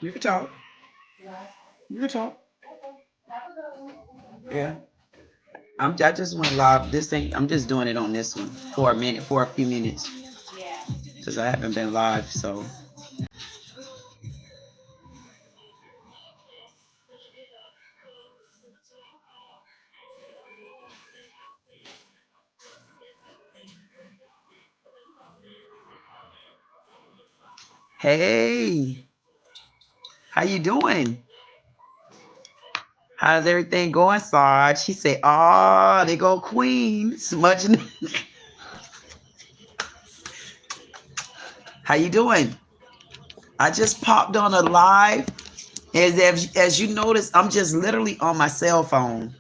You can talk. You can talk. Yeah. I just went live. This thing, I'm just doing it on this one for a minute, for a few minutes, because I haven't been live. So, hey, how you doing? How's everything going, Sarge? She said, "Oh, they go Queen." Smudging. How you doing? I just popped on a live. As you notice, I'm just literally on my cell phone.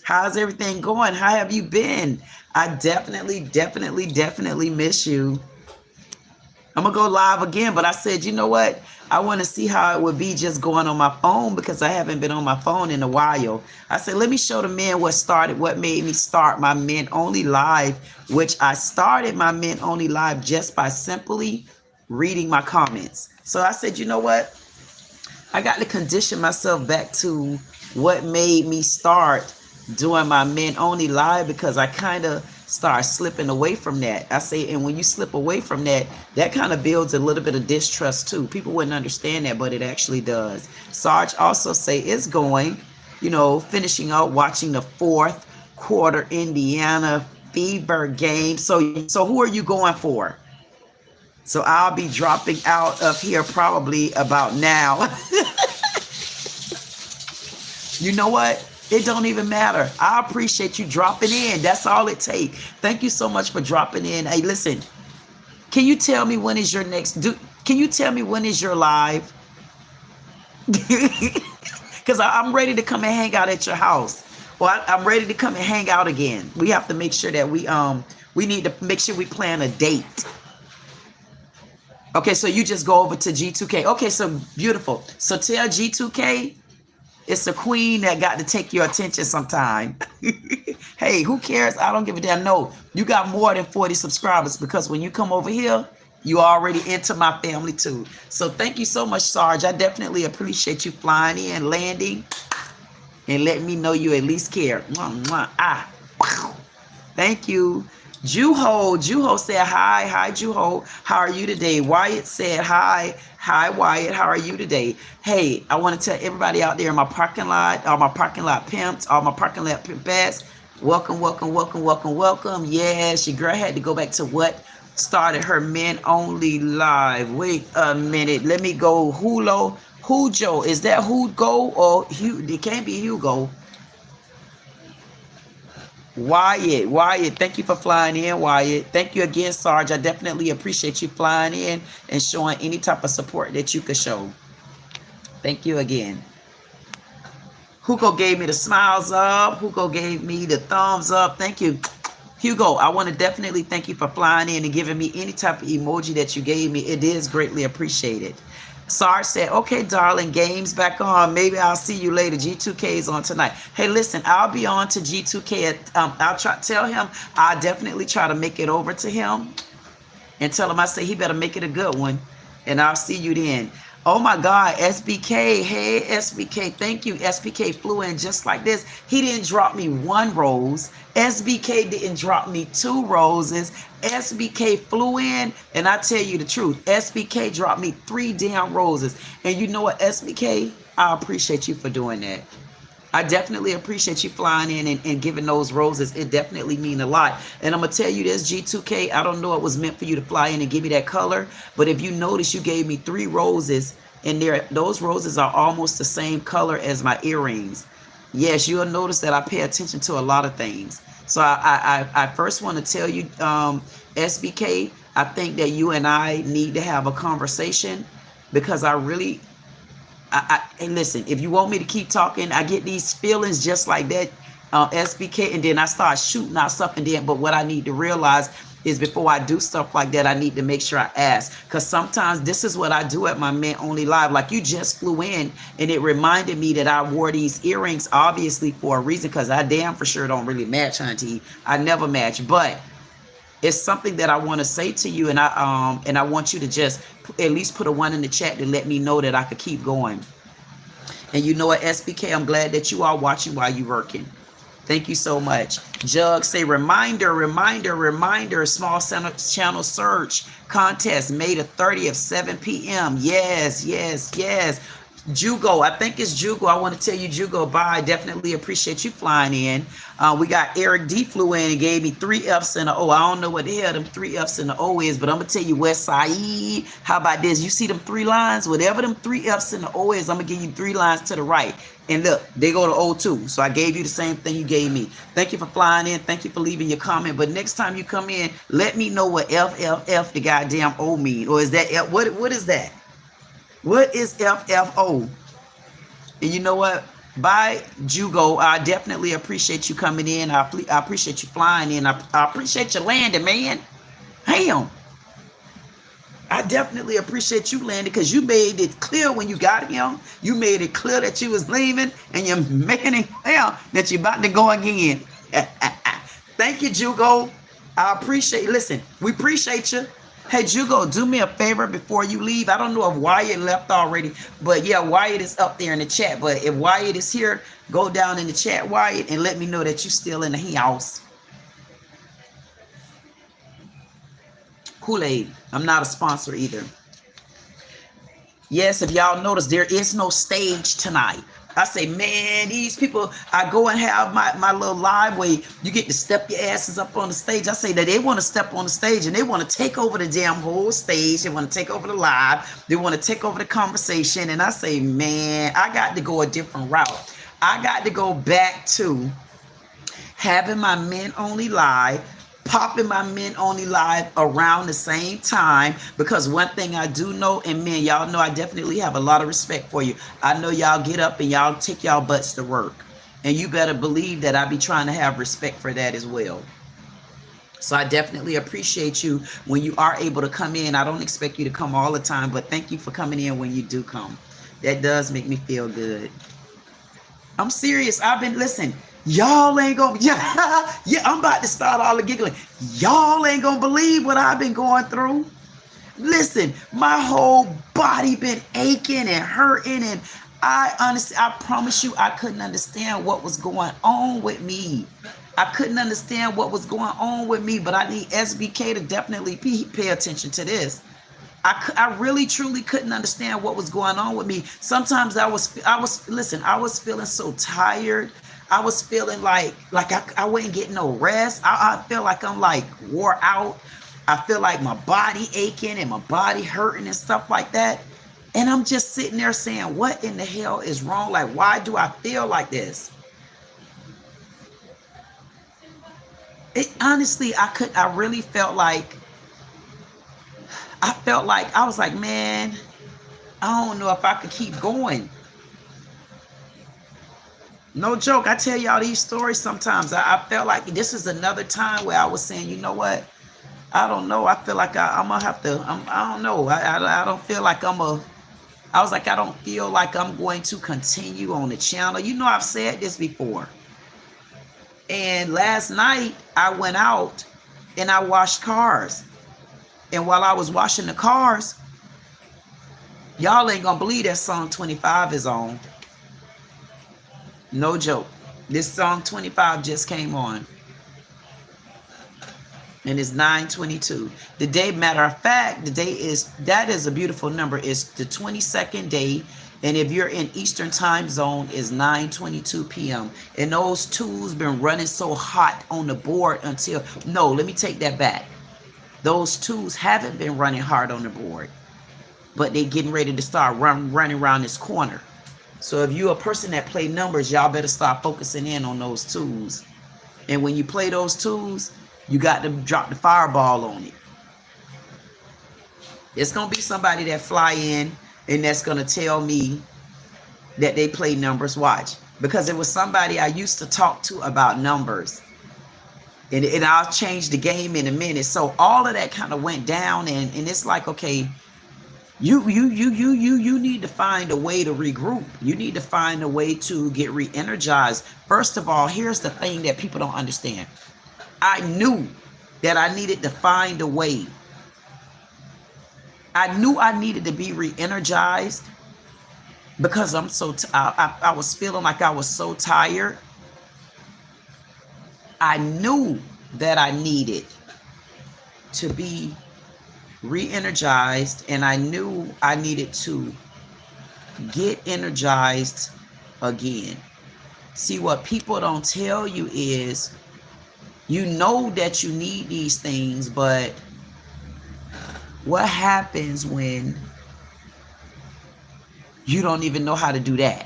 How's everything going? How have you been? I definitely miss you. I'm gonna go live again, but I said, you know what? I want to see how it would be just going on my phone because I haven't been on my phone in a while. I said, let me show the men what made me start my men only live, which I started my men only live just by simply reading my comments. So I said, you know what? I got to condition myself back to what made me start doing my men only live because I kind of start slipping away from that. I say, and when you slip away from that, that kind of builds a little bit of distrust too. People wouldn't understand that, but it actually does. Sarge also say it's going, finishing out watching the fourth quarter Indiana Fever game. So who are you going for? So I'll be dropping out of here probably about now. You know what? It don't even matter. I appreciate you dropping in. That's all it takes. Thank you so much for dropping in. Hey, listen, can you tell me when is your can you tell me when is your live? Because I'm ready to come and hang out at your house. Well, I'm ready to come and hang out again. We have to make sure that we need to make sure we plan a date. Okay, so you just go over to G2K. Okay, so beautiful. So tell G2K it's the queen that got to take your attention sometime. Hey, who cares? I don't give a damn. No, you got more than 40 subscribers because when you come over here, you already into my family too. So thank you so much, Sarge. I definitely appreciate you flying in, landing, and letting me know you at least care. Mwah, mwah, ah. Thank you. Juho said hi. Hi, Juho. How are you today? Wyatt said hi. Hi, Wyatt. How are you today? Hey, I want to tell everybody out there in my parking lot, all my parking lot pimps, all my parking lot pimpettes, welcome, welcome, welcome, welcome, welcome. Yes, your girl had to go back to what started her men only live. Wait a minute. Let me go. Hujo. Is that Hugo or Hugo? It can't be Hugo. Wyatt, thank you for flying in, Wyatt. Thank you again, Sarge. I definitely appreciate you flying in and showing any type of support that you could show. Thank you again. Hugo gave me the smiles up. Hugo gave me the thumbs up. Thank you. Hugo, I want to definitely thank you for flying in and giving me any type of emoji that you gave me. It is greatly appreciated. Sarge said, okay, darling, game's back on. Maybe I'll see you later. G2K is on tonight. Hey, listen, I'll be on to G2K. I'll tell him I'll definitely try to make it over to him and tell him I say he better make it a good one. And I'll see you then. Oh my God, SBK. Hey, SBK. Thank you. SBK flew in just like this. He didn't drop me one rose. SBK didn't drop me 2 roses. SBK flew in, and I tell you the truth, SBK dropped me 3 damn roses. And you know what, SBK? I appreciate you for doing that. I definitely appreciate you flying in and giving those roses. It definitely mean a lot. And I'm going to tell you this, G2K, I don't know it was meant for you to fly in and give me that color. But if you notice, you gave me 3 roses. And those roses are almost the same color as my earrings. Yes, you'll notice that I pay attention to a lot of things. So I first want to tell you, SBK, I think that you and I need to have a conversation because and listen, if you want me to keep talking, I get these feelings just like that, SBK, and then I start shooting out stuff. And then, but what I need to realize is before I do stuff like that, I need to make sure I ask. Because sometimes this is what I do at my Men Only Live. Like you just flew in and it reminded me that I wore these earrings, obviously for a reason, because I damn for sure don't really match, Auntie. I never match. But It's something that I want to say to you, and I want you to just at least put a 1 in the chat to let me know that I could keep going. And you know what, SBK, I'm glad that you are watching while you're working. Thank you so much. Jug say, reminder, reminder, reminder, small channel search contest, May the 30th, 7 p.m. Yes, yes, yes. Jugo, I think it's Jugo. I want to tell you, Jugo, bye. Definitely appreciate you flying in. We got Eric D flew in and gave me 3 F's and an O. I don't know what the hell them 3 F's and the O is, but I'm going to tell you, West Saiddit, how about this? You see them 3 lines? Whatever them 3 F's and the O is, I'm going to give you 3 lines to the right. And look, they go to O2. So I gave you the same thing you gave me. Thank you for flying in. Thank you for leaving your comment. But next time you come in, let me know what FFF the goddamn O mean. Or is that F? What is that? What is FFO? And you know what? Bye, Jugo. I definitely appreciate you coming in. I appreciate you flying in. I appreciate you landing, man. Damn. I definitely appreciate you landing because you made it clear when you got here. You made it clear that you was leaving and you're making it clear that you're about to go again. Thank you, Jugo. I appreciate it. Listen, we appreciate you. Hey, Jugo, do me a favor before you leave. I don't know if Wyatt left already, but yeah, Wyatt is up there in the chat. But if Wyatt is here, go down in the chat, Wyatt, and let me know that you're still in the house. Kool-Aid. I'm not a sponsor either. Yes, if y'all notice, there is no stage tonight. I say, man, these people, I go and have my little live where you get to step your asses up on the stage. I say that they want to step on the stage and they want to take over the damn whole stage. They want to take over the live. They want to take over the conversation. And I say, man, I got to go a different route. I got to go back to having my men only live, popping my men only live around the same time, because one thing I do know, and men, y'all know I definitely have a lot of respect for you. I know y'all get up and y'all take y'all butts to work, and you better believe that I be trying to have respect for that as well. So I definitely appreciate you when you are able to come in. I don't expect you to come all the time, but thank you for coming in when you do come. That does make me feel good. I'm serious. I've been, listen, y'all ain't gonna, yeah, I'm about to start all the giggling. Y'all ain't gonna believe what I've been going through. Listen, my whole body been aching and hurting, and I promise you, I couldn't understand what was going on with me. I couldn't understand what was going on with me, but I need SBK to definitely pay attention to this. I really truly couldn't understand what was going on with me. Sometimes I was feeling so tired. I was feeling like I wasn't getting no rest. I feel like I'm like wore out. I feel like my body aching and my body hurting and stuff like that. And I'm just sitting there saying, what in the hell is wrong? Like, why do I feel like this? Honestly, I really felt like, I was like, man, I don't know if I could keep going. No joke. I tell y'all these stories sometimes. I felt like this is another time where I was saying, you know what? I don't know. I feel like I'm going to have to, I don't know. I don't feel like I was like, I don't feel like I'm going to continue on the channel. You know, I've said this before. And last night I went out and I washed cars. And while I was washing the cars, y'all ain't gonna believe that song 25 is on. No joke. This song 25 just came on. And it's 9:22. The day, matter of fact, the day that is a beautiful number. It's the 22nd day. And if you're in Eastern time zone, it's 9:22 p.m. And those tools been running so hot on the board until, no, let me take that back. Those tools haven't been running hard on the board, but they getting ready to start running around this corner. So if you're a person that play numbers, y'all better start focusing in on those tools. And when you play those tools, you got to drop the fireball on it. It's going to be somebody that fly in and that's going to tell me that they play numbers. Watch. Because it was somebody I used to talk to about numbers. And I'll change the game in a minute. So all of that kind of went down, and it's like, okay, you need to find a way to regroup. You need to find a way to get re-energized. First of all, here's the thing that people don't understand. I knew that I needed to find a way. I knew I needed to be re-energized because I'm so I was feeling like I was so tired. I knew that I needed to be re-energized, and I knew I needed to get energized again. See, what people don't tell you is, you know that you need these things, but what happens when you don't even know how to do that?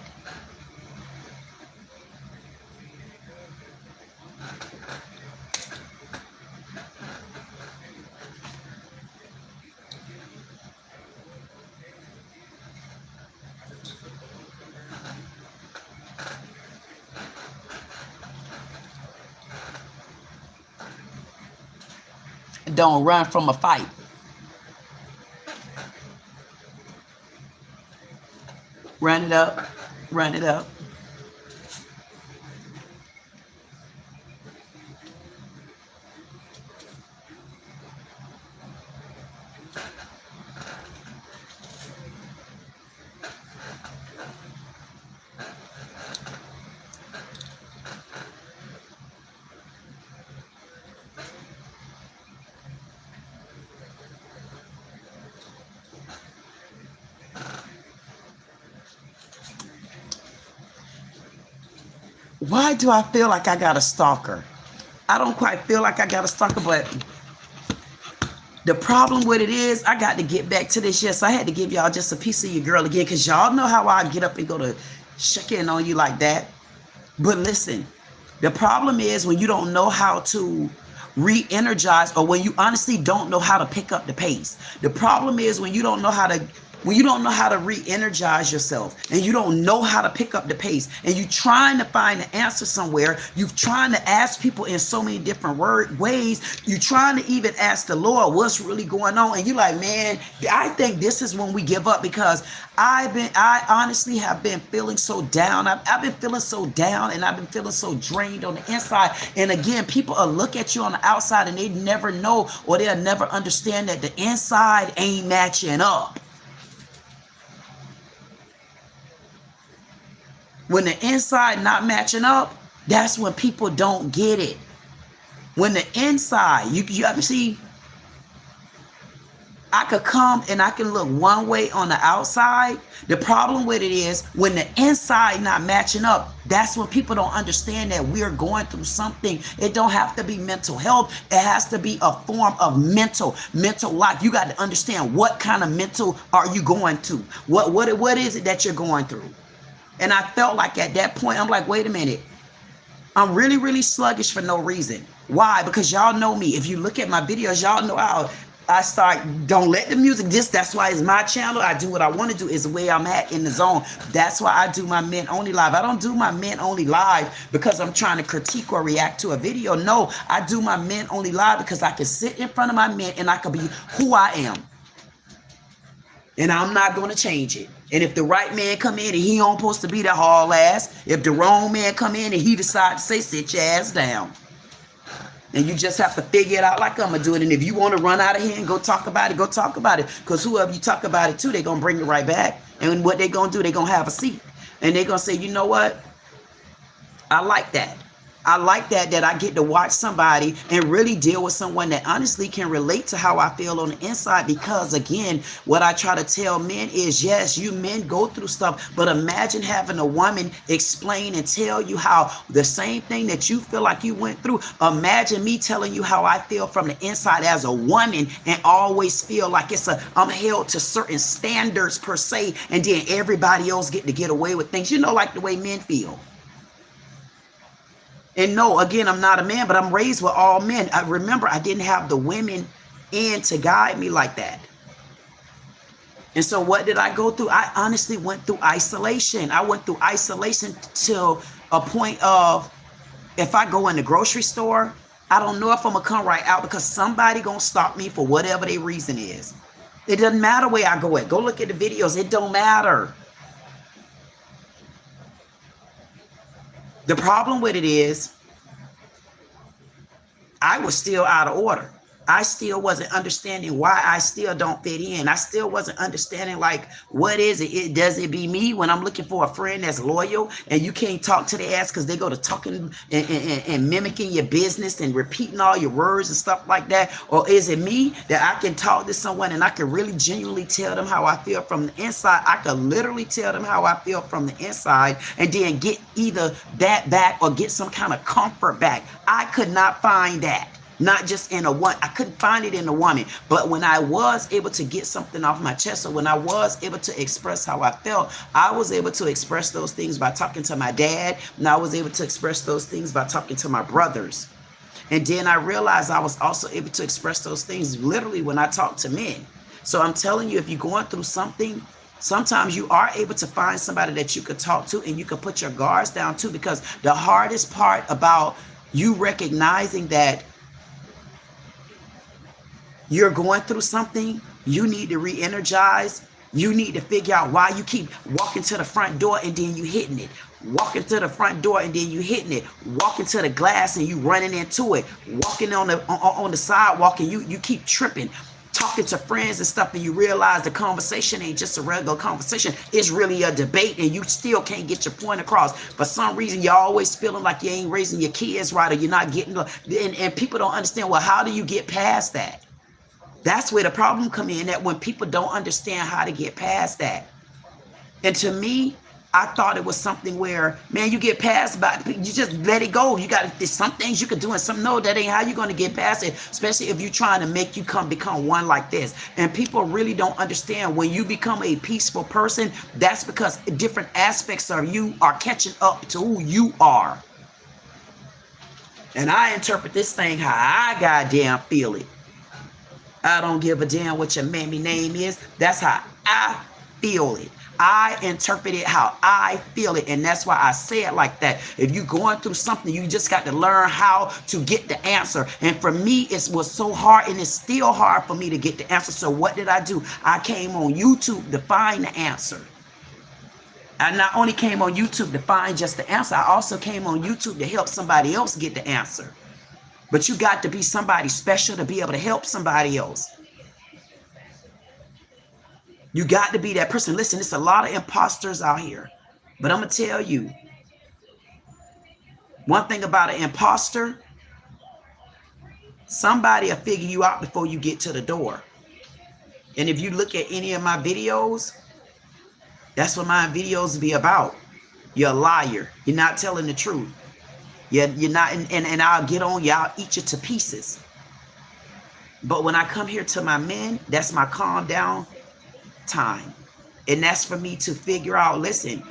Don't run from a fight. Run it up. Run it up. Why do I feel like I got a stalker? I don't quite feel like I got a stalker, but the problem with it is, I got to get back to this. Yes, I had to give y'all just a piece of your girl again, because y'all know how I get up and go to check in on you like that. But listen, the problem is when you don't know how to re-energize, or when you honestly don't know how to pick up the pace. The problem is when you don't know how to re-energize yourself, and you don't know how to pick up the pace, and you're trying to find the answer somewhere. You're trying to ask people in so many different ways. You're trying to even ask the Lord what's really going on, and you're like, man, I think this is when we give up, because I honestly have been feeling so down. I've been feeling so down, and I've been feeling so drained on the inside. And again, people will look at you on the outside, and they never know, or they'll never understand that the inside ain't matching up. When the inside not matching up, that's when people don't get it. When the inside, you see, I could come and I can look one way on the outside. The problem with it is when the inside not matching up, that's when people don't understand that we're going through something. It don't have to be mental health. It has to be a form of mental life. You got to understand what kind of mental are you going through? What is it that you're going through? And I felt like at that point, I'm like, wait a minute. I'm really, really sluggish for no reason. Why? Because y'all know me. If you look at my videos, y'all know how I start, don't let the music, that's why it's my channel. I do what I want to do, is the way I'm at in the zone. That's why I do my men only live. I don't do my men only live because I'm trying to critique or react to a video. No, I do my men only live because I can sit in front of my men and I can be who I am. And I'm not going to change it. And if the right man come in and he don't supposed to be that haul ass, if the wrong man come in and he decide to say, sit your ass down. And you just have to figure it out like I'm going to do it. And if you want to run out of here and go talk about it, go talk about it. Because whoever you talk about it to, they're going to bring it right back. And what they're going to do, they're going to have a seat. And they're going to say, you know what? I like that. I like that I get to watch somebody and really deal with someone that honestly can relate to how I feel on the inside. Because again, what I try to tell men is, yes, you men go through stuff, but imagine having a woman explain and tell you how the same thing that you feel like you went through. Imagine me telling you how I feel from the inside as a woman, and always feel like I'm held to certain standards per se, and then everybody else get to get away with things, like the way men feel. And no, again, I'm not a man, but I'm raised with all men. I remember I didn't have the women in to guide me like that. And so what did I go through? I honestly went through isolation. I went through isolation till a point of, if I go in the grocery store, I don't know if I'm going to come right out, because somebody going to stop me for whatever their reason is. It doesn't matter where I go at. Go look at the videos. It don't matter. The problem with it is, I was still out of order. I still wasn't understanding why I still don't fit in. I still wasn't understanding, like, what is it? Does it be me when I'm looking for a friend that's loyal and you can't talk to their ass because they go to talking and mimicking your business and repeating all your words and stuff like that? Or is it me that I can talk to someone and I can really genuinely tell them how I feel from the inside? I can literally tell them how I feel from the inside and then get either that back or get some kind of comfort back. I could not find that. Not just in a one, I couldn't find it in a woman, but when I was able to get something off my chest, or when I was able to express how I felt, I was able to express those things by talking to my dad, and I was able to express those things by talking to my brothers. And then I realized I was also able to express those things literally when I talk to men. So I'm telling you, if you're going through something, sometimes you are able to find somebody that you could talk to and you can put your guards down too, because the hardest part about you recognizing that you're going through something, you need to re-energize. You need to figure out why you keep walking to the front door and then you hitting it. Walking to the front door and then you hitting it. Walking to the glass and you running into it. Walking on the sidewalk and you keep tripping. Talking to friends and stuff and you realize the conversation ain't just a regular conversation. It's really a debate and you still can't get your point across. For some reason, you're always feeling like you ain't raising your kids right, or you're not getting, and people don't understand, well, how do you get past that? That's where the problem come in, that when people don't understand how to get past that. And to me, I thought it was something where, man, you get past about, you just let it go. You got, there's some things you could do and some, no, that ain't how you're going to get past it, especially if you're trying to make you become one like this. And people really don't understand, when you become a peaceful person, that's because different aspects of you are catching up to who you are. And I interpret this thing how I goddamn feel it. I don't give a damn what your mammy name is. That's how I feel it. I interpret it how I feel it. And that's why I say it like that. If you're going through something, you just got to learn how to get the answer. And for me, it was so hard, and it's still hard for me to get the answer. So what did I do? I came on YouTube to find the answer. I not only came on YouTube to find just the answer, I also came on YouTube to help somebody else get the answer. But you got to be somebody special to be able to help somebody else. You got to be that person. Listen, there's a lot of imposters out here. But I'm going to tell you, one thing about an imposter, somebody will figure you out before you get to the door. And if you look at any of my videos, that's what my videos be about. You're a liar. You're not telling the truth. You're not, and I'll get on you, I'll eat you to pieces. But when I come here to my men, that's my calm down time. And that's for me to figure out, listen,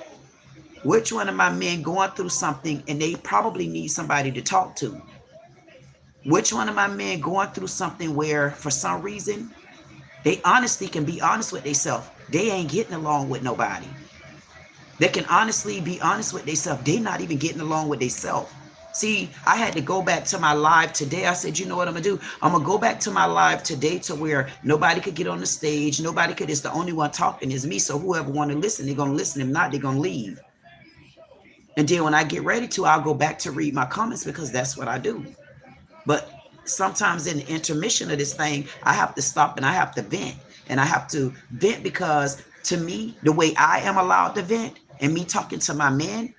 which one of my men going through something and they probably need somebody to talk to? Which one of my men going through something where for some reason they honestly can be honest with themselves? They ain't getting along with nobody. They can honestly be honest with themselves. They not even getting along with themselves. See, I had to go back to my live today. I said, you know what I'm going to do? I'm going to go back to my live today to where nobody could get on the stage. Nobody could. It's the only one talking is me. So whoever want to listen, they're going to listen. If not, they're going to leave. And then when I get ready to, I'll go back to read my comments, because that's what I do. But sometimes in the intermission of this thing, I have to stop and I have to vent. And I have to vent because to me, the way I am allowed to vent and me talking to my men,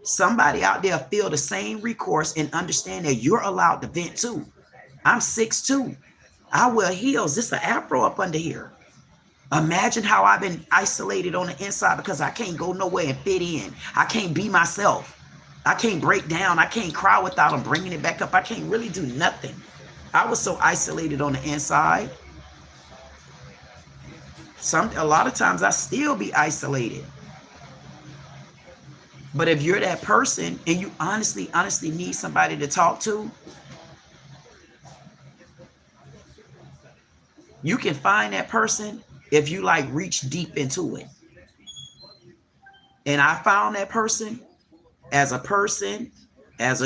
somebody out there feel the same recourse and understand that you're allowed to vent too. I'm 6'2". I wear heels. This is an afro up under here. Imagine how I've been isolated on the inside because I can't go nowhere and fit in. I can't be myself. I can't break down. I can't cry without them bringing it back up. I can't really do nothing. I was so isolated on the inside. A lot of times I still be isolated. But if you're that person and you honestly need somebody to talk to, you can find that person if you like reach deep into it. And I found that person, as a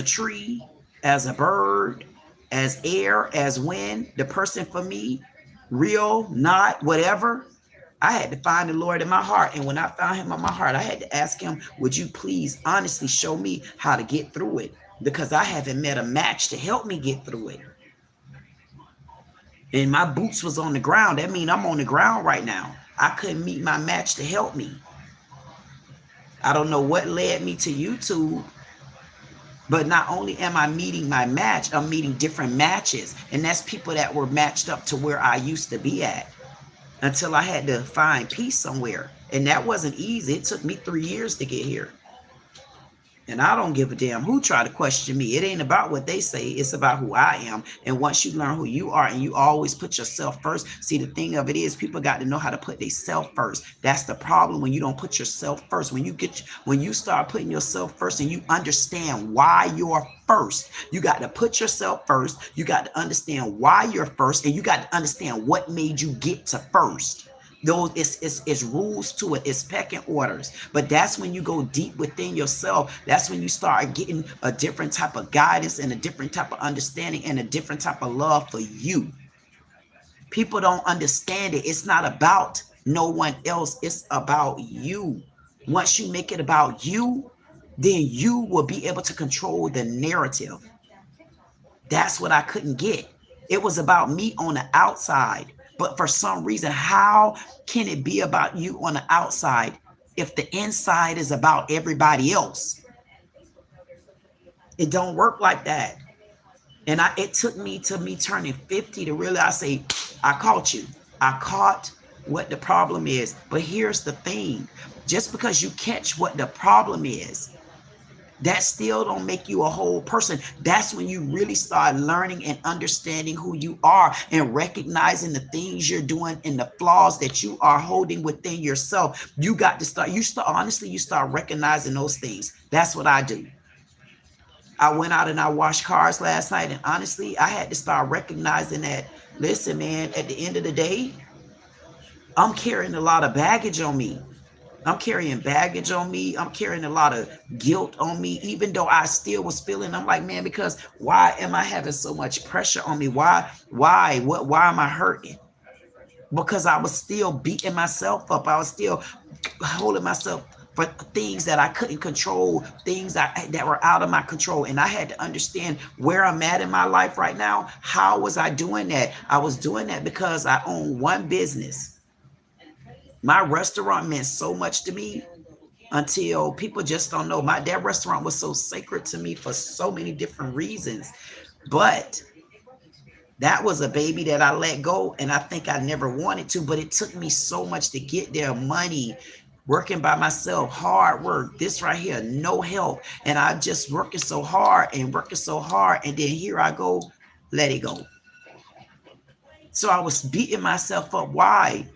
tree, as a bird, as air, as wind. The person for me, real, not, whatever. I had to find the Lord in my heart. And when I found him in my heart, I had to ask him, would you please honestly show me how to get through it? because I haven't met a match to help me get through it. And my boots was on the ground. That means I'm on the ground right now. I couldn't meet my match to help me. I don't know what led me to YouTube, but not only am I meeting my match, I'm meeting different matches. And that's people that were matched up to where I used to be at, until I had to find peace somewhere. And that wasn't easy. It took me 3 years to get here. And I don't give a damn who try to question me. It ain't about what they say. It's about who I am. And once you learn who you are and you always put yourself first. See, the thing of it is, people got to know how to put themselves first. That's the problem when you don't put yourself first. When you start putting yourself first and you understand why you're first, you got to put yourself first. You got to understand why you're first, and you got to understand what made you get to first. Those it's rules to it. It's pecking orders. But that's when you go deep within yourself. That's when you start getting a different type of guidance and a different type of understanding and a different type of love for you. People don't understand it. It's not about no one else. It's about you. Once you make it about you, then you will be able to control the narrative. That's what I couldn't get. It was about me on the outside. But for some reason, how can it be about you on the outside if the inside is about everybody else? It don't work like that. And it took me to me turning 50 to realize, say, I caught you. I caught what the problem is. But here's the thing. Just because you catch what the problem is, that still don't make you a whole person. That's when you really start learning and understanding who you are and recognizing the things you're doing and the flaws that you are holding within yourself. You got to start, honestly, you start recognizing those things. That's what I do. I went out and I washed cars last night, and honestly, I had to start recognizing that, listen, man, at the end of the day, I'm carrying a lot of baggage on me. I'm carrying baggage on me. I'm carrying a lot of guilt on me, even though I still was feeling, I'm like, man, because why am I having so much pressure on me? Why am I hurting? Because I was still beating myself up. I was still holding myself for things that I couldn't control, things that were out of my control. And I had to understand where I'm at in my life right now. How was I doing that? I was doing that because I own one business. My restaurant meant so much to me until people just don't know. That restaurant was so sacred to me for so many different reasons. But that was a baby that I let go, and I think I never wanted to, but it took me so much to get there. Money, working by myself, hard work, this right here, no help. And I just working so hard, and then here I go, let it go. So I was beating myself up. Why?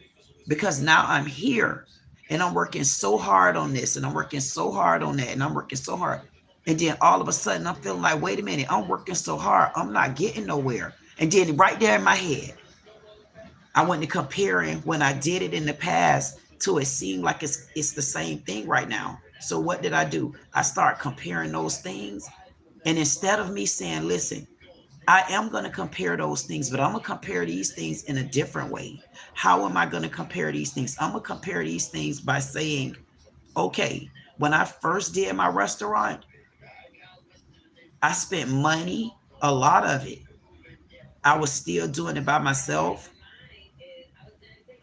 Because now I'm here and I'm working so hard on this and I'm working so hard on that and I'm working so hard. And then all of a sudden I'm feeling like, wait a minute, I'm working so hard. I'm not getting nowhere. And then right there in my head, I went to comparing when I did it in the past to it seemed like it's the same thing right now. So what did I do? I start comparing those things. And instead of me saying, listen, I am going to compare those things, but I'm going to compare these things in a different way. How am I going to compare these things? I'm going to compare these things by saying, okay, when I first did my restaurant, I spent money, a lot of it. I was still doing it by myself.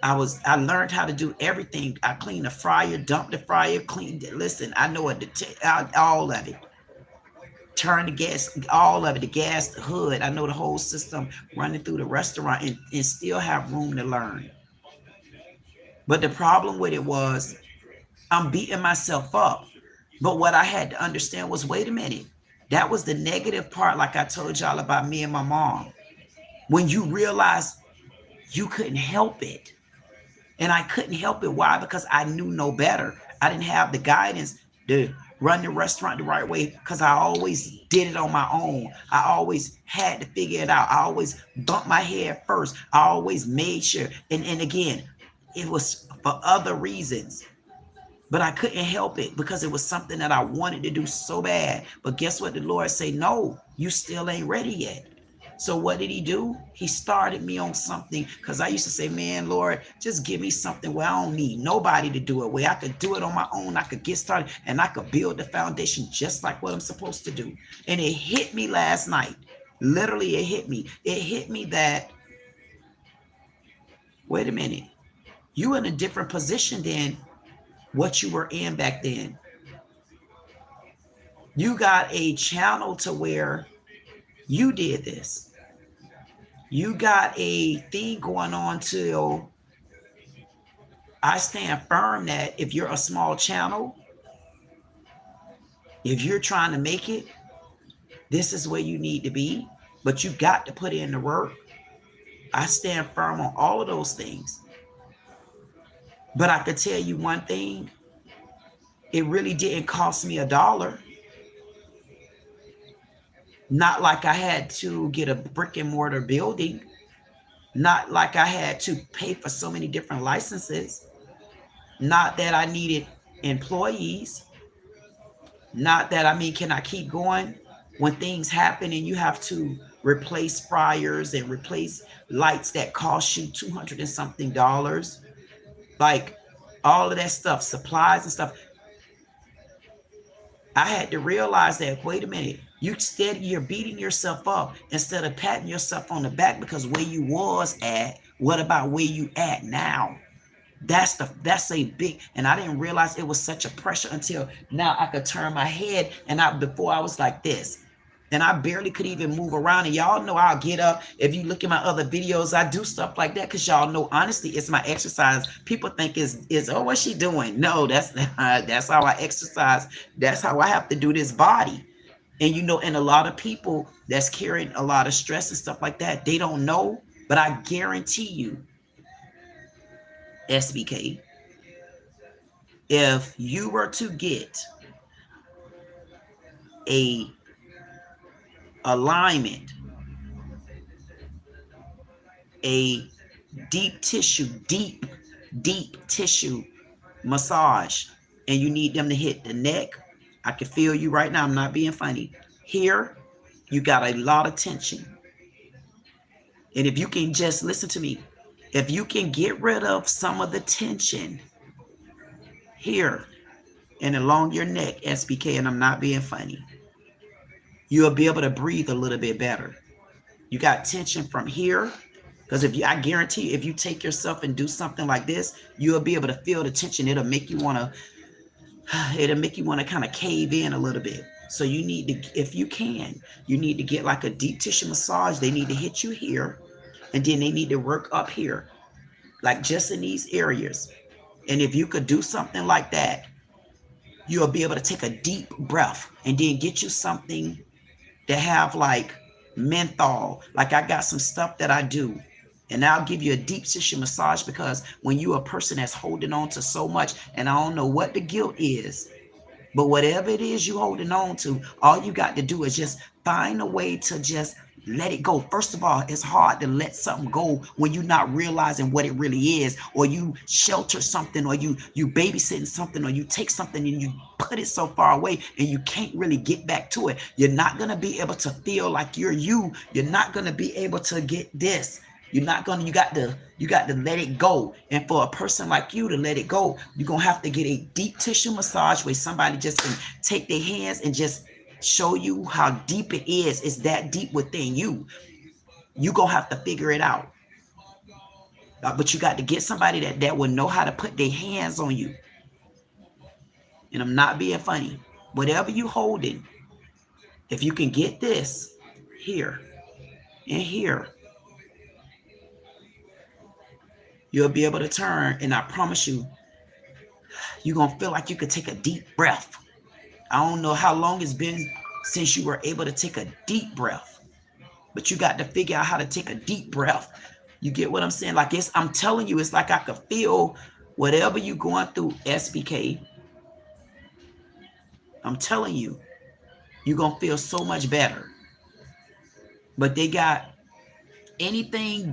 I learned how to do everything. I cleaned the fryer, dumped the fryer, cleaned it. Listen, I know all of it. Turn the gas, all of it, the gas, the hood. I know the whole system running through the restaurant and still have room to learn. But the problem with it was I'm beating myself up. But what I had to understand was, wait a minute, that was the negative part, like I told y'all about me and my mom. When you realize you couldn't help it. And I couldn't help it. Why? Because I knew no better. I didn't have the guidance to run the restaurant the right way because I always did it on my own. I always had to figure it out. I always bumped my head first. I always made sure. And again, it was for other reasons. But I couldn't help it because it was something that I wanted to do so bad. But guess what? The Lord said, no, you still ain't ready yet. So what did he do? He started me on something, because I used to say, man, Lord, just give me something where I don't need nobody to do it, where I could do it on my own. I could get started and I could build the foundation just like what I'm supposed to do. And it hit me last night. Literally, it hit me. It hit me that, wait a minute, you in a different position than what you were in back then. You got a channel to where you did this. You got a thing going on till I stand firm that if you're a small channel, if you're trying to make it, this is where you need to be, but you got to put in the work. I stand firm on all of those things. But I could tell you one thing, it really didn't cost me $1. Not like I had to get a brick and mortar building. Not like I had to pay for so many different licenses. Not that I needed employees. Not that, I mean, can I keep going? When things happen and you have to replace fryers and replace lights that cost you $200 and something, like all of that stuff, supplies and stuff. I had to realize that, wait a minute, you're beating yourself up instead of patting yourself on the back because where you was at, what about where you at now? That's a big, and I didn't realize it was such a pressure until now. I could turn my head, and before I was like this, and I barely could even move around. And y'all know I'll get up. If you look at my other videos, I do stuff like that because y'all know, honestly, it's my exercise. People think is oh, what's she doing? No, that's how I exercise. That's how I have to do this body. And and a lot of people that's carrying a lot of stress and stuff like that, they don't know, but I guarantee you, SBK, if you were to get a alignment, a deep tissue massage, and you need them to hit the neck, I can feel you right now, I'm not being funny. Here, you got a lot of tension. And if you can just listen to me, if you can get rid of some of the tension here and along your neck, SBK, and I'm not being funny, you'll be able to breathe a little bit better. You got tension from here, because I guarantee you, if you take yourself and do something like this, you'll be able to feel the tension. It'll make you want to kind of cave in a little bit. So you need to, if you can, you need to get like a deep tissue massage. They need to hit you here, and then they need to work up here, like just in these areas. And if you could do something like that, you'll be able to take a deep breath and then get you something to have like menthol. Like I got some stuff that I do, and I'll give you a deep tissue massage, because when you're a person that's holding on to so much, and I don't know what the guilt is, but whatever it is you're holding on to, all you got to do is just find a way to just let it go. First of all, it's hard to let something go when you're not realizing what it really is, or you shelter something, or you babysitting something, or you take something and you put it so far away and you can't really get back to it. You're not going to be able to feel like you're you. You're not going to be able to get this. You got to let it go. And for a person like you to let it go, you're going to have to get a deep tissue massage where somebody just can take their hands and just show you how deep it is. It's that deep within you. You're going to have to figure it out. But you got to get somebody that will know how to put their hands on you. And I'm not being funny. Whatever you holding, if you can get this here and here, you'll be able to turn, and I promise you, you're going to feel like you could take a deep breath. I don't know how long it's been since you were able to take a deep breath, but you got to figure out how to take a deep breath. You get what I'm saying? Like I'm telling you, it's like I could feel whatever you're going through, SBK. I'm telling you, you're going to feel so much better. But they got anything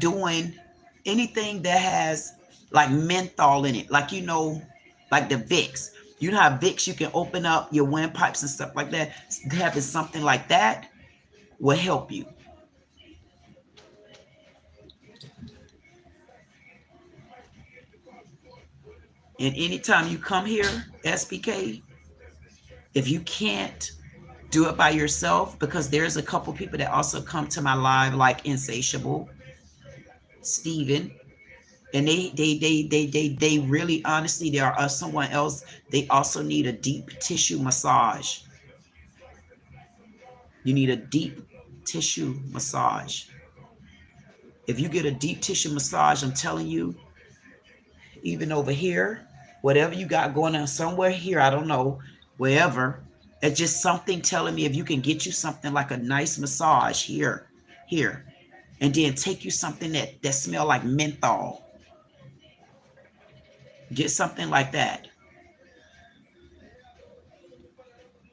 that has like menthol in it, like, like the Vicks. You know how Vicks, you can open up your windpipes and stuff like that. Having something like that will help you. And anytime you come here, SBK, if you can't do it by yourself, because there's a couple people that also come to my live, like Insatiable, Steven, and they really honestly, there are someone else, they also need a deep tissue massage. You need a deep tissue massage. If you get a deep tissue massage, I'm telling you, even over here, whatever you got going on somewhere here, I don't know, wherever, it's just something telling me if you can get you something like a nice massage here, and then take you something that smell like menthol. Get something like that,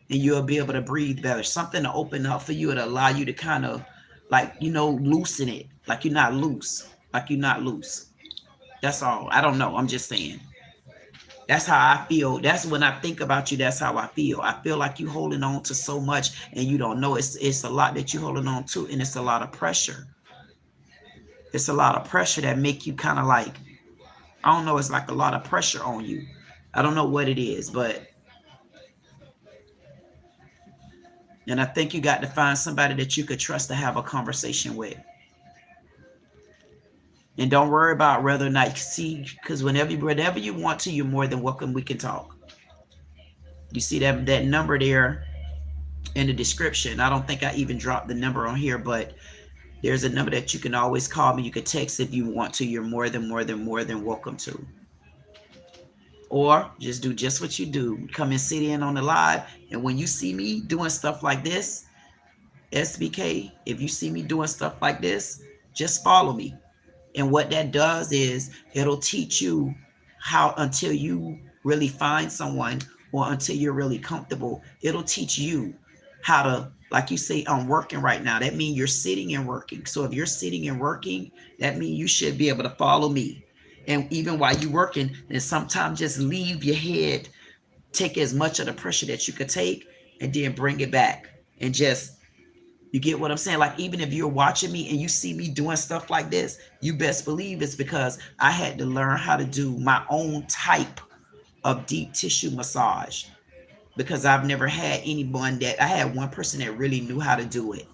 and you'll be able to breathe better. Something to open up for you, to allow you to kind of, like, loosen it, like you're not loose, like you're not loose. That's all. I don't know. I'm just saying. That's how I feel. That's when I think about you. That's how I feel. I feel like you holding on to so much and you don't know. It's a lot that you holding on to, and it's a lot of pressure. It's a lot of pressure that make you kind of like, I don't know. It's like a lot of pressure on you. I don't know what it is, and I think you got to find somebody that you could trust to have a conversation with. And don't worry about whether or not, see, because whenever you want to, you're more than welcome. We can talk. You see that number there in the description. I don't think I even dropped the number on here, but there's a number that you can always call me. You can text if you want to. You're more than welcome to. Or just do just what you do. Come and sit in on the live. And when you see me doing stuff like this, SBK, if you see me doing stuff like this, just follow me. And what that does is it'll teach you how, until you really find someone, or until you're really comfortable, it'll teach you how to, like you say, I'm working right now. That means you're sitting and working. So if you're sitting and working, that means you should be able to follow me. And even while you're working, then sometimes just leave your head, take as much of the pressure that you could take, and then bring it back. And just, you get what I'm saying? Like, even if you're watching me and you see me doing stuff like this, you best believe it's because I had to learn how to do my own type of deep tissue massage, because I've never had anyone that, I had one person that really knew how to do it.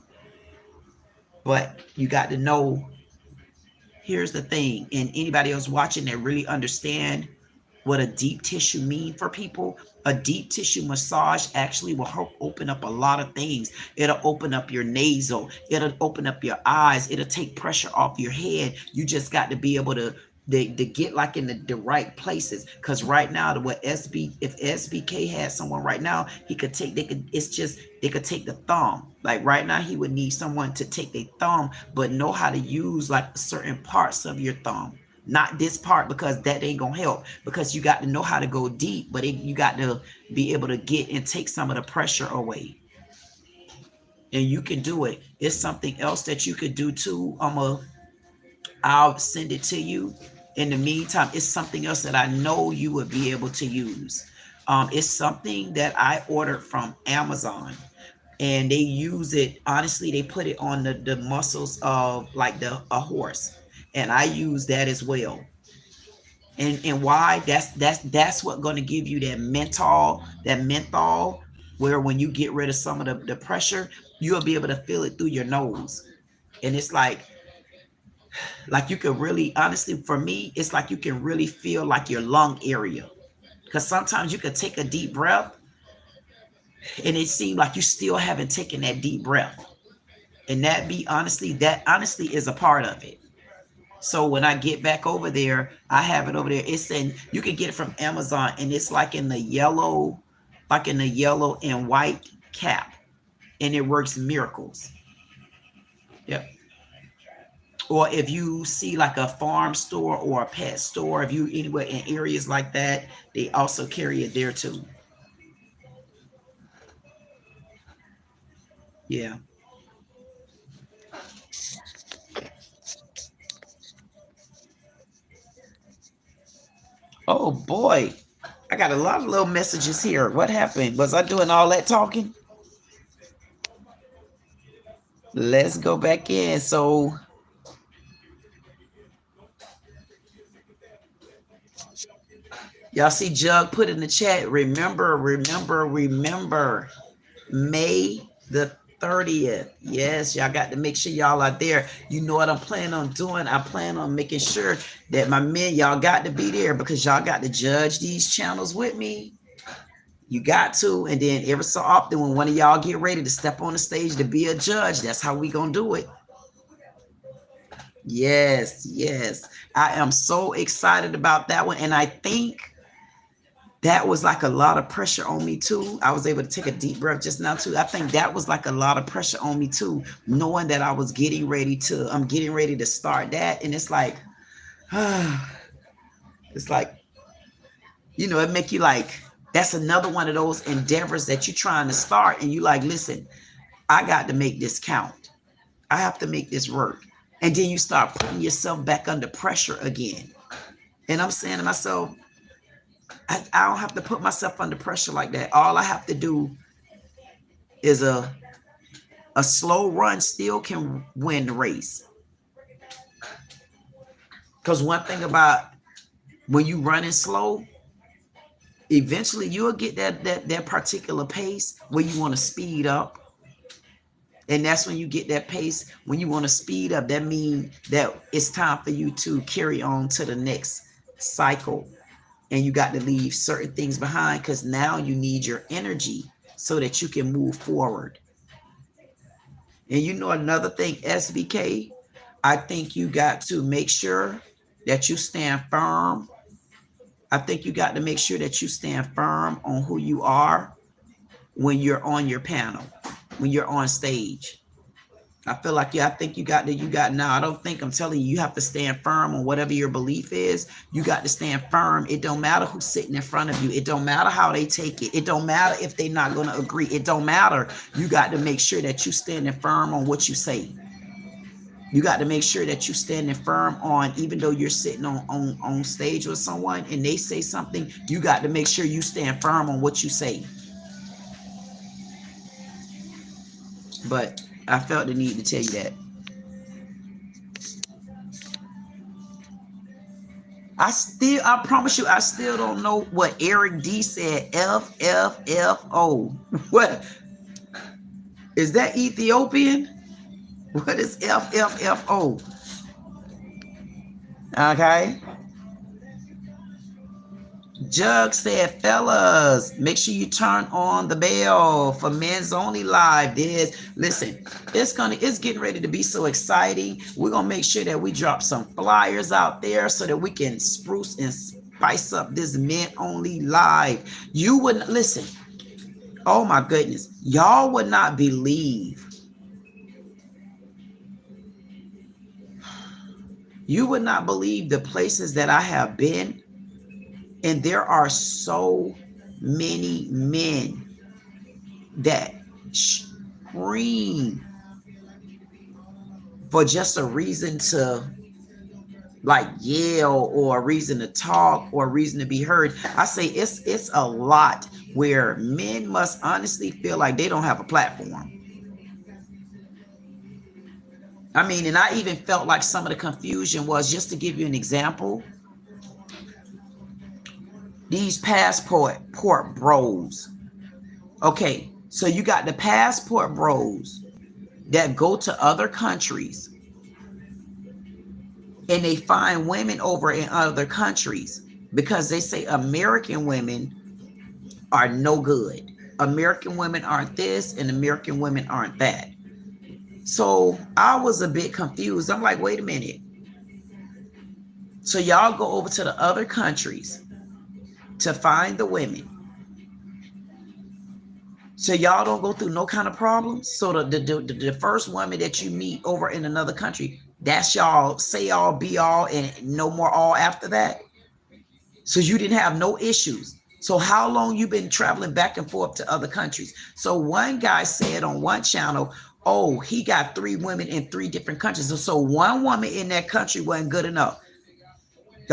But you got to know, here's the thing, and anybody else watching that really understand what a deep tissue mean for people, a deep tissue massage actually will help open up a lot of things. It'll open up your nasal, it'll open up your eyes, it'll take pressure off your head. You just got to be able to get like in the right places. Because right now, if SBK had someone right now, they could take the thumb. Like right now, he would need someone to take their thumb, but know how to use like certain parts of your thumb. Not this part, because that ain't gonna help, because you got to know how to go deep, but you got to be able to get and take some of the pressure away. And you can do it. It's something else that you could do too. I'll send it to you. In the meantime, it's something else that I know you would be able to use. It's something that I ordered from Amazon, and they use it, honestly, they put it on the muscles of like a horse, and I use that as well. And why? That's what going to give you that menthol, where when you get rid of some of the pressure, you'll be able to feel it through your nose. And it's like you can really, honestly, for me, it's like you can really feel like your lung area, because sometimes you could take a deep breath and it seems like you still haven't taken that deep breath, and that honestly is a part of it. So when I get back over there, I have it over there. It's in, you can get it from Amazon, and it's like in the yellow, and white cap, and it works miracles. Yep. Or if you see like a farm store or a pet store, if you anywhere in areas like that, they also carry it there too. Yeah. Oh boy. I got a lot of little messages here. What happened? Was I doing all that talking? Let's go back in. So Y'all see Jug put in the chat. Remember, May the 30th. Yes, y'all got to make sure y'all are there. You know what I'm planning on doing? I plan on making sure that my men, y'all got to be there because y'all got to judge these channels with me. You got to. And then every so often when one of y'all get ready to step on the stage to be a judge, that's how we gonna do it. Yes, yes. I am so excited about that one. And I think that was like a lot of pressure on me too. I was able to take a deep breath just now too. I think that was like a lot of pressure on me too, knowing that I'm getting ready to start that. And it's like, it's like, you know, it make you like, that's another one of those endeavors that you're trying to start. And you like, listen, I got to make this count. I have to make this work. And then you start putting yourself back under pressure again. And I'm saying to myself, I don't have to put myself under pressure like that. All I have to do is a slow run still can win the race. Because one thing about when you running slow, eventually you'll get that particular pace where you want to speed up. And that's when you get that pace when you want to speed up. That means that it's time for you to carry on to the next cycle. And you got to leave certain things behind because now you need your energy so that you can move forward. And you know another thing, SBK, I think you got to make sure that you stand firm. I think you got to make sure that you stand firm on who you are when you're on your panel, when you're on stage. I feel like, yeah, I think you got now. I don't think I'm telling you, you have to stand firm on whatever your belief is. You got to stand firm. It don't matter who's sitting in front of you. It don't matter how they take it. It don't matter if they're not going to agree. It don't matter. You got to make sure that you standing firm on what you say. You got to make sure that you standing firm on, even though you're sitting on stage with someone and they say something, you got to make sure you stand firm on what you say. But I felt the need to tell you that. I promise you, I still don't know what Eric D said. FFFO. What? Is that Ethiopian? What is FFFO? Okay. Jug said, fellas, make sure you turn on the bell for Men's Only Live. Listen, it's getting ready to be so exciting. We're gonna make sure that we drop some flyers out there so that we can spruce and spice up this Men Only Live. You wouldn't listen. Oh my goodness, y'all would not believe. You would not believe the places that I have been. And there are so many men that scream for just a reason to like yell or a reason to talk or a reason to be heard. I say it's a lot where men must honestly feel like they don't have a platform. I mean, and I even felt like some of the confusion was, just to give you an example, these passport bros. Okay, so you got the passport bros that go to other countries and they find women over in other countries because they say American women are no good. American women aren't this and American women aren't that. So I was a bit confused. I'm like, wait a minute. So y'all go over to the other countries to find the women. So y'all don't go through no kind of problems. So the first woman that you meet over in another country, that's y'all say all, be all, and no more all after that. So you didn't have no issues. So how long you been traveling back and forth to other countries? So one guy said on one channel, oh, he got 3 women in 3 different countries. So one woman in that country wasn't good enough.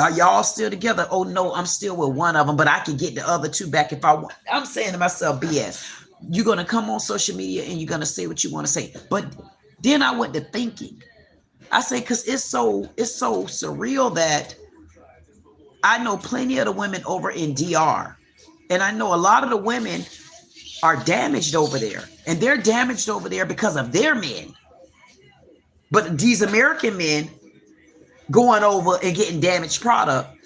Are y'all still together? Oh no, I'm still with one of them, but I can get the other 2 back if I want. I'm saying to myself, BS. You're going to come on social media and you're going to say what you want to say. But then I went to thinking. I say, because it's so surreal that I know plenty of the women over in DR, and I know a lot of the women are damaged over there, and they're damaged over there because of their men. But these American men going over and getting damaged product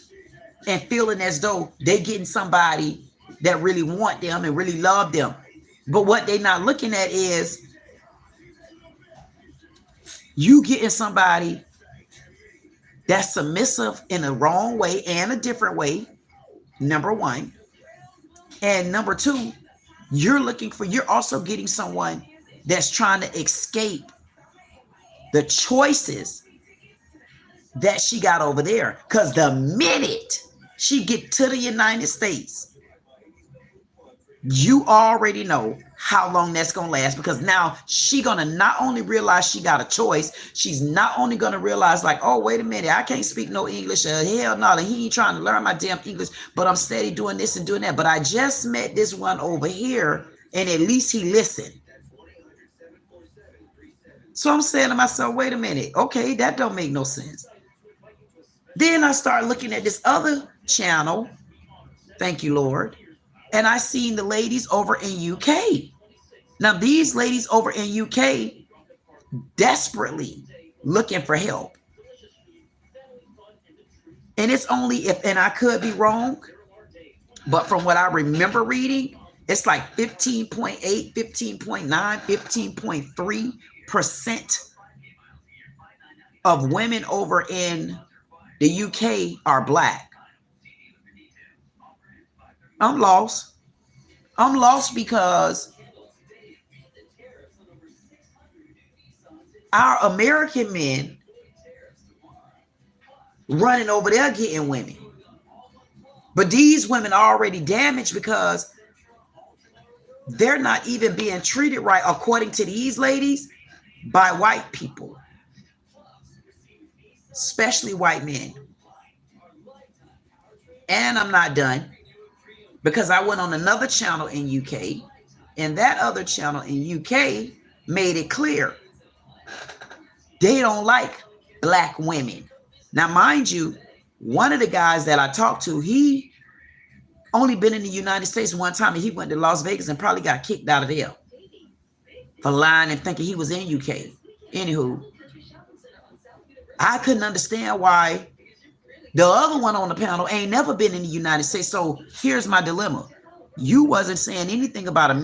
and feeling as though they're getting somebody that really want them and really love them. But what they're not looking at is you getting somebody that's submissive in a wrong way and a different way, number one. And number two, you're also getting someone that's trying to escape the choices that she got over there. Because the minute she get to the United States, you already know how long that's going to last, because now she going to not only realize she got a choice, she's not only going to realize like, oh, wait a minute, I can't speak no English. Hell no, he ain't trying to learn my damn English, but I'm steady doing this and doing that. But I just met this one over here, and at least he listened. So I'm saying to myself, wait a minute. Okay, that don't make no sense. Then I start looking at this other channel. Thank you, Lord. And I seen the ladies over in UK. Now, these ladies over in UK desperately looking for help. And it's only if, and I could be wrong, but from what I remember reading, it's like 15.8, 15.9, 15.3% of women over in the UK are black. I'm lost. I'm lost because our American men running over there getting women. But these women are already damaged because they're not even being treated right, according to these ladies, by white people, especially white men. And I'm not done, because I went on another channel in UK, and that other channel in UK made it clear they don't like black women. Now, mind you, one of the guys that I talked to, he only been in the United States one time, and he went to Las Vegas and probably got kicked out of there for lying and thinking he was in UK. Anywho, I couldn't understand why the other one on the panel ain't never been in the United States. So here's my dilemma. You wasn't saying anything about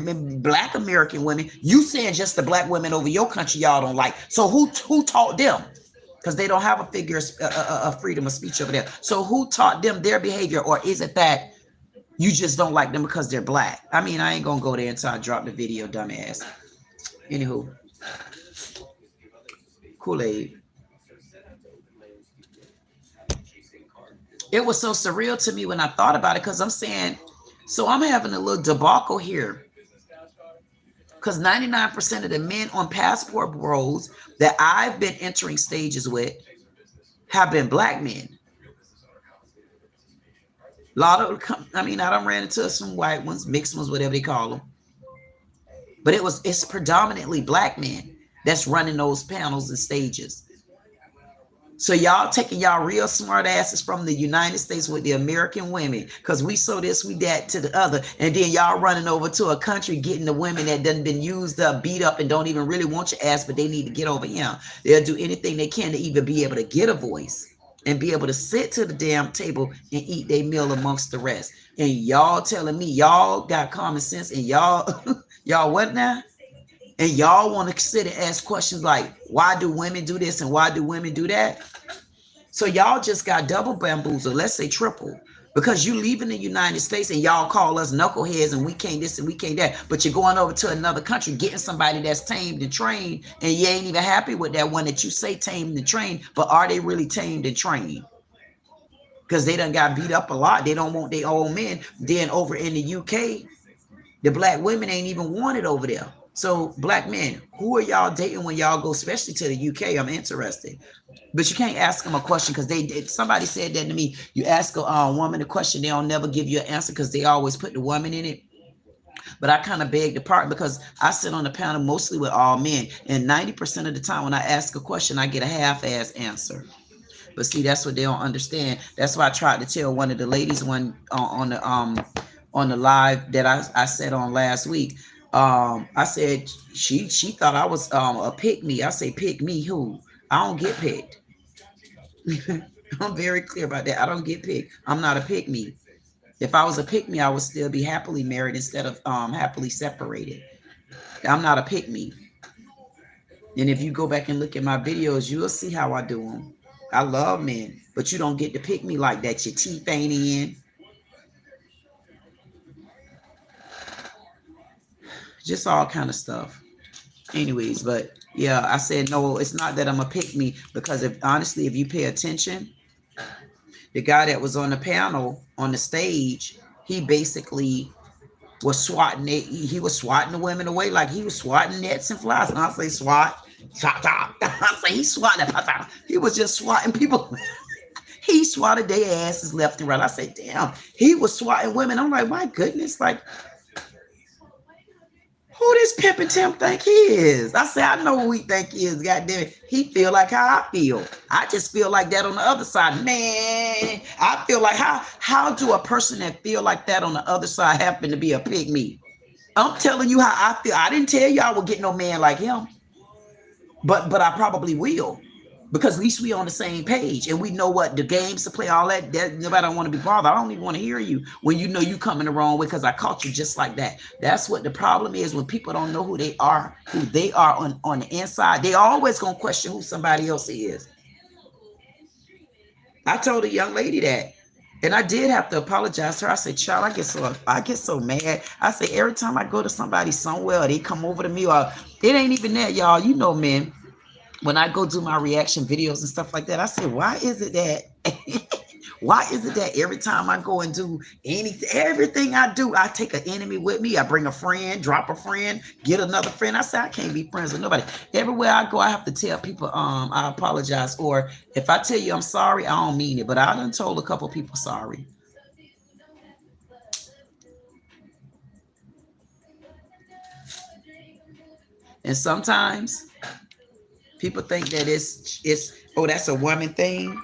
black American women. You saying just the black women over your country y'all don't like. So who taught them? Because they don't have a figure of freedom of speech over there. So who taught them their behavior? Or is it that you just don't like them because they're black? I mean, I ain't going to go there until I drop the video, dumbass. Anywho. Kool-Aid. It was so surreal to me when I thought about it, because I'm saying, so I'm having a little debacle here, because 99% of the men on passport roles that I've been entering stages with have been black men. A lot of, I mean, I done ran into some white ones, mixed ones, whatever they call them. But it's predominantly black men that's running those panels and stages. So y'all taking y'all real smart asses from the United States with the American women, because we so this, we that to the other. And then y'all running over to a country getting the women that done been used up, beat up, and don't even really want your ass, but they need to get over here. They'll do anything they can to even be able to get a voice and be able to sit to the damn table and eat their meal amongst the rest. And y'all telling me y'all got common sense, and y'all, y'all what now? And y'all want to sit and ask questions like, why do women do this and why do women do that? So y'all just got double bamboozled, let's say triple, because you leaving the United States and y'all call us knuckleheads and we can't this and we can't that. But you're going over to another country getting somebody that's tamed and trained, and you ain't even happy with that one that you say tamed and trained, but are they really tamed and trained? Because they done got beat up a lot. They don't want their own men. Then over in the UK, the black women ain't even wanted over there. So black men, who are y'all dating when y'all go, especially to the UK? I'm interested. But you can't ask them a question, because somebody said that to me. You ask a woman a question, they'll never give you an answer because they always put the woman in it. But I kind of beg the part, because I sit on the panel mostly with all men. And 90% of the time when I ask a question, I get a half-ass answer. But see, that's what they don't understand. That's why I tried to tell one of the ladies on the live that I said on last week. I said she thought I was a pick me. I say pick me who? I don't get picked. I'm very clear about that. I don't get picked. I'm not a pick me. If I was a pick me, I would still be happily married instead of happily separated. I'm not a pick me. And if you go back and look at my videos, you'll see how I do them. I love men, but you don't get to pick me like that. Your teeth ain't in. Just all kind of stuff. Anyways, but yeah, I said, no, it's not that I'm a pick me, because honestly, if you pay attention, the guy that was on the panel, on the stage, he basically was swatting it. He was swatting the women away like he was swatting nets and flies. And I say swat, chop, chop. I say he swatting it. He was just swatting people. He swatted their asses left and right. I say, damn, he was swatting women. I'm like, my goodness, like, who this Pimp and Tim think he is? I say, I know who he think he is. God damn it. He feel like how I feel. I just feel like that on the other side. Man, I feel like how do a person that feel like that on the other side happen to be a pig me? I'm telling you how I feel. I didn't tell you I would get no man like him. But I probably will. Because at least we on the same page and we know what the games to play, all that nobody don't want to be bothered. I don't even want to hear you when you know you coming the wrong way, because I caught you just like that. That's what the problem is, when people don't know who they are on the inside. They always gonna question who somebody else is. I told a young lady that, and I did have to apologize to her. I said, child, I get so mad. I say, every time I go to somebody somewhere, or they come over to me, or it ain't even that, y'all. You know, man. When I go do my reaction videos and stuff like that, I say, why is it that every time I go and do everything I do, I take an enemy with me. I bring a friend, drop a friend, get another friend. I say, I can't be friends with nobody. Everywhere I go, I have to tell people, I apologize. Or if I tell you I'm sorry, I don't mean it. But I done told a couple people sorry. And sometimes people think that it's oh, that's a woman thing.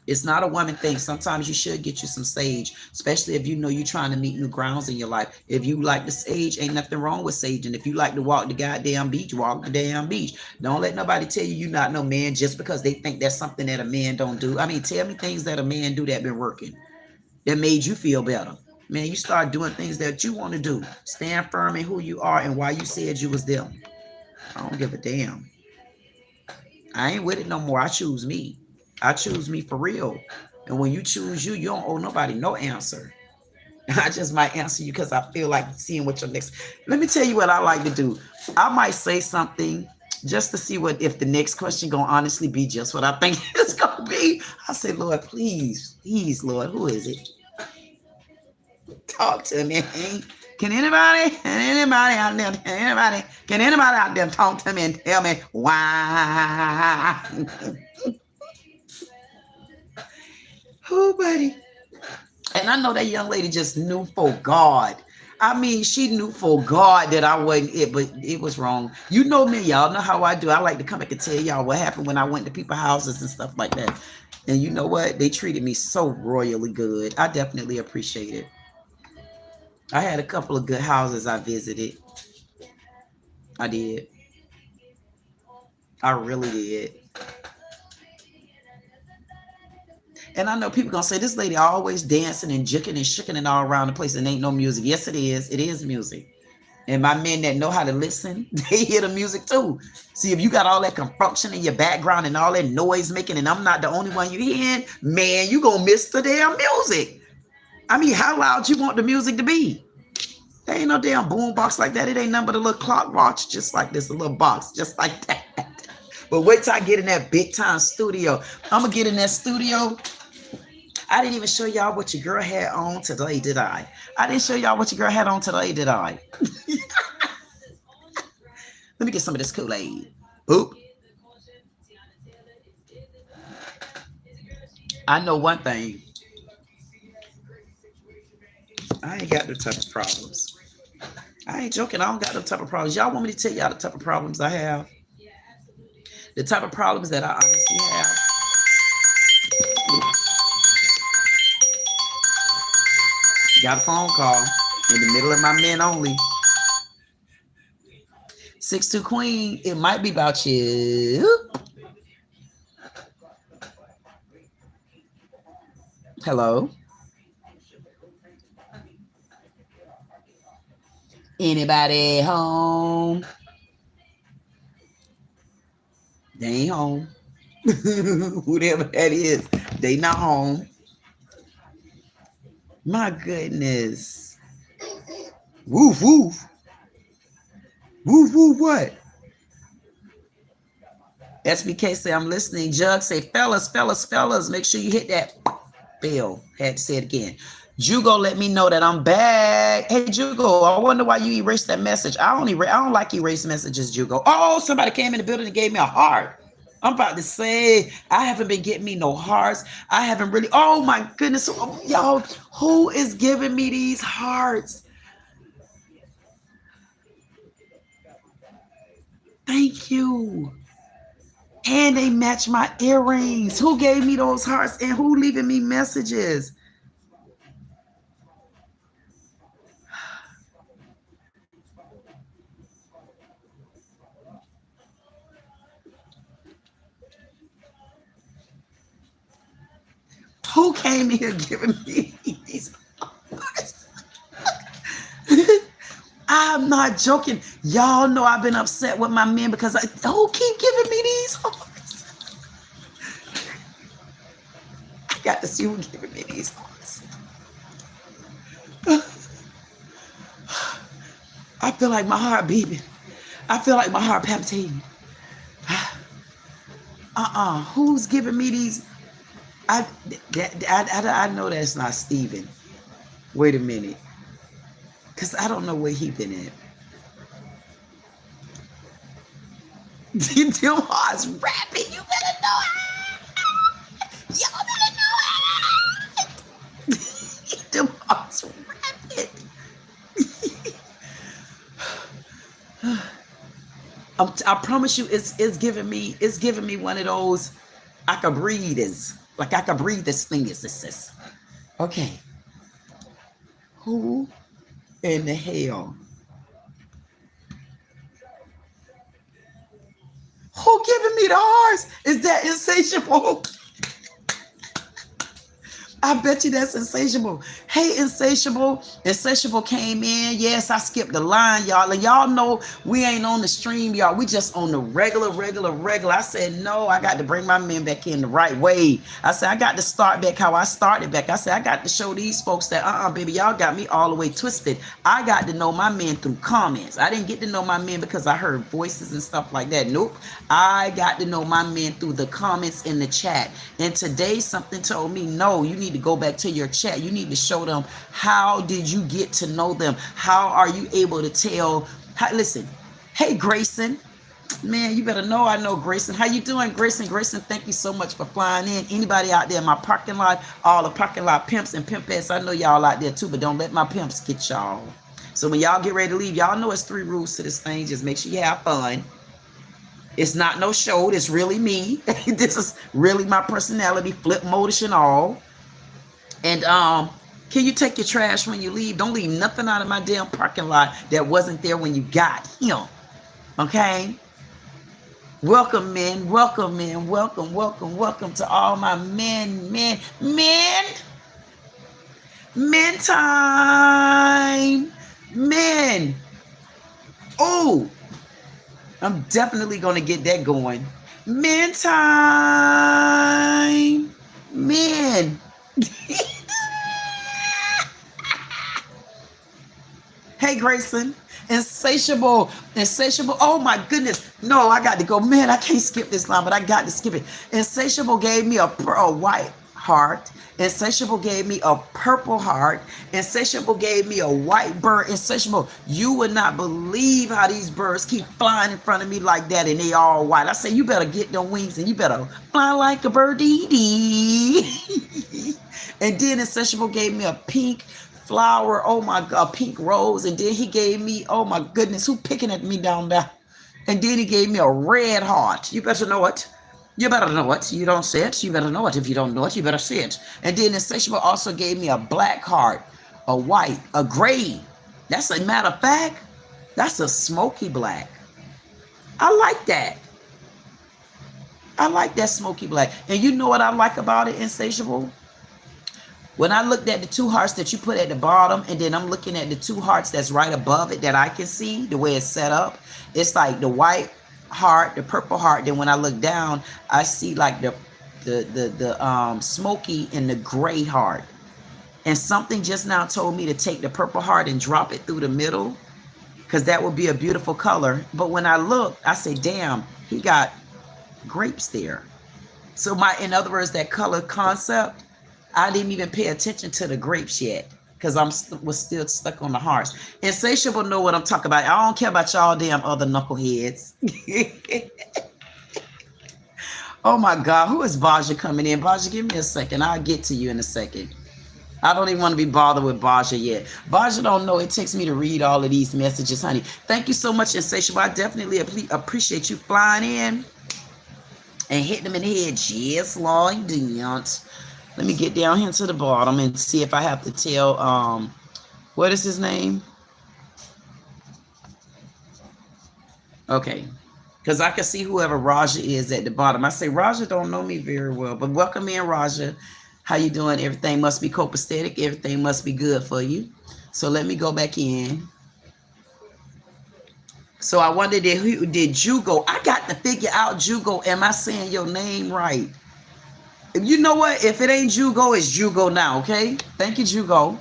It's not a woman thing. Sometimes you should get you some sage, especially if you know you're trying to meet new grounds in your life. If you like the sage, ain't nothing wrong with sage. And if you like to walk the goddamn beach, walk the damn beach. Don't let nobody tell you you're not no man just because they think that's something that a man don't do. I mean, tell me things that a man do that been working, that made you feel better. Man, you start doing things that you want to do. Stand firm in who you are and why you said you was them. I don't give a damn. I ain't with it no more. I choose me. I choose me for real. And when you choose you, you don't owe nobody no answer. I just might answer you because I feel like seeing what your next. Let me tell you what I like to do. I might say something just to see what if the next question gonna honestly be just what I think it's gonna be. I say, Lord, please, Lord, who is it? Talk to me. Can anybody out there, can anybody out there talk to me and tell me why? Oh, buddy. And I know that young lady just knew for God. I mean, she knew for God that I wasn't it, but it was wrong. You know me, y'all know how I do. I like to come back and tell y'all what happened when I went to people's houses and stuff like that. And you know what? They treated me so royally good. I definitely appreciate it. I had a couple of good houses I visited. I did. I really did. And I know people gonna say this lady always dancing and jicking and shooking and all around the place and ain't no music. Yes, it is. It is music. And my men that know how to listen, they hear the music too. See, if you got all that confusion in your background and all that noise making, and I'm not the only one you hearing, man, you gonna miss the damn music. I mean, how loud you want the music to be? There ain't no damn boom box like that. It ain't nothing but a little clock watch, just like this, a little box, just like that. But wait till I get in that big time studio. I'm gonna get in that studio. I didn't even show y'all what your girl had on today, did I? I didn't show y'all what your girl had on today, did I? Let me get some of this Kool-Aid. Boop. I know one thing. I ain't got no type of problems. I ain't joking. I don't got no type of problems. Y'all want me to tell y'all the type of problems I have? The type of problems that I honestly have. Got a phone call in the middle of my men only. 6-2 Queen, it might be about you. Hello? Anybody home? They ain't home. Whoever that is, they not home. My goodness. Woof, woof. Woof, woof, what? SBK say, I'm listening. Jug say, fellas, fellas, fellas, make sure you hit that bell. Had to say it again. Jugo let me know that I'm back. Hey, Jugo, I wonder why you erased that message. I don't like erased messages, Jugo. Oh, somebody came in the building and gave me a heart. I'm about to say, I haven't been getting me no hearts. I haven't really. Oh, my goodness. Oh, y'all, who is giving me these hearts? Thank you. And they match my earrings. Who gave me those hearts and who leaving me messages? Who came here giving me these hearts? I'm not joking. Y'all know I've been upset with my men because who keep giving me these hearts? I got to see who giving me these hearts. I feel like my heart beating. I feel like my heart palpitating. Who's giving me these? I know that's not Steven. Wait a minute. Because I don't know where he been at. Them hearts rapping. You better know it. Y'all better know it. Them hearts rapping. I promise you, it's giving me one of those I can breathe is like I can breathe this thing is this. Okay. Who in the hell? Who giving me the hearts? Is that insatiable? I bet you that's insatiable. Hey, insatiable. Insatiable came in. Yes, I skipped the line, y'all. And y'all know we ain't on the stream, y'all. We just on the regular. I said, no, I got to bring my men back in the right way. I said, I got to start back how I started back. I said, I got to show these folks that, baby, y'all got me all the way twisted. I got to know my men through comments. I didn't get to know my men because I heard voices and stuff like that. Nope. I got to know my men through the comments in the chat. And today something told me, no, you need to go back to your chat. You need to show them how did you get to know them? How are you able to tell? Listen, hey, Grayson. Man, you better know I know Grayson. How you doing, Grayson? Grayson, thank you so much for flying in. Anybody out there in my parking lot, all the parking lot pimps and pimpettes, I know y'all out there too, but don't let my pimps get y'all. So when y'all get ready to leave, y'all know it's 3 rules to this thing. Just make sure you have fun. It's not no show. It's really me. This is really my personality, flip modish and all. And can you take your trash when you leave? Don't leave nothing out of my damn parking lot that wasn't there when you got him. Okay? Welcome, men. Welcome, men. Welcome to all my men. Men time. Men. Oh, I'm definitely going to get that going. Men time. Men. Hey, Grayson. Insatiable. Oh my goodness. No, I got to go. Man, I can't skip this line, but I got to skip it. Insatiable gave me a white heart. Insatiable gave me a purple heart. Insatiable gave me a white bird. Insatiable, you would not believe how these birds keep flying in front of me like that, and they all white. I say, you better get them wings and you better fly like a bird. And then Insatiable gave me a pink flower, oh my God, a pink rose. And then he gave me, oh my goodness, who picking at me down there? And then he gave me a red heart. You better know it. You better know it. You don't say it. You better know it. If you don't know it, you better say it. And then Insatiable also gave me a black heart. a white, a gray. That's a matter of fact, that's a smoky black. I like that. I like that smoky black. And you know what I like about it, Insatiable? When I looked at the two hearts that you put at the bottom, and then I'm looking at the two hearts that's right above it that I can see, the way it's set up, it's like the white heart, the purple heart. Then when I look down, I see like the smoky and the gray heart. And something just now told me to take the purple heart and drop it through the middle, because that would be a beautiful color. But when I looked, I said, damn, he got grapes there. So in other words, that color concept, I didn't even pay attention to the grapes yet, because was still stuck on the hearts. Insatiable know what I'm talking about. I don't care about y'all damn other knuckleheads. Oh my God, who is Baja coming in? Baja, give me a second. I'll get to you in a second. I don't even want to be bothered with Baja yet. Baja don't know it takes me to read all of these messages, honey. Thank you so much, Insatiable. I definitely appreciate you flying in and hitting them in the head just like that. Let me get down here to the bottom and see if I have to tell, what is his name? Okay. Because I can see whoever Raja is at the bottom. I say, Raja don't know me very well, but welcome in, Raja. How you doing? Everything must be copacetic. Everything must be good for you. So let me go back in. So I wondered, did Jugo? I got to figure out, Jugo, am I saying your name right? You know what? If it ain't Jugo, it's Jugo now, okay? Thank you, Jugo.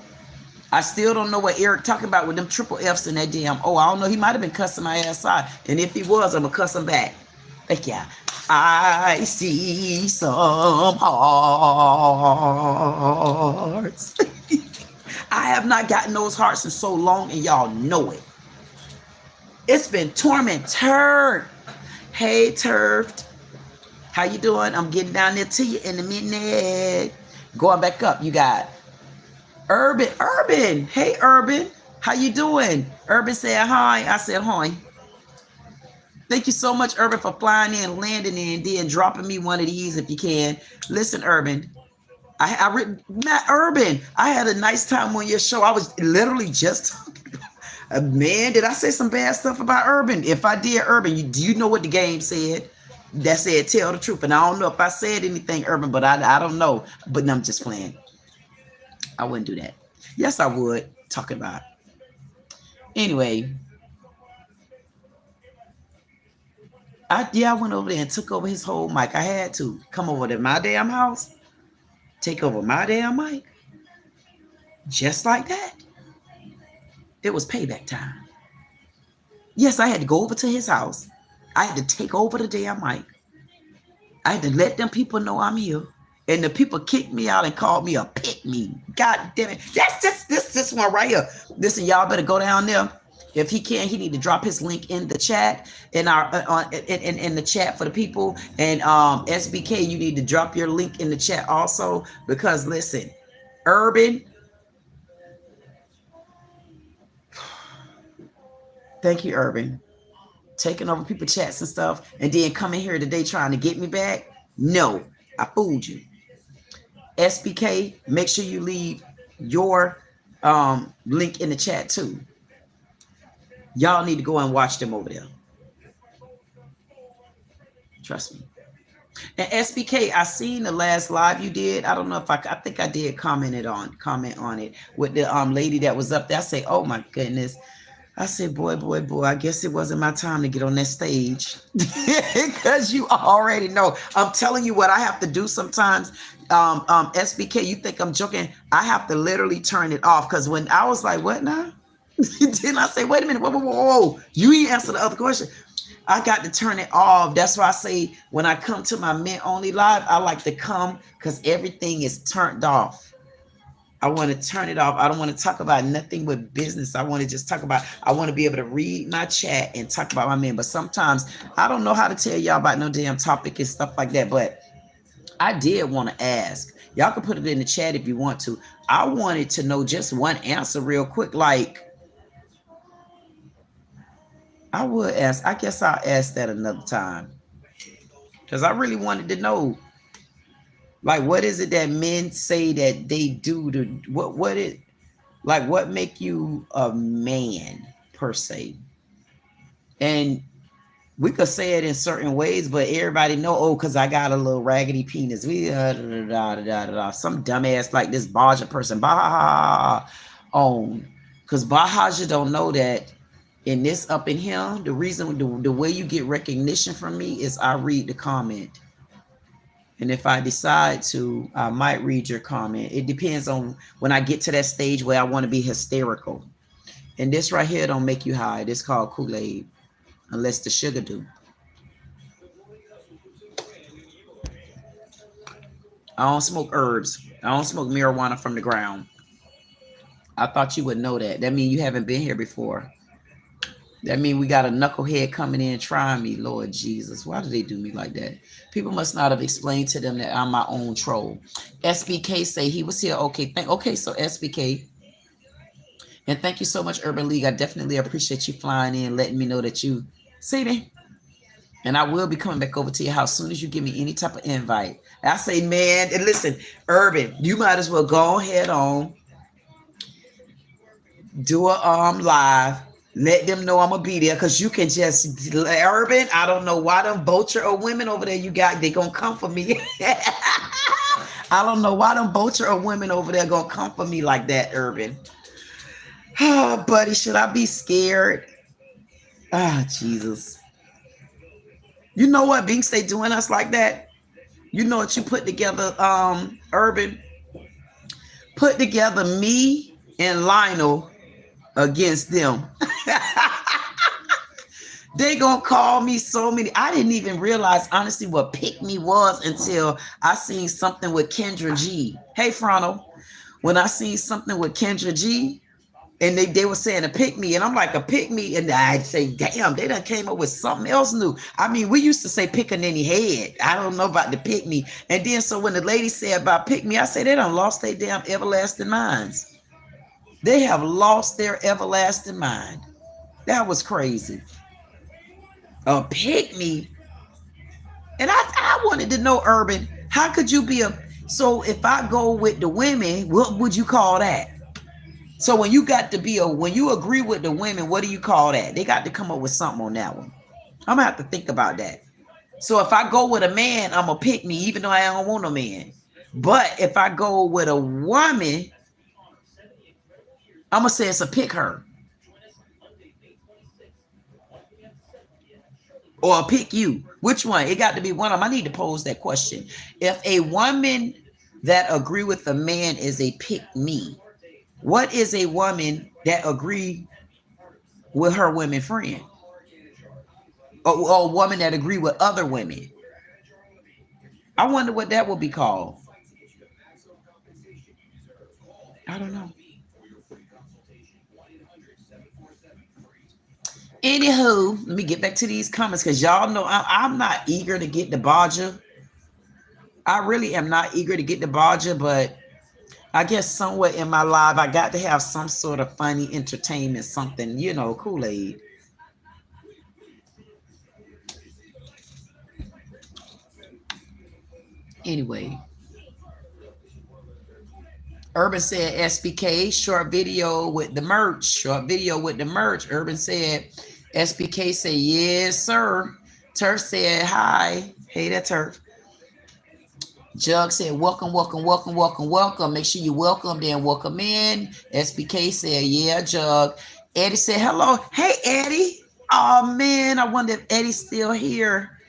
I still don't know what Eric talking about with them triple F's in that damn. Oh, I don't know. He might have been cussing my ass out. And if he was, I'm going to cuss him back. Thank you. I see some hearts. I have not gotten those hearts in so long, and y'all know it. It's been torment. Hey, Turfed. How you doing? I'm getting down there to you in a minute. Going back up, you got Urban. Hey, Urban. How you doing? Urban said hi. I said hi. Thank you so much, Urban, for flying in, landing in, then dropping me one of these if you can. Listen, Urban. Matt Urban, I had a nice time on your show. I was literally just talking about, man, did I say some bad stuff about Urban? If I did, Urban, do you know what the game said? That said, tell the truth. And I don't know if I said anything, Urban, but I don't know. But I'm just playing. I wouldn't do that. Yes, I would. Talking about. Anyway. I went over there and took over his whole mic. I had to come over to my damn house, take over my damn mic. Just like that. It was payback time. Yes, I had to go over to his house. I had to take over the damn mic. I had to let them people know I'm here. And the people kicked me out and called me a pick-me. God damn it. That's just this one right here. Listen, y'all better go down there. If he can, he need to drop his link in the chat, in the chat for the people. And SBK, you need to drop your link in the chat also, because listen, Urban, thank you, Urban, taking over people's chats and stuff, and then coming here today trying to get me back. No, I fooled you. SBK, make sure you leave your link in the chat too. Y'all need to go and watch them over there. Trust me. And SBK, I seen the last live you did. I don't know if I think I did comment on it with the lady that was up there. I say, oh my goodness. I said, boy, I guess it wasn't my time to get on that stage. Because you already know. I'm telling you what I have to do sometimes. SBK, you think I'm joking? I have to literally turn it off. Because when I was like, what now? Then I say, wait a minute, whoa. You ain't answer the other question. I got to turn it off. That's why I say when I come to my men only live, I like to come because everything is turned off. I want to turn it off. I don't want to talk about nothing with business. I want to just talk about, I want to be able to read my chat and talk about my men. But sometimes I don't know how to tell y'all about no damn topic and stuff like that. But I did want to ask. Y'all can put it in the chat if you want to. I wanted to know just one answer real quick. Like, I would ask, I guess I'll ask that another time. Because I really wanted to know, like, what is it that men say that they do to, what it, Like, what make you a man per se? And we could say it in certain ways, but everybody know, oh, because I got a little raggedy penis. We some dumbass like this Baja person, Baja on. Because Baja don't know that in this up in here, the reason the way you get recognition from me is I read the comment. And if I decide to, I might read your comment. It depends on when I get to that stage where I want to be hysterical. And this right here don't make you high. This called Kool-Aid, unless the sugar do. I don't smoke herbs. I don't smoke marijuana from the ground. I thought you would know that. That means you haven't been here before. That means we got a knucklehead coming in trying me. Lord Jesus, why do they do me like that? People must not have explained to them that I'm my own troll. SBK say he was here. Okay, okay, so SBK. And thank you so much, Urban League. I definitely appreciate you flying in, letting me know that you see me. And I will be coming back over to your house as soon as you give me any type of invite. I say, man, and listen, Urban, you might as well go ahead on, do a live. Let them know I'm gonna be there, because you can just, Urban, I don't know why them vulture or women over there you got, they gonna come for me. I don't know why them vulture or women over there gonna come for me like that, Urban. Oh, buddy, should I be scared? Ah, Jesus. You know what, Binks, they doing us like that? You know what you put together, Urban? Put together me and Lionel against them. They gonna call me so many. I didn't even realize, honestly, what pick me was until I seen something with Kendra G. Hey, Fronto. When I seen something with Kendra G, and they were saying a pick me, and I'm like, a pick me, and I'd say, damn, they done came up with something else new. I mean, we used to say pick a any head. I don't know about the pick me. And then so when the lady said about pick me, I said they done lost their damn everlasting minds. They have lost their everlasting mind. That was crazy. A pick me. And I wanted to know, Urban, how could you be a, so if I go with the women, what would you call that? So when you got to be a, when you agree with the women, what do you call that? They got to come up with something on that one. I'm gonna have to think about that. So if I go with a man, I'm gonna pick me, even though I don't want a man. But if I go with a woman, I'm gonna say it's a pick her. Or a pick you. Which one? It got to be one of them. I need to pose that question. If a woman that agree with a man is a pick me, what is a woman that agree with her women friend? Or a woman that agree with other women? I wonder what that would be called. I don't know. Anywho, let me get back to these comments, because y'all know I'm not eager to get the Baja. I really am not eager to get the Baja, but I guess somewhere in my life, I got to have some sort of funny entertainment, something, you know, Kool-Aid. Anyway, Urban said SBK, short video with the merch. Short video with the merch. Urban said, SBK said, yes, sir. Turf said, hi. Hey, that's Turf. Jug said, welcome, welcome, welcome, welcome, welcome. Make sure you welcome, then welcome in. SBK said, yeah, Jug. Eddie said, hello. Hey, Eddie. Oh, man, I wonder if Eddie's still here.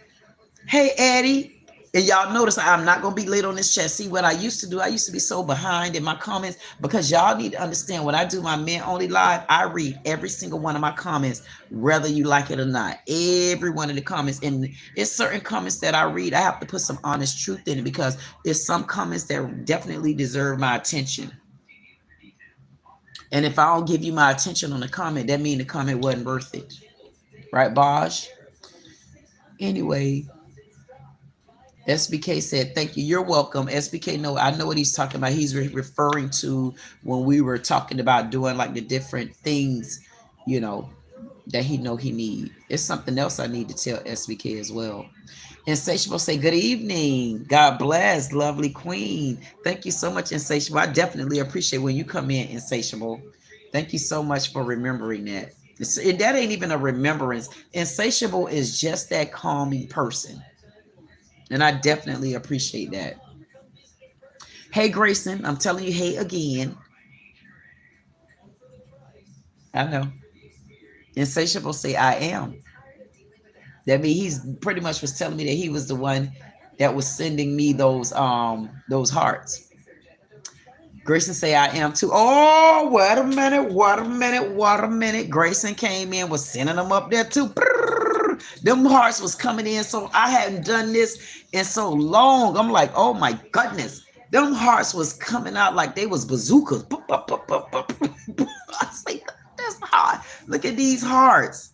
Hey, Eddie. And y'all notice I'm not going to be late on this chat. See what I used to do? I used to be so behind in my comments, because y'all need to understand, when I do my men only live, I read every single one of my comments, whether you like it or not. Every one of the comments. And it's certain comments that I read, I have to put some honest truth in it, because there's some comments that definitely deserve my attention. And if I don't give you my attention on the comment, that means the comment wasn't worth it. Right, Bosh? Anyway, SBK said, thank you. You're welcome. SBK, no, I know what he's talking about. He's referring to when we were talking about doing like the different things, you know, that he know he need. It's something else I need to tell SBK as well. Insatiable say good evening. God bless, lovely queen. Thank you so much, Insatiable. I definitely appreciate when you come in, Insatiable. Thank you so much for remembering that. That ain't even a remembrance. Insatiable is just that calming person. And I definitely appreciate that. Hey, Grayson, I'm telling you, hey again. I know. Insatiable say I am. That means he's pretty much was telling me that he was the one that was sending me those hearts. Grayson say I am too. Oh, wait a minute, what a minute, what a minute. Grayson came in, was sending them up there too. Brrr. Them hearts was coming in. So I hadn't done this in so long. I'm like, oh my goodness. Them hearts was coming out like they was bazookas. I say, that's hard. Look at these hearts.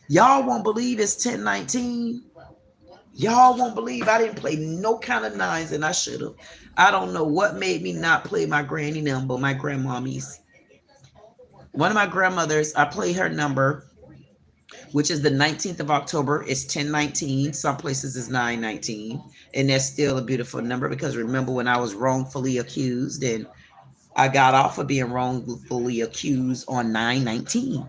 Y'all won't believe it's 1019. Y'all won't believe I didn't play no kind of nines, and I should have. I don't know what made me not play my granny number, my grandmommy's. One of my grandmothers, I play her number, which is the 19th of October. It's 1019. Some places is 919. And that's still a beautiful number because remember when I was wrongfully accused and I got off of being wrongfully accused on 919.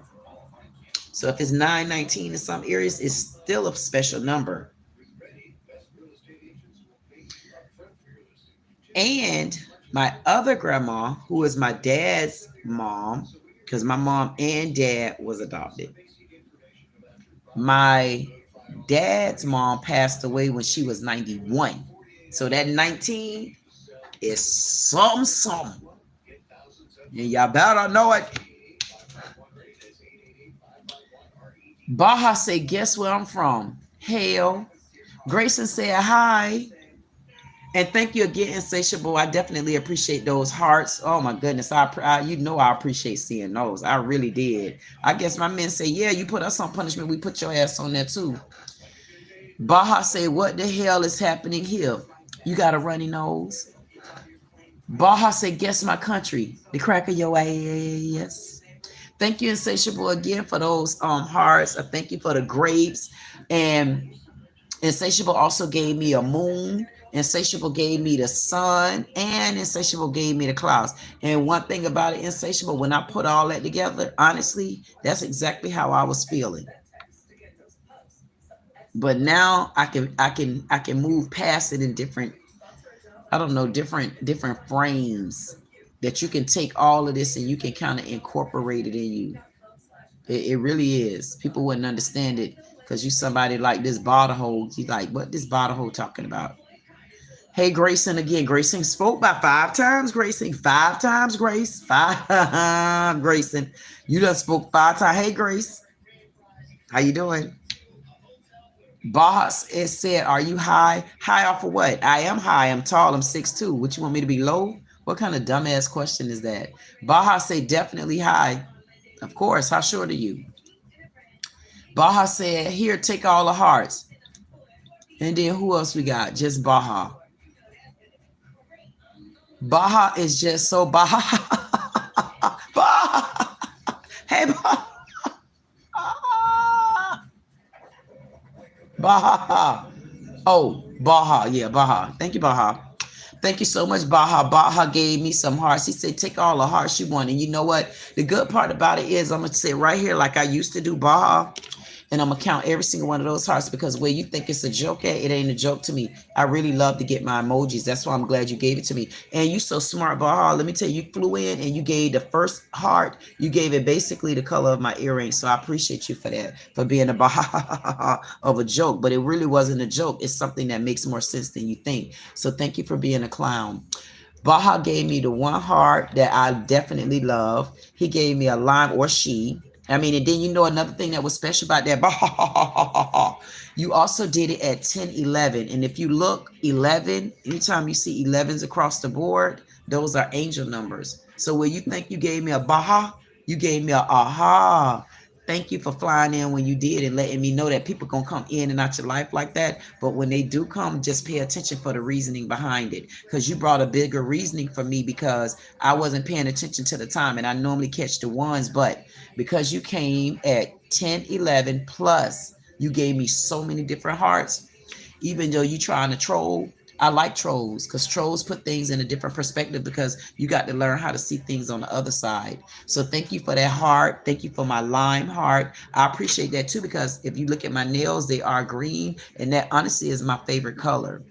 So if it's 919 in some areas, it's still a special number. And my other grandma, who is my dad's mom, because my mom and dad was adopted. My dad's mom passed away when she was 91. So that 19 is something. And y'all better know it. Baja say, guess where I'm from? Hell. Grayson said, hi. And thank you again, Insatiable. I definitely appreciate those hearts. Oh my goodness, I you know I appreciate seeing those. I really did. I guess my men say, yeah, you put us on punishment. We put your ass on there too. Baja say, what the hell is happening here? You got a runny nose. Baja say, guess my country. The crack of your ass. Thank you, Insatiable, again for those hearts. I thank you for the grapes. And Insatiable also gave me a moon. Insatiable gave me the sun, and Insatiable gave me the clouds. And one thing about it, Insatiable, when I put all that together, honestly, that's exactly how I was feeling. But now I can move past it in different, I don't know, different frames that you can take all of this and you can kind of incorporate it in you. It really is. People wouldn't understand it because you somebody like this bottle hole. You like, what this bottle hole talking about? Hey, Grayson again. Grayson spoke by 5 times. Grayson, 5 times. Grace, 5. Grayson, you done spoke 5 times. Hey, Grace, how you doing? Boss is said, are you high? High off of what? I am high. I'm tall. I'm 6'2". What you want me to be low? What kind of dumbass question is that? Baja say definitely high. Of course. How short are you? Baja said, here, take all the hearts. And then who else we got? Just Baja. Baja is just so Baja. Baja. Hey, Baja. Baja. Oh, Baja. Yeah, Baja. Thank you, Baja. Thank you so much, Baja. Baja gave me some hearts. He said, take all the hearts you want. And you know what? The good part about it is I'm going to sit right here like I used to do, Baja. And I'm going to count every single one of those hearts because where you think it's a joke at, it ain't a joke to me. I really love to get my emojis. That's why I'm glad you gave it to me. And you so smart, Baha. Let me tell you, you flew in and you gave the first heart. You gave it basically the color of my earring. So I appreciate you for that, for being a Baha of a joke. But it really wasn't a joke. It's something that makes more sense than you think. So thank you for being a clown. Baha gave me the one heart that I definitely love. He gave me a lime, or she. I mean, and then you know another thing that was special about that, you also did it at 10-11. And if you look, 11, anytime you see 11s across the board, those are angel numbers. So when you think you gave me a Baha, you gave me a aha. Thank you for flying in when you did and letting me know that people going to come in and out your life like that. But when they do come, just pay attention for the reasoning behind it. Because you brought a bigger reasoning for me because I wasn't paying attention to the time. And I normally catch the ones. But because you came at 10-11 plus, you gave me so many different hearts. Even though you trying to troll, I like trolls because trolls put things in a different perspective because you got to learn how to see things on the other side. So thank you for that heart. Thank you for my lime heart. I appreciate that too, because if you look at my nails, they are green, and that honestly is my favorite color.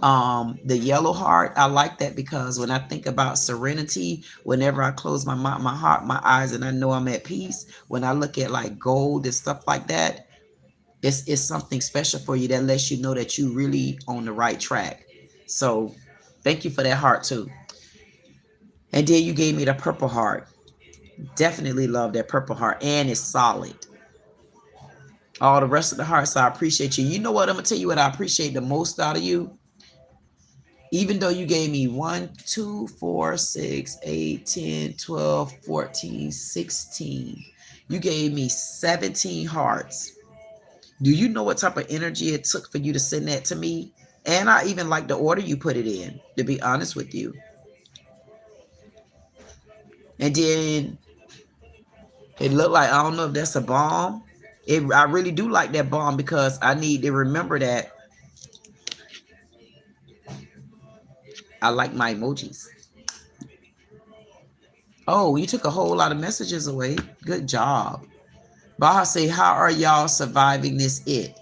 The yellow heart, I like that because when I think about serenity, whenever I close my heart, my eyes, and I know I'm at peace, when I look at like gold and stuff like that, it's something special for you that lets you know that you really on the right track. So thank you for that heart too. And then you gave me the purple heart. Definitely love that purple heart, and it's solid. All the rest of the hearts, I appreciate you. You know what? I'm gonna tell you what I appreciate the most out of you. Even though you gave me 1, 2, 4, 6, 8, 10, 12, 14, 16. You gave me 17 hearts. Do you know what type of energy it took for you to send that to me? And I even like the order you put it in, to be honest with you. And then it looked like, I don't know if that's a bomb. I really do like that bomb because I need to remember that I like my emojis. Oh, you took a whole lot of messages away. Good job. Baha say, how are y'all surviving this it?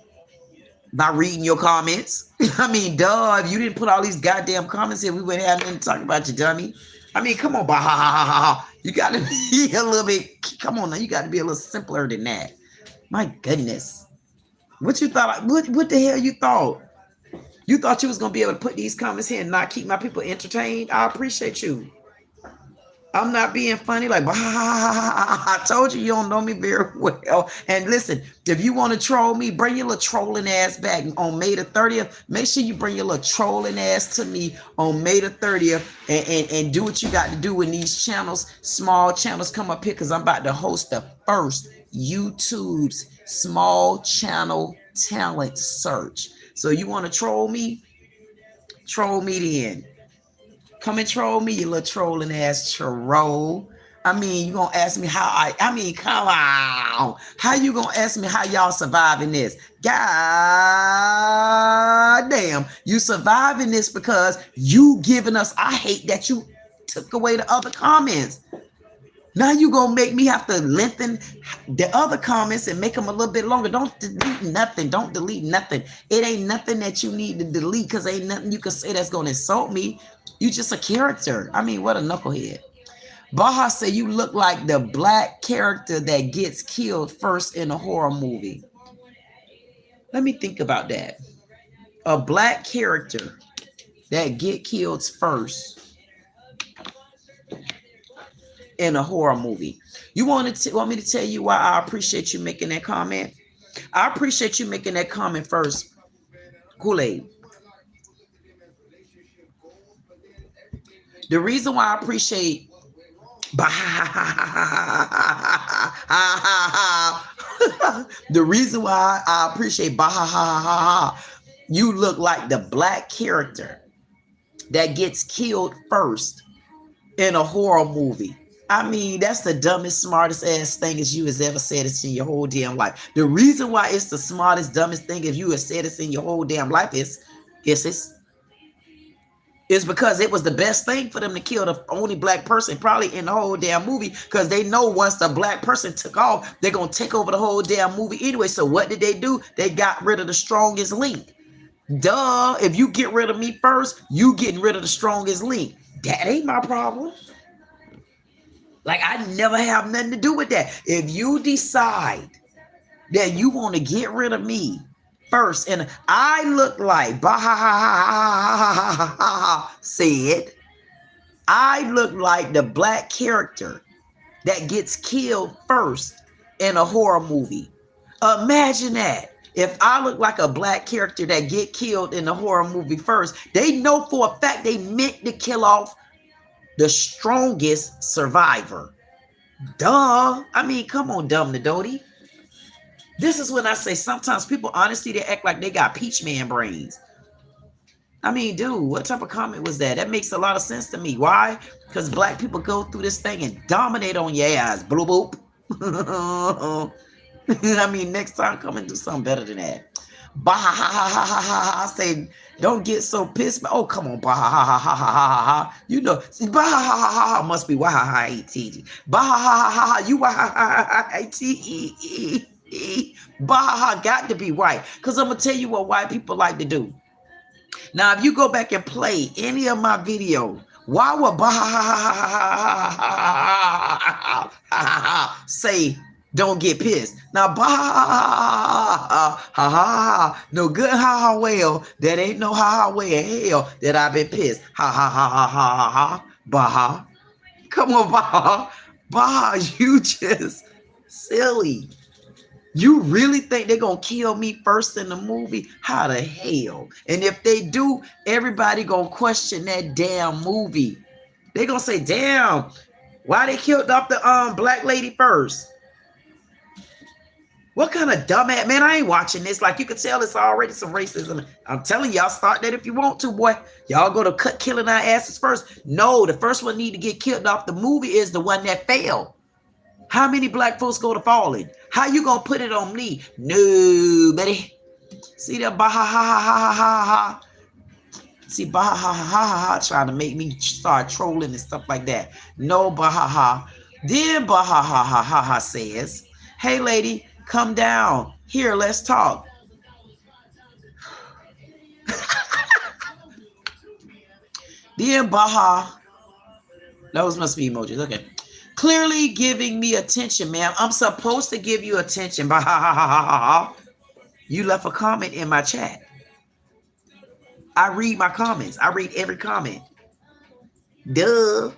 By reading your comments. I mean, duh, if you didn't put all these goddamn comments here, we wouldn't have nothing to talk about, you dummy. I mean, come on, Baha. You got to be a little bit, come on now, you got to be a little simpler than that. My goodness. What you thought, what the hell you thought? You thought you was going to be able to put these comments here and not keep my people entertained? I appreciate you. I'm not being funny. Like, I told you you don't know me very well. And listen, if you want to troll me, bring your little trolling ass back on May the 30th. Make sure you bring your little trolling ass to me on May the 30th and do what you got to do when these channels, small channels, come up here, because I'm about to host the first YouTube's small channel talent search. So you want to troll me? Troll me then. Come and troll me, you little trolling ass troll. I mean, you gonna ask me how I mean, come on. How you gonna ask me how y'all surviving this? God damn, you surviving this because you giving us, I hate that you took away the other comments. Now you gonna make me have to lengthen the other comments and make them a little bit longer. Don't delete nothing. Don't delete nothing. It ain't nothing that you need to delete because ain't nothing you can say that's gonna insult me. You just a character. I mean, what a knucklehead. Baha said you look like the black character that gets killed first in a horror movie. Let me think about that. A black character that get killed first in a horror movie. You want me to tell you why I appreciate you making that comment? I appreciate you making that comment first, Kool-Aid. The reason why I appreciate the reason why I appreciate you look like the black character that gets killed first in a horror movie. I mean, that's the dumbest, smartest ass thing as you has ever said this in your whole damn life. The reason why it's the smartest, dumbest thing if you have said this in your whole damn life is because it was the best thing for them to kill the only black person probably in the whole damn movie, because they know once the black person took off, they're going to take over the whole damn movie anyway. So what did they do? They got rid of the strongest link. Duh. If you get rid of me first, you getting rid of the strongest link. That ain't my problem. Like, I never have nothing to do with that. If you decide that you want to get rid of me first, and I look like said, I look like the black character that gets killed first in a horror movie. Imagine that. If I look like a black character that get killed in a horror movie first, they know for a fact they meant to kill off the strongest survivor. Duh. I mean, come on, dumb Nadoti. This is when I say sometimes people, honestly, they act like they got Peach Man brains. I mean, dude, what type of comment was that? That makes a lot of sense to me. Why? Because black people go through this thing and dominate on your ass. Bloop, boop. I mean, next time, come and do something better than that. Bah ha ha ha ha ha ha. I say, don't get so pissed. Oh, come on, bah ha ha ha ha ha ha ha. You know, bah ha ha ha ha ha must be wah ha ha e t. Bah ha ha ha ha ha. You wah ha ha ha e t e. Bah ha ha got to be white. Cause I'm gonna tell you what white people like to do. Now, if you go back and play any of my videos, why would say don't get pissed? Now, no good well, that ain't no well hell that I've been pissed. Baha. Come on, Baha, you just silly. You really think they're gonna kill me first in the movie? How the hell? And if they do, everybody gonna question that damn movie. They gonna say, damn, why they killed off the black lady first? What kind of dumbass, man, I ain't watching this. Like, you can tell it's already some racism. I'm telling y'all, start that if you want to, boy. Y'all go to killing our asses first. No, the first one need to get killed off the movie is the one that failed. How many black folks go to falling? How you gonna put it on me? Nobody. See that bah ha ha ha ha ha ha. See bah ha ha ha ha ha trying to make me start trolling and stuff like that. No bah ha ha. Then bah ha ha ha ha ha says, "Hey lady, come down here. Let's talk." Then bah ha. Those must be emojis. Okay. Clearly giving me attention, ma'am. I'm supposed to give you attention. Bah ha ha ha ha ha. You left a comment in my chat. I read my comments. I read every comment. Duh.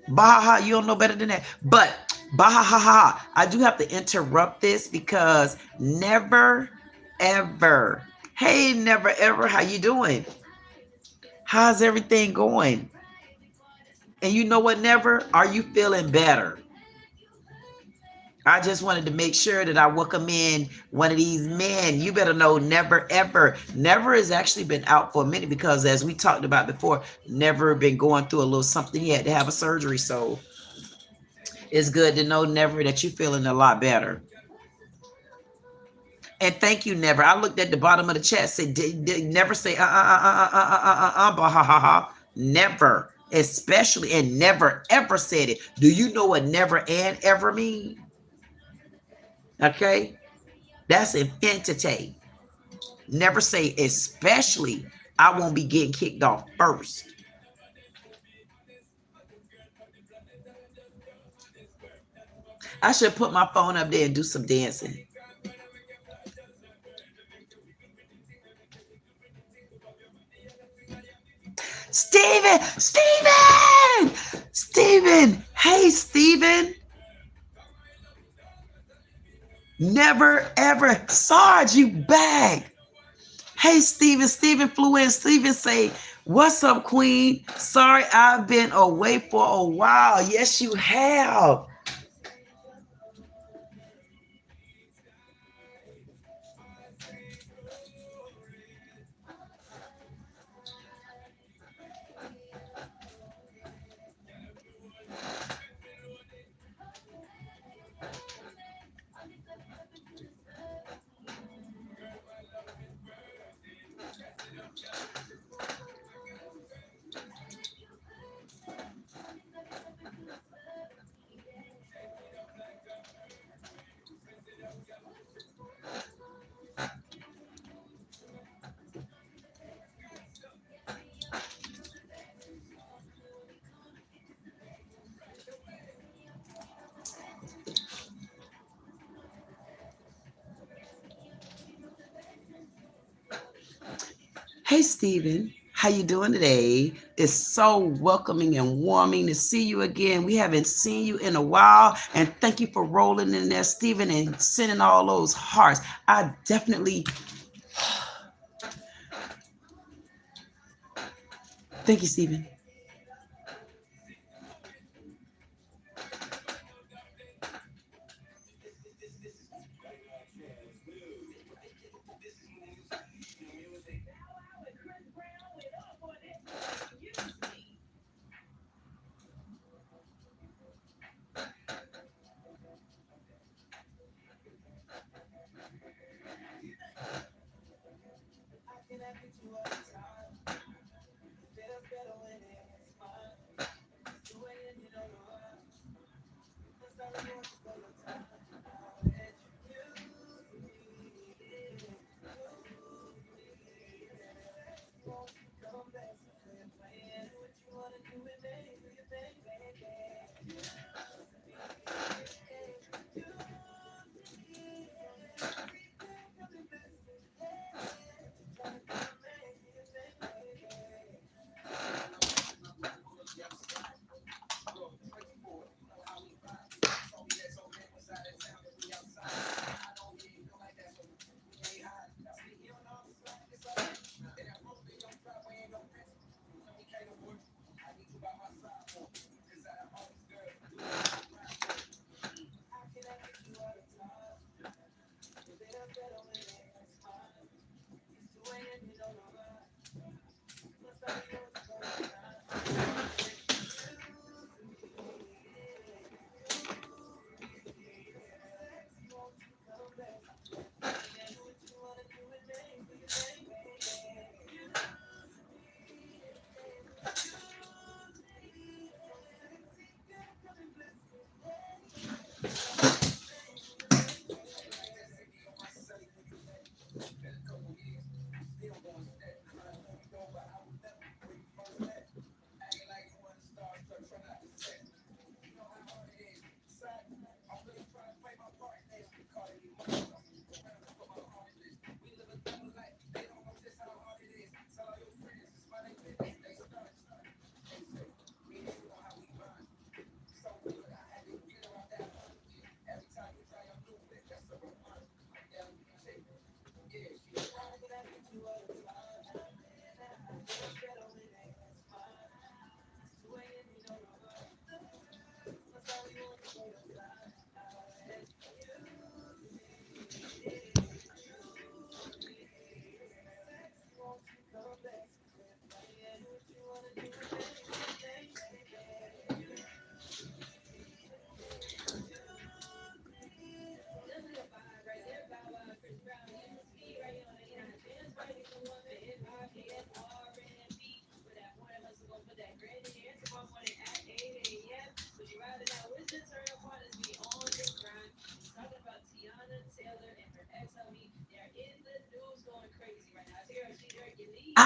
Baha, you don't know better than that. But baha, I do have to interrupt this because never ever. Hey, never ever. How you doing? How's everything going? And you know what, never? Are you feeling better? I just wanted to make sure that I welcome in one of these men. You better know never, ever. Never has actually been out for a minute because as we talked about before, never been going through a little something. He had to have a surgery. So it's good to know, never, that you're feeling a lot better. And thank you, never. I looked at the bottom of the chat. Said, never say, never. Especially, and never, ever said it. Do you know what never and ever mean? Okay, that's infinity. Never say especially. I won't be getting kicked off first. I should put my phone up there and do some dancing. Steven. Hey, Steven. Never ever. Sarge, you back. Hey, Steven flew in. Steven say, "What's up, Queen? Sorry, I've been away for a while." Yes, you have. Hey, Steven, how you doing today? It's so welcoming and warming to see you again. We haven't seen you in a while, and thank you for rolling in there, Steven, and sending all those hearts. I definitely thank you, Steven.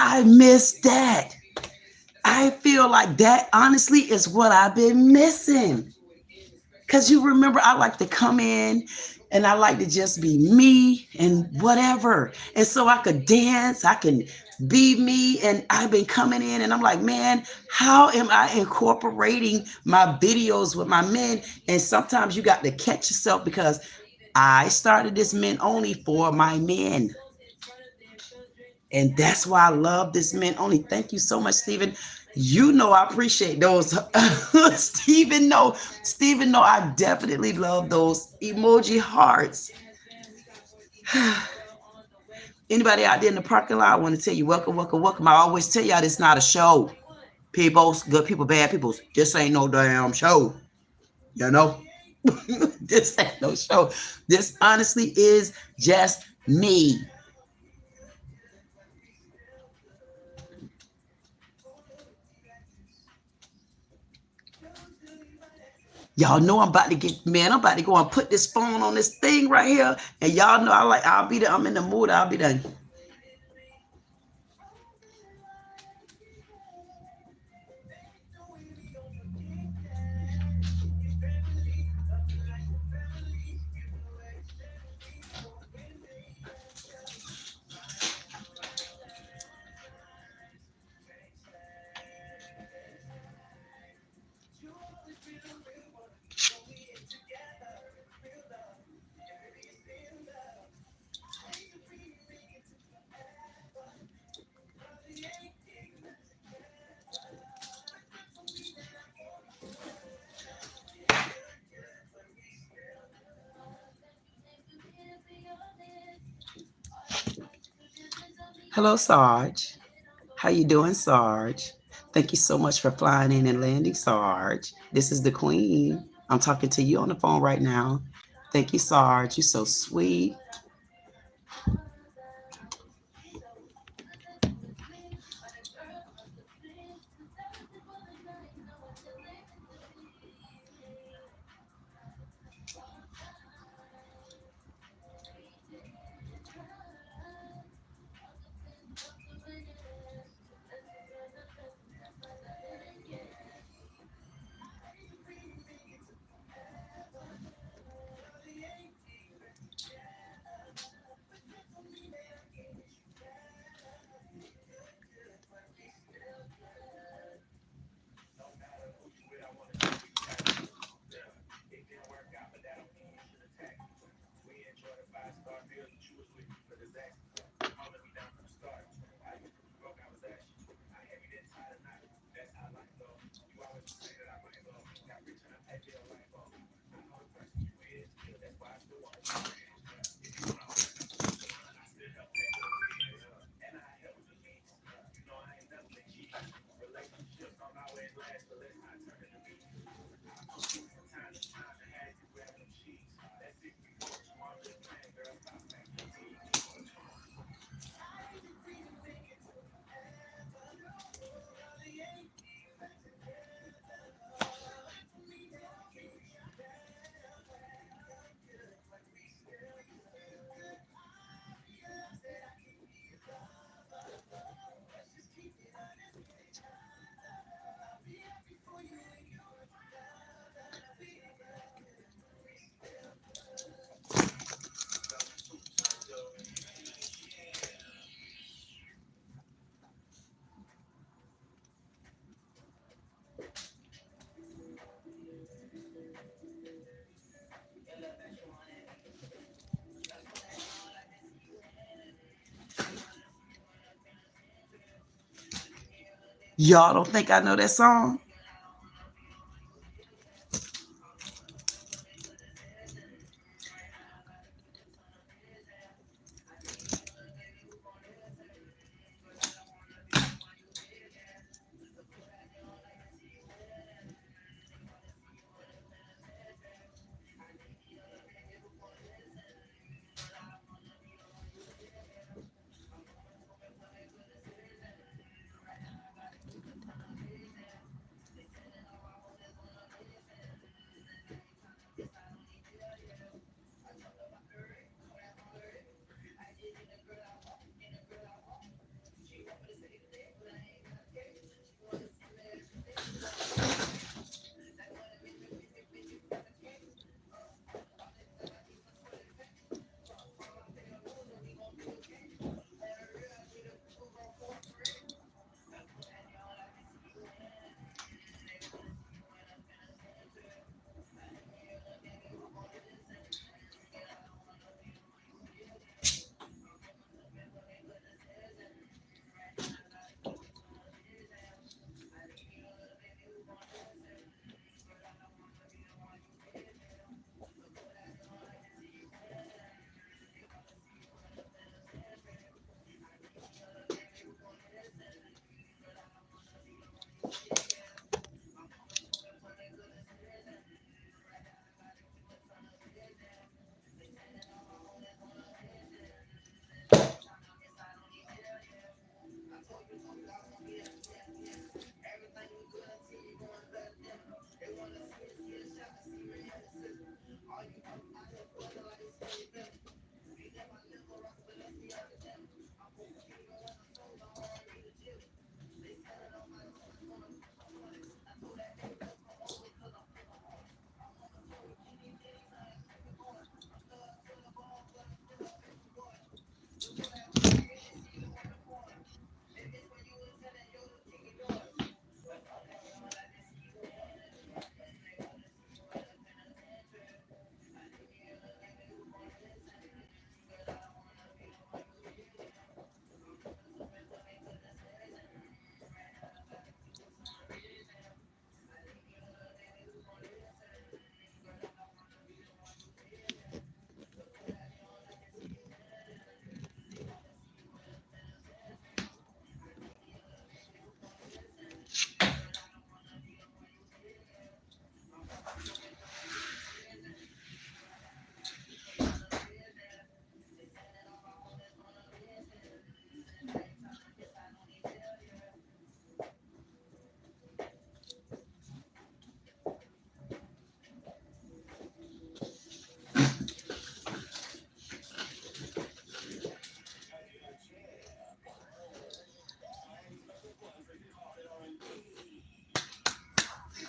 I miss that. I feel like that honestly is what I've been missing. Because you remember, I like to come in and I like to just be me and whatever. And so I could dance, I can be me. And I've been coming in and I'm like, man, how am I incorporating my videos with my men? And sometimes you got to catch yourself because I started this men only for my men. And that's why I love this men only. Thank you so much, Stephen. You know I appreciate those. Stephen know I definitely love those emoji hearts. Anybody out there in the parking lot, I want to tell you, welcome, welcome, welcome. I always tell y'all this not a show. People, good people, bad people. This ain't no damn show. You know? This ain't no show. This honestly is just me. Y'all know I'm about to get, man, I'm about to go and put this phone on this thing right here. And y'all know I'll be there. I'm in the mood. I'll be there. Hello, Sarge. How you doing, Sarge? Thank you so much for flying in and landing, Sarge. This is the Queen. I'm talking to you on the phone right now. Thank you, Sarge. You're so sweet. Y'all don't think I know that song?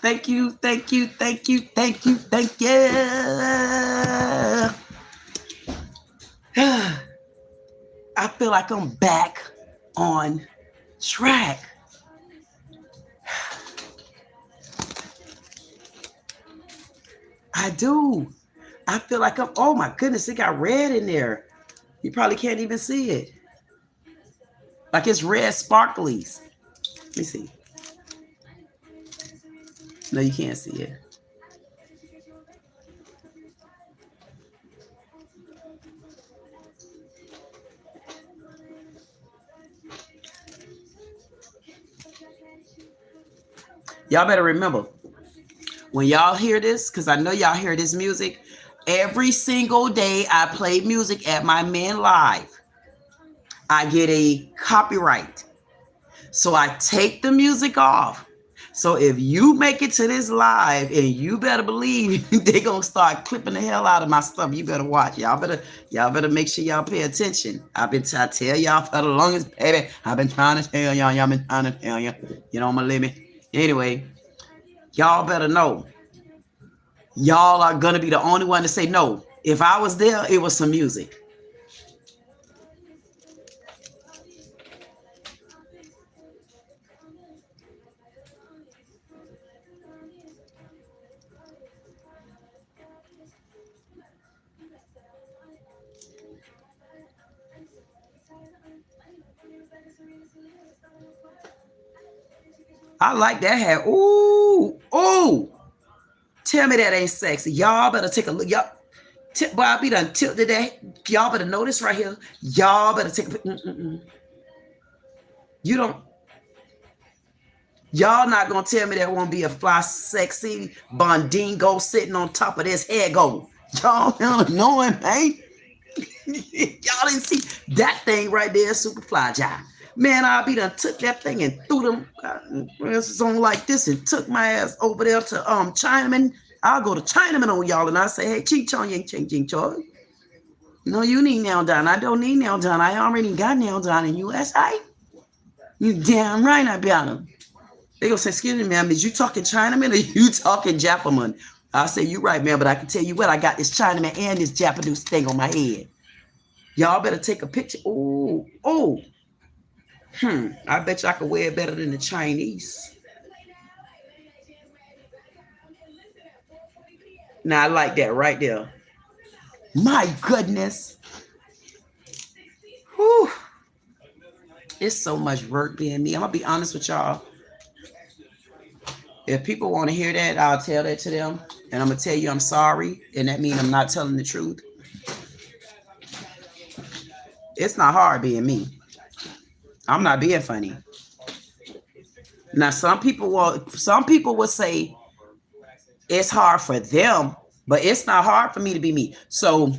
Thank you, thank you, thank you, thank you, thank you. I feel like I'm back on track. I do. I feel like I'm, oh my goodness, it got red in there. You probably can't even see it. Like it's red sparklies. Let me see. No, you can't see it. Y'all better remember, when y'all hear this, because I know y'all hear this music, every single day I play music at my men live, I get a copyright. So I take the music off. So if you make it to this live, and you better believe they gonna start clipping the hell out of my stuff. You better watch. Y'all better make sure y'all pay attention. I've been trying to tell y'all for the longest, baby. I've been trying to tell y'all. Y'all been trying to tell you. You know my limit. Anyway, y'all better know. Y'all are gonna be the only one to say no. If I was there, it was some music. I like that hat. Ooh, ooh. Tell me that ain't sexy. Y'all better take a look. Y'all, boy, I be done tilted that. Y'all better notice right here. Y'all better take a. You don't. Y'all not gonna tell me that won't be a fly, sexy bondingo sitting on top of this head go. Y'all annoying, man. Y'all didn't see that thing right there, super fly job. Man, I be done took that thing and threw them on like this and took my ass over there to Chinaman. I'll go to Chinaman on y'all and I say, hey, ching chong yang ching ching chong. No, you need nail done. I don't need nail done. I already got nail done in USA. You damn right I got them. They gonna say, excuse me, ma'am, is you talking Chinaman or you talking Japaman? I say, you right, man, but I can tell you what, I got this Chinaman and this Japanese thing on my head. Y'all better take a picture. Oh, oh. I bet you I could wear it better than the Chinese. Now I like that right there. My goodness. Whew. It's so much work being me. I'm gonna be honest with y'all. If people want to hear that, I'll tell that to them. And I'm gonna tell you I'm sorry. And that means I'm not telling the truth. It's not hard being me. I'm not being funny. Now, some people will say it's hard for them, but it's not hard for me to be me. So,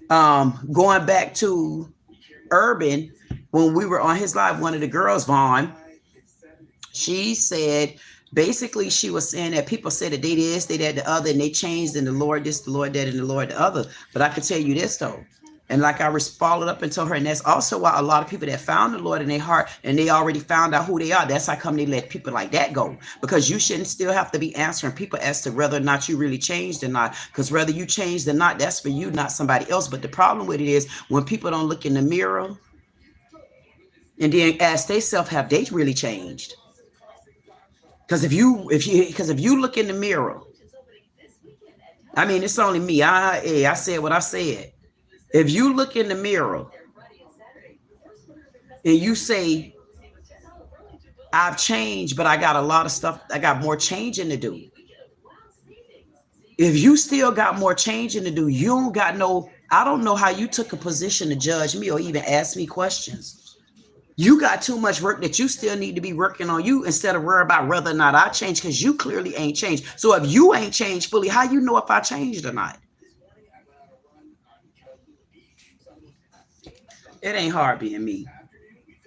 going back to Urban, when we were on his live, one of the girls, Vaughn, she said, basically, she was saying that people said that they this, they that, the other, and they changed, and the Lord this, the Lord that, and the Lord the other. But I can tell you this though, and like I followed up and told her, and that's also why a lot of people that found the Lord in their heart and they already found out who they are, that's how come they let people like that go. Because you shouldn't still have to be answering people as to whether or not you really changed or not. Because whether you changed or not, that's for you, not somebody else. But the problem with it is when people don't look in the mirror and then ask themselves, have they really changed? Because if you look in the mirror, I mean, it's only me. I said what I said. If you look in the mirror and you say, I've changed, but I got a lot of stuff, I got more changing to do. If you still got more changing to do, you don't got no, I don't know how you took a position to judge me or even ask me questions. You got too much work that you still need to be working on you instead of worrying about whether or not I changed, because you clearly ain't changed. So if you ain't changed fully, how you know if I changed or not? It ain't hard being me.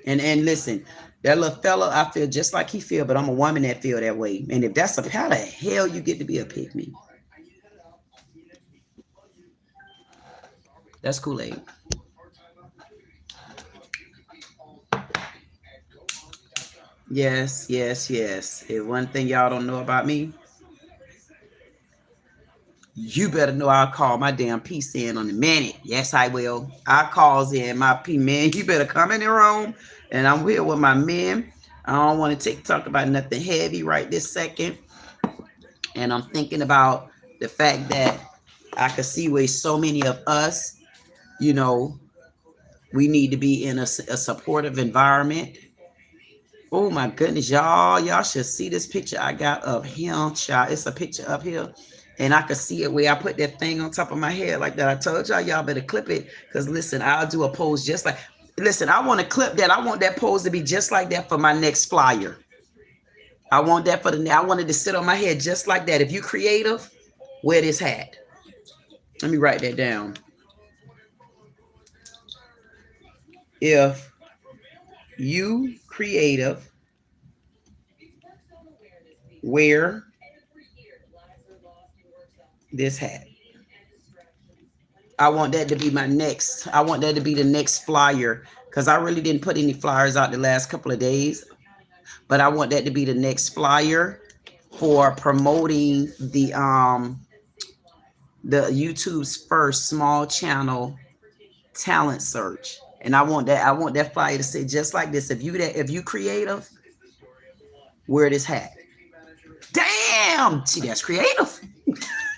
And listen, that little fella, I feel just like he feel, but I'm a woman that feel that way. And if that's how the hell you get to be a pygmy? That's Kool-Aid. Yes, yes, yes. If one thing y'all don't know about me, you better know I'll call my damn piece in on the minute. Yes, I will. I calls in my P man. You better come in the room, and I'm here with my men. I don't want to talk about nothing heavy right this second. And I'm thinking about the fact that I could see where so many of us, you know, we need to be in a supportive environment. Oh my goodness, y'all should see this picture I got of him, child. It's a picture up here, and I could see it where I put that thing on top of my head like that. I told y'all better clip it, because listen, I'll do a pose just like, listen, I want to clip that. I want that pose to be just like that for my next flyer. I want that I wanted to sit on my head just like that. If you creative, wear this hat. Let me write that down. If you creative, wear this hat. I want that to be my next. I want that to be the next flyer, because I really didn't put any flyers out the last couple of days. But I want that to be the next flyer for promoting the YouTube's first small channel talent search. And I want that flyer to say just like this. If you creative, wear this hat. Damn, see, that's creative.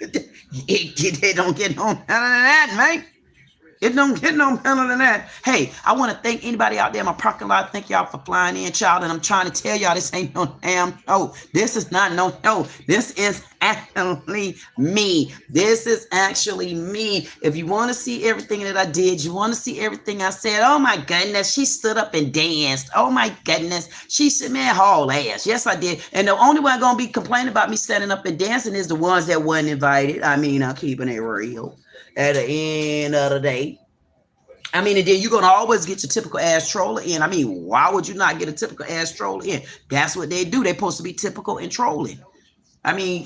It don't get no better than that, man. It don't get no better than that. Hey, I want to thank anybody out there in my parking lot. Thank y'all for flying in, child. And I'm trying to tell y'all, this ain't no damn no. This is not no. This is actually me. This is actually me. If you want to see everything that I did, you want to see everything I said. Oh my goodness, she stood up and danced. Oh my goodness, she said, man, haul ass. Yes, I did. And the only one gonna be complaining about me standing up and dancing is the ones that wasn't invited. I mean, I'm keeping it real. At the end of the day, I mean, and then you're gonna always get your typical ass troller in. I mean, why would you not get a typical ass troller in? That's what they do. They're supposed to be typical and trolling. I mean,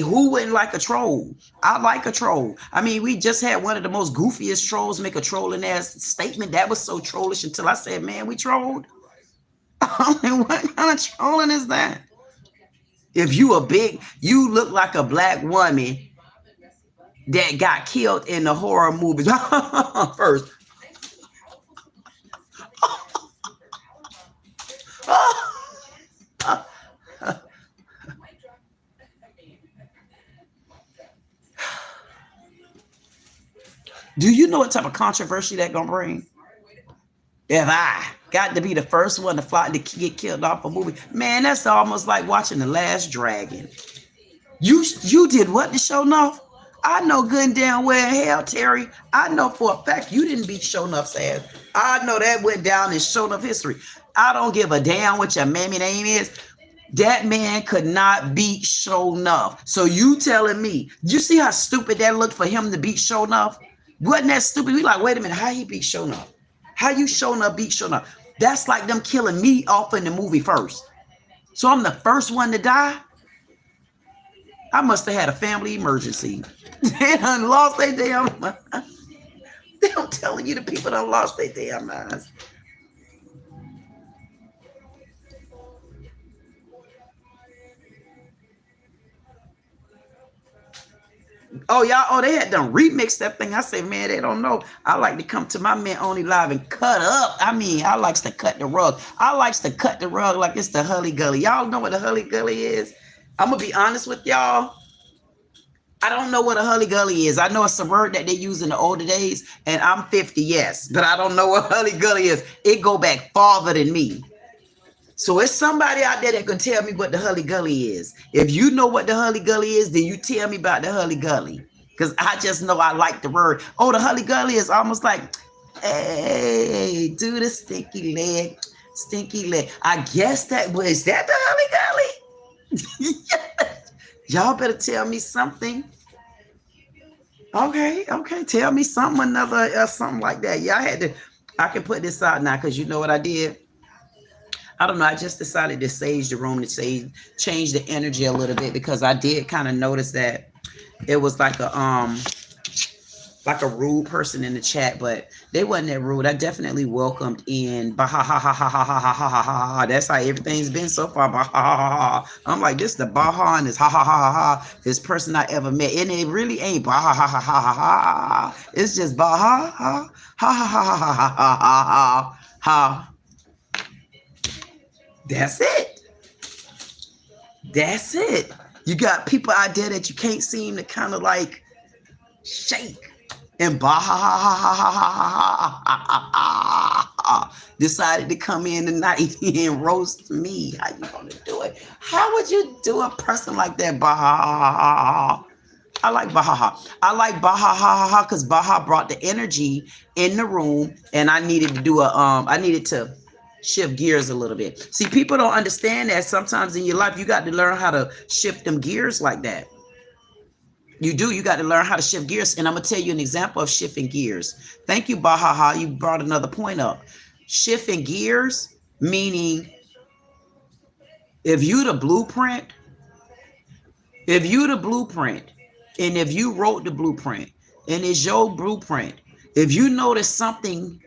who wouldn't like a troll? I like a troll. I mean, we just had one of the most goofiest trolls make a trolling ass statement. That was so trollish until I said, man, we trolled. I mean, what kind of trolling is that? If you look like a black woman that got killed in the horror movies first. Do you know what type of controversy that gonna bring? If I got to be the first one to fly to get killed off a movie, man, that's almost like watching The Last Dragon. You did what to show enough? I know good and damn well, hell, Terry, I know for a fact you didn't beat Shonuff's ass. I know that went down in show enough history. I don't give a damn what your mammy name is. That man could not beat Show Enough. So you telling me, you see how stupid that looked for him to beat Show Enough? Wasn't that stupid? We like, wait a minute, how he beat Show Enough? How you Show Enough beat Show Enough? That's like them killing me off in the movie first. So I'm the first one to die? I must have had a family emergency. They done lost their damn mind. I'm telling you, the people done lost their damn minds. Oh, y'all, oh, they had done remixed that thing. I say, man, they don't know. I like to come to my Man Only Live and cut up. I mean, I likes to cut the rug. I likes to cut the rug like it's the Hully Gully. Y'all know what the Hully Gully is? I'm going to be honest with y'all. I don't know what a Hully Gully is. I know it's a word that they use in the older days, and I'm 50, yes, but I don't know what Hully Gully is. It go back farther than me. So it's somebody out there that can tell me what the Hully Gully is. If you know what the Hully Gully is, then you tell me about the Hully Gully. Because I just know I like the word. Oh, the Hully Gully is almost like, hey, do the stinky leg, stinky leg. I guess that was that the Hully Gully? Y'all better tell me something. Okay, tell me something, another something like that. Yeah, I can put this out now because you know what I did? I don't know. I just decided to sage the room, to change the energy a little bit, because I did kind of notice that it was like a rude person in the chat, but they wasn't that rude. I definitely welcomed in Baha. That's how everything's been so far. Baha. I'm like, this the Baha and this ha. This person I ever met, and it really ain't Baha. It's just Baha ha. That's it. That's it. You got people out there that you can't seem to kind of like shake and decided to come in tonight and roast me. How you gonna do it? How would you do a person like that? I like Baha. I like Baha because Baha brought the energy in the room, and I needed to do I needed to shift gears a little bit. See, people don't understand that sometimes in your life you got to learn how to shift them gears like that. You do. You got to learn how to shift gears. And I'm going to tell you an example of shifting gears. Thank you, Baha. You brought another point up. Shifting gears, meaning if you the blueprint, and if you wrote the blueprint, and it's your blueprint, if you notice something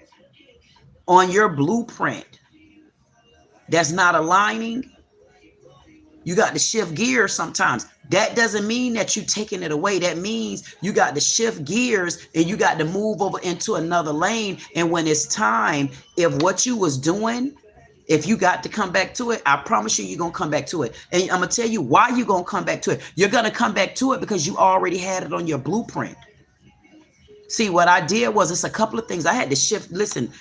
on your blueprint that's not aligning, you got to shift gears sometimes. That doesn't mean that you're taking it away. That means you got to shift gears and you got to move over into another lane. And when it's time, if what you was doing, if you got to come back to it, I promise you, you're going to come back to it. And I'm going to tell you why you're going to come back to it. You're going to come back to it because you already had it on your blueprint. See, what I did was, it's a couple of things I had to shift. Listen.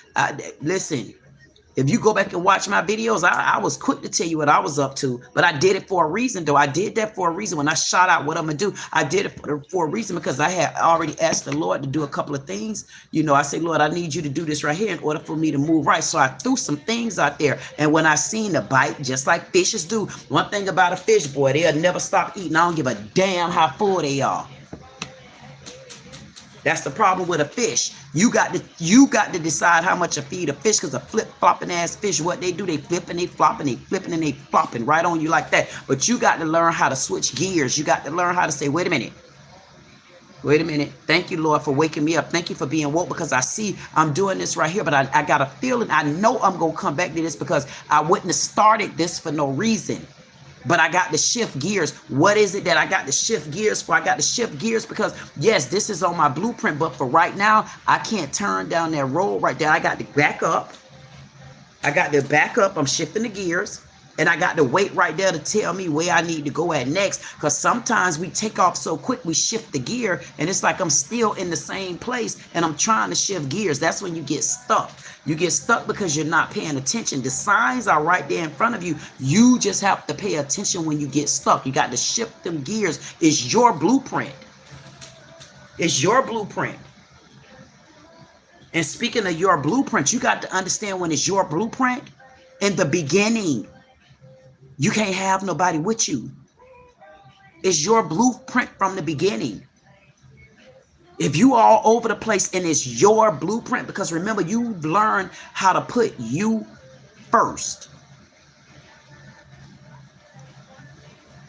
If you go back and watch my videos, I was quick to tell you what I was up to, but I did it for a reason, though. I did that for a reason. When I shot out what I'm going to do, I did it for a reason, because I had already asked the Lord to do a couple of things. You know, I say, Lord, I need you to do this right here in order for me to move right. So I threw some things out there. And when I seen the bite, just like fishes do, one thing about a fish, boy, they'll never stop eating. I don't give a damn how full they are. That's the problem with a fish. You got to decide how much to feed a fish, because a flip-flopping ass fish, what they do, they flip and they flop and they flipping and they flopping right on you like that. But you got to learn how to switch gears. You got to learn how to say, wait a minute. Wait a minute. Thank you, Lord, for waking me up. Thank you for being woke, because I see I'm doing this right here, but I got a feeling, I know I'm going to come back to this, because I wouldn't have started this for no reason. But I got to shift gears. What is it that I got to shift gears for? I got to shift gears because, yes, this is on my blueprint. But for right now, I can't turn down that road right there. I got to back up. I'm shifting the gears. And I got to wait right there to tell me where I need to go at next. Because sometimes we take off so quick, we shift the gear. And it's like I'm still in the same place and I'm trying to shift gears. That's when you get stuck. You get stuck because you're not paying attention. The signs are right there in front of you. You just have to pay attention when you get stuck. You got to shift them gears. It's your blueprint. It's your blueprint. And speaking of your blueprint, you got to understand when it's your blueprint, in the beginning, you can't have nobody with you. It's your blueprint from the beginning. If you are all over the place and it's your blueprint, because remember, you learn how to put you first.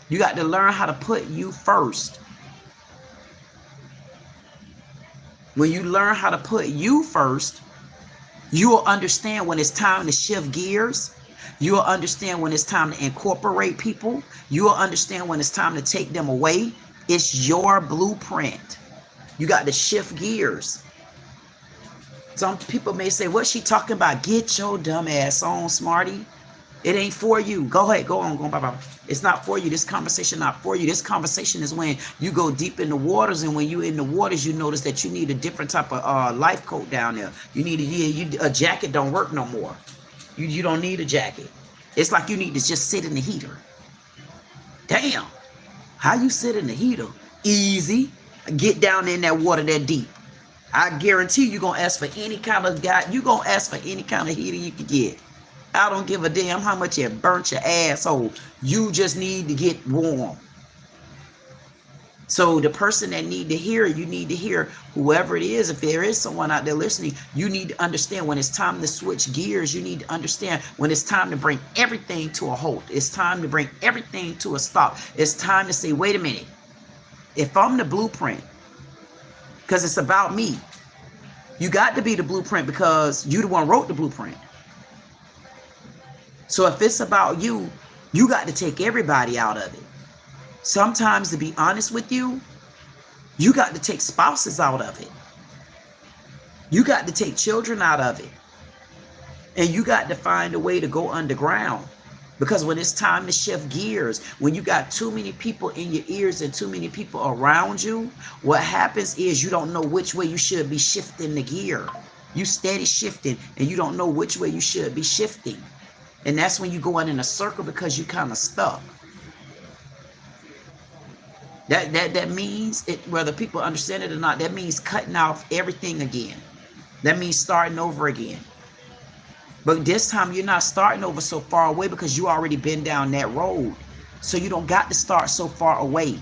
You got to learn how to put you first. When you learn how to put you first, you will understand when it's time to shift gears. You will understand when it's time to incorporate people. You will understand when it's time to take them away. It's your blueprint. You got to shift gears. Some people may say, what's she talking about? Get your dumb ass on, smarty. It ain't for you. Go ahead. Go on. Go on. Bye-bye. It's not for you. This conversation not for you. This conversation is when you go deep in the waters, and when you in the waters, you notice that you need a different type of life coat down there. You need a jacket don't work no more. You don't need a jacket. It's like you need to just sit in the heater. Damn. How you sit in the heater? Easy. Get down in that water that deep. I guarantee you're going to ask for any kind of guy. You're going to ask for any kind of heater you can get. I don't give a damn how much you burnt your asshole. You just need to get warm. So the person that need to hear, you need to hear whoever it is. If there is someone out there listening, you need to understand when it's time to switch gears. You need to understand when it's time to bring everything to a halt. It's time to bring everything to a stop. It's time to say, wait a minute. If I'm the blueprint, because it's about me, you got to be the blueprint because you the one wrote the blueprint. So if it's about you, you got to take everybody out of it. Sometimes, to be honest with you, you got to take spouses out of it. You got to take children out of it. And you got to find a way to go underground. Because when it's time to shift gears, when you got too many people in your ears and too many people around you, what happens is you don't know which way you should be shifting the gear. You steady shifting and you don't know which way you should be shifting. And that's when you go in a circle because you kind of stuck. That means, whether people understand it or not, that means cutting off everything again. That means starting over again. But this time you're not starting over so far away because you already been down that road. So you don't got to start so far away.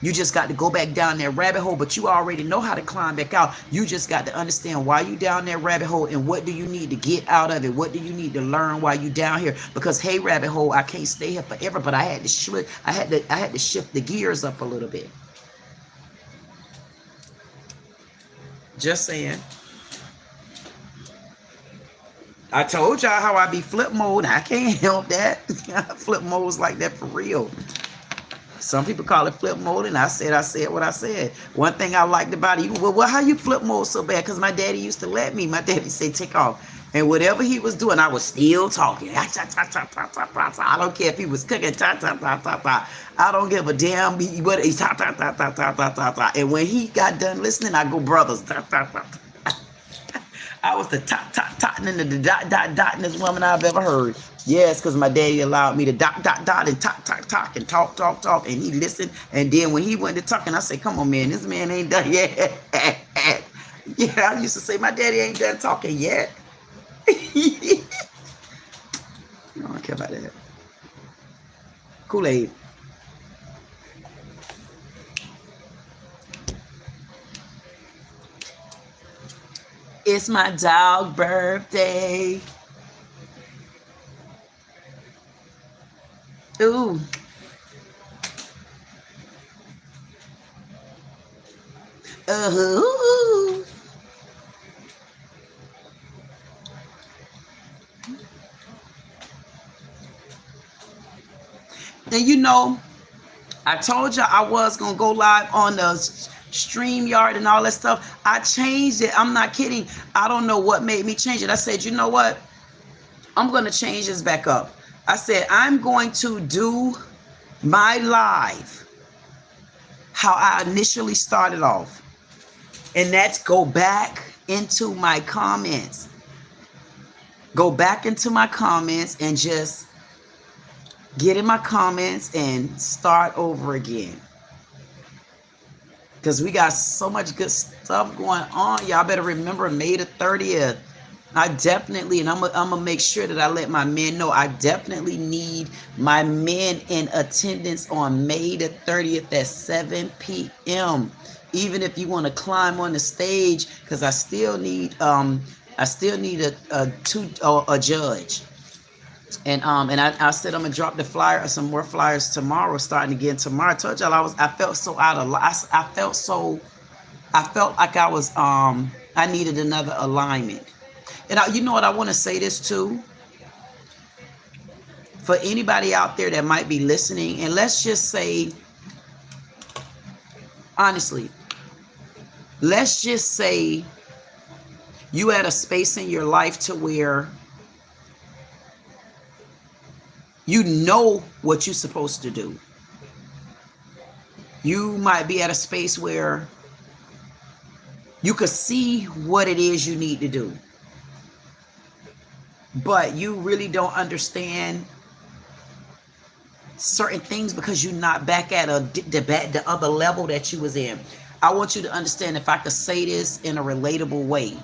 You just got to go back down that rabbit hole, but you already know how to climb back out. You just got to understand why you down that rabbit hole and what do you need to get out of it? What do you need to learn while you down here? Because hey, rabbit hole, I can't stay here forever, but I had to shift the gears up a little bit. Just saying. I told y'all how I be flip mode. I can't help that. Flip mode's like that for real. Some people call it flip mode, and I said what I said. One thing I liked about it, well, how you flip mode so bad? Because my daddy used to let me. My daddy say take off. And whatever he was doing, I was still talking. I don't care if he was cooking. I don't give a damn what he and when he got done listening, I go, brothers. I was the top and the dottingest woman I've ever heard. Yes, because my daddy allowed me to dot and talk and talk, and he listened. And then when he went to talking, I said, come on, man, this man ain't done yet. Yeah, I used to say, my daddy ain't done talking yet. I don't care about that. Kool-Aid. It's my dog birthday. Ooh. And you know, I told you I was going to go live on the StreamYard and all that stuff. I changed it. I'm not kidding. I don't know what made me change it. I said, you know what? I'm going to change this back up. I said, I'm going to do my live how I initially started off. And that's go back into my comments. Go back into my comments and just get in my comments and start over again. because we got so much good stuff going on. Y'all better remember May the 30th. I definitely, and I'm gonna make sure that I let my men know, I definitely need my men in attendance on May the 30th at 7 p.m. Even if you want to climb on the stage, because I still need a judge. And I said I'm gonna drop the flyer, some more flyers tomorrow, starting again tomorrow. I told y'all I felt so out of I felt like I needed another alignment. And you know what, I want to say this too, for anybody out there that might be listening, and let's just say, honestly, let's just say you at a space in your life to where you know what you're supposed to do. You might be at a space where you could see what it is you need to do, but you really don't understand certain things because you're not back at the other level that you was in. I want you to understand, if I could say this in a relatable way,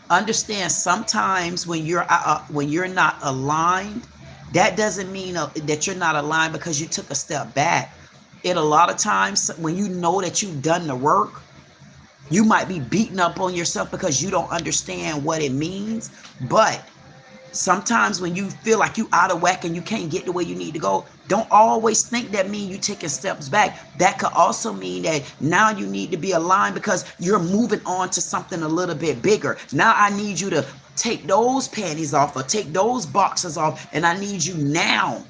understand sometimes when you're not aligned, that doesn't mean that you're not aligned because you took a step back. A lot of times when you know that you've done the work, you might be beating up on yourself because you don't understand what it means. But sometimes when you feel like you out of whack and you can't get to where you need to go, don't always think that means you taking steps back. That could also mean that now you need to be aligned because you're moving on to something a little bit bigger. Now I need you to take those panties off or take those boxes off, and I need you now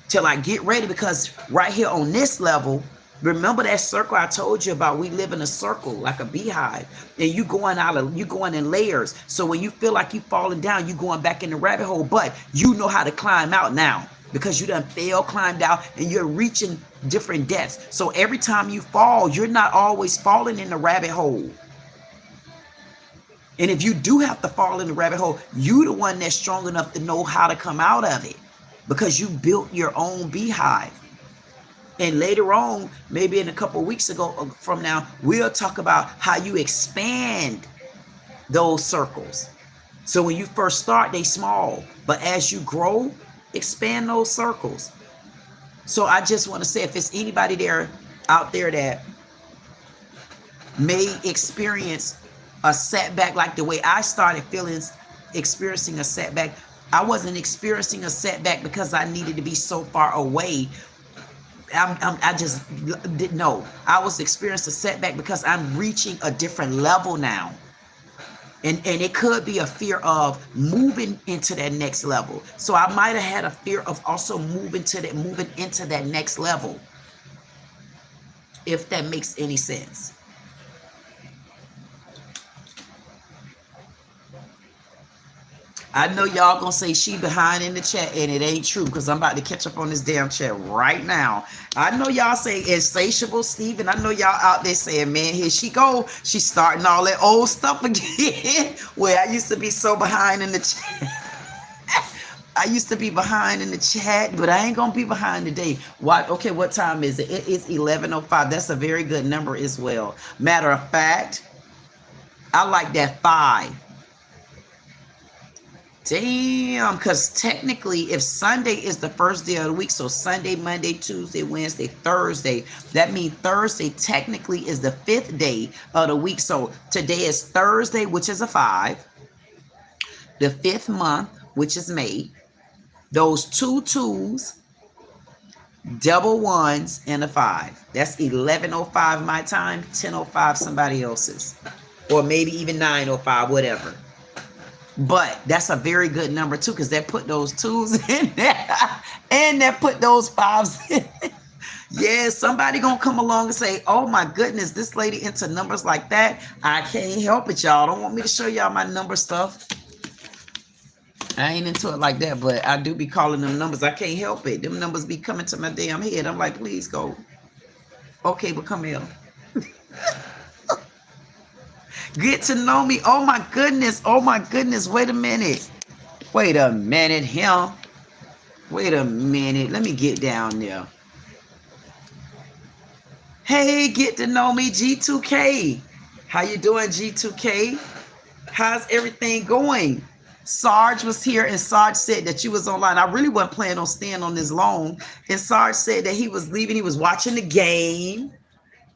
to like get ready, because right here on this level, remember that circle I told you about? We live in a circle like a beehive, and you going in layers. So when you feel like you falling down, you going back in the rabbit hole, but you know how to climb out now because you done climbed out, and you're reaching different depths. So every time you fall, you're not always falling in the rabbit hole. And if you do have to fall in the rabbit hole, you the one that's strong enough to know how to come out of it, because you built your own beehive. And later on, maybe in a couple of weeks from now, we'll talk about how you expand those circles. So when you first start, they small, but as you grow, expand those circles. So I just want to say, if it's anybody out there that may experience a setback like the way I started experiencing a setback, I wasn't experiencing a setback because I needed to be so far away. I just didn't know. I was experiencing a setback because I'm reaching a different level now. And it could be a fear of moving into that next level. So I might have had a fear of also moving into that next level, if that makes any sense. I know y'all gonna say she behind in the chat, and it ain't true, because I'm about to catch up on this damn chat right now. I know y'all say insatiable Steven. I know y'all out there saying, man, here she go. She's starting all that old stuff again. Where I used to be so behind in the chat. I used to be behind in the chat, but I ain't gonna be behind today. Okay, what time is it? It is 11:05. That's a very good number as well. Matter of fact, I like that 5. Damn, because technically, if Sunday is the first day of the week, so Sunday, Monday, Tuesday, Wednesday, Thursday, that means Thursday technically is the 5th day of the week. So today is Thursday, which is a 5. The 5th month, which is May. Those 2 2s, double 1s, and a 5. That's 11:05 my time, 10:05 somebody else's. Or maybe even 9:05, whatever. But that's a very good number too, because that put those 2s in there and that put those 5s in there. Yeah, somebody gonna come along and say, oh my goodness, this lady into numbers like that. I can't help it, y'all. Don't want me to show y'all my number stuff. I ain't into it like that, but I do be calling them numbers. I can't help it. Them numbers be coming to my damn head. I'm like, please go. Okay, but come here. Get to know me. Oh my goodness. Oh my goodness. Wait a minute. Wait a minute here. Wait a minute. Let me get down there. Hey, get to know me, G2K. How you doing, G2K? How's everything going? Sarge was here, and Sarge said that you was online. I really wasn't planning on staying on this long. And Sarge said that he was leaving. He was watching the game.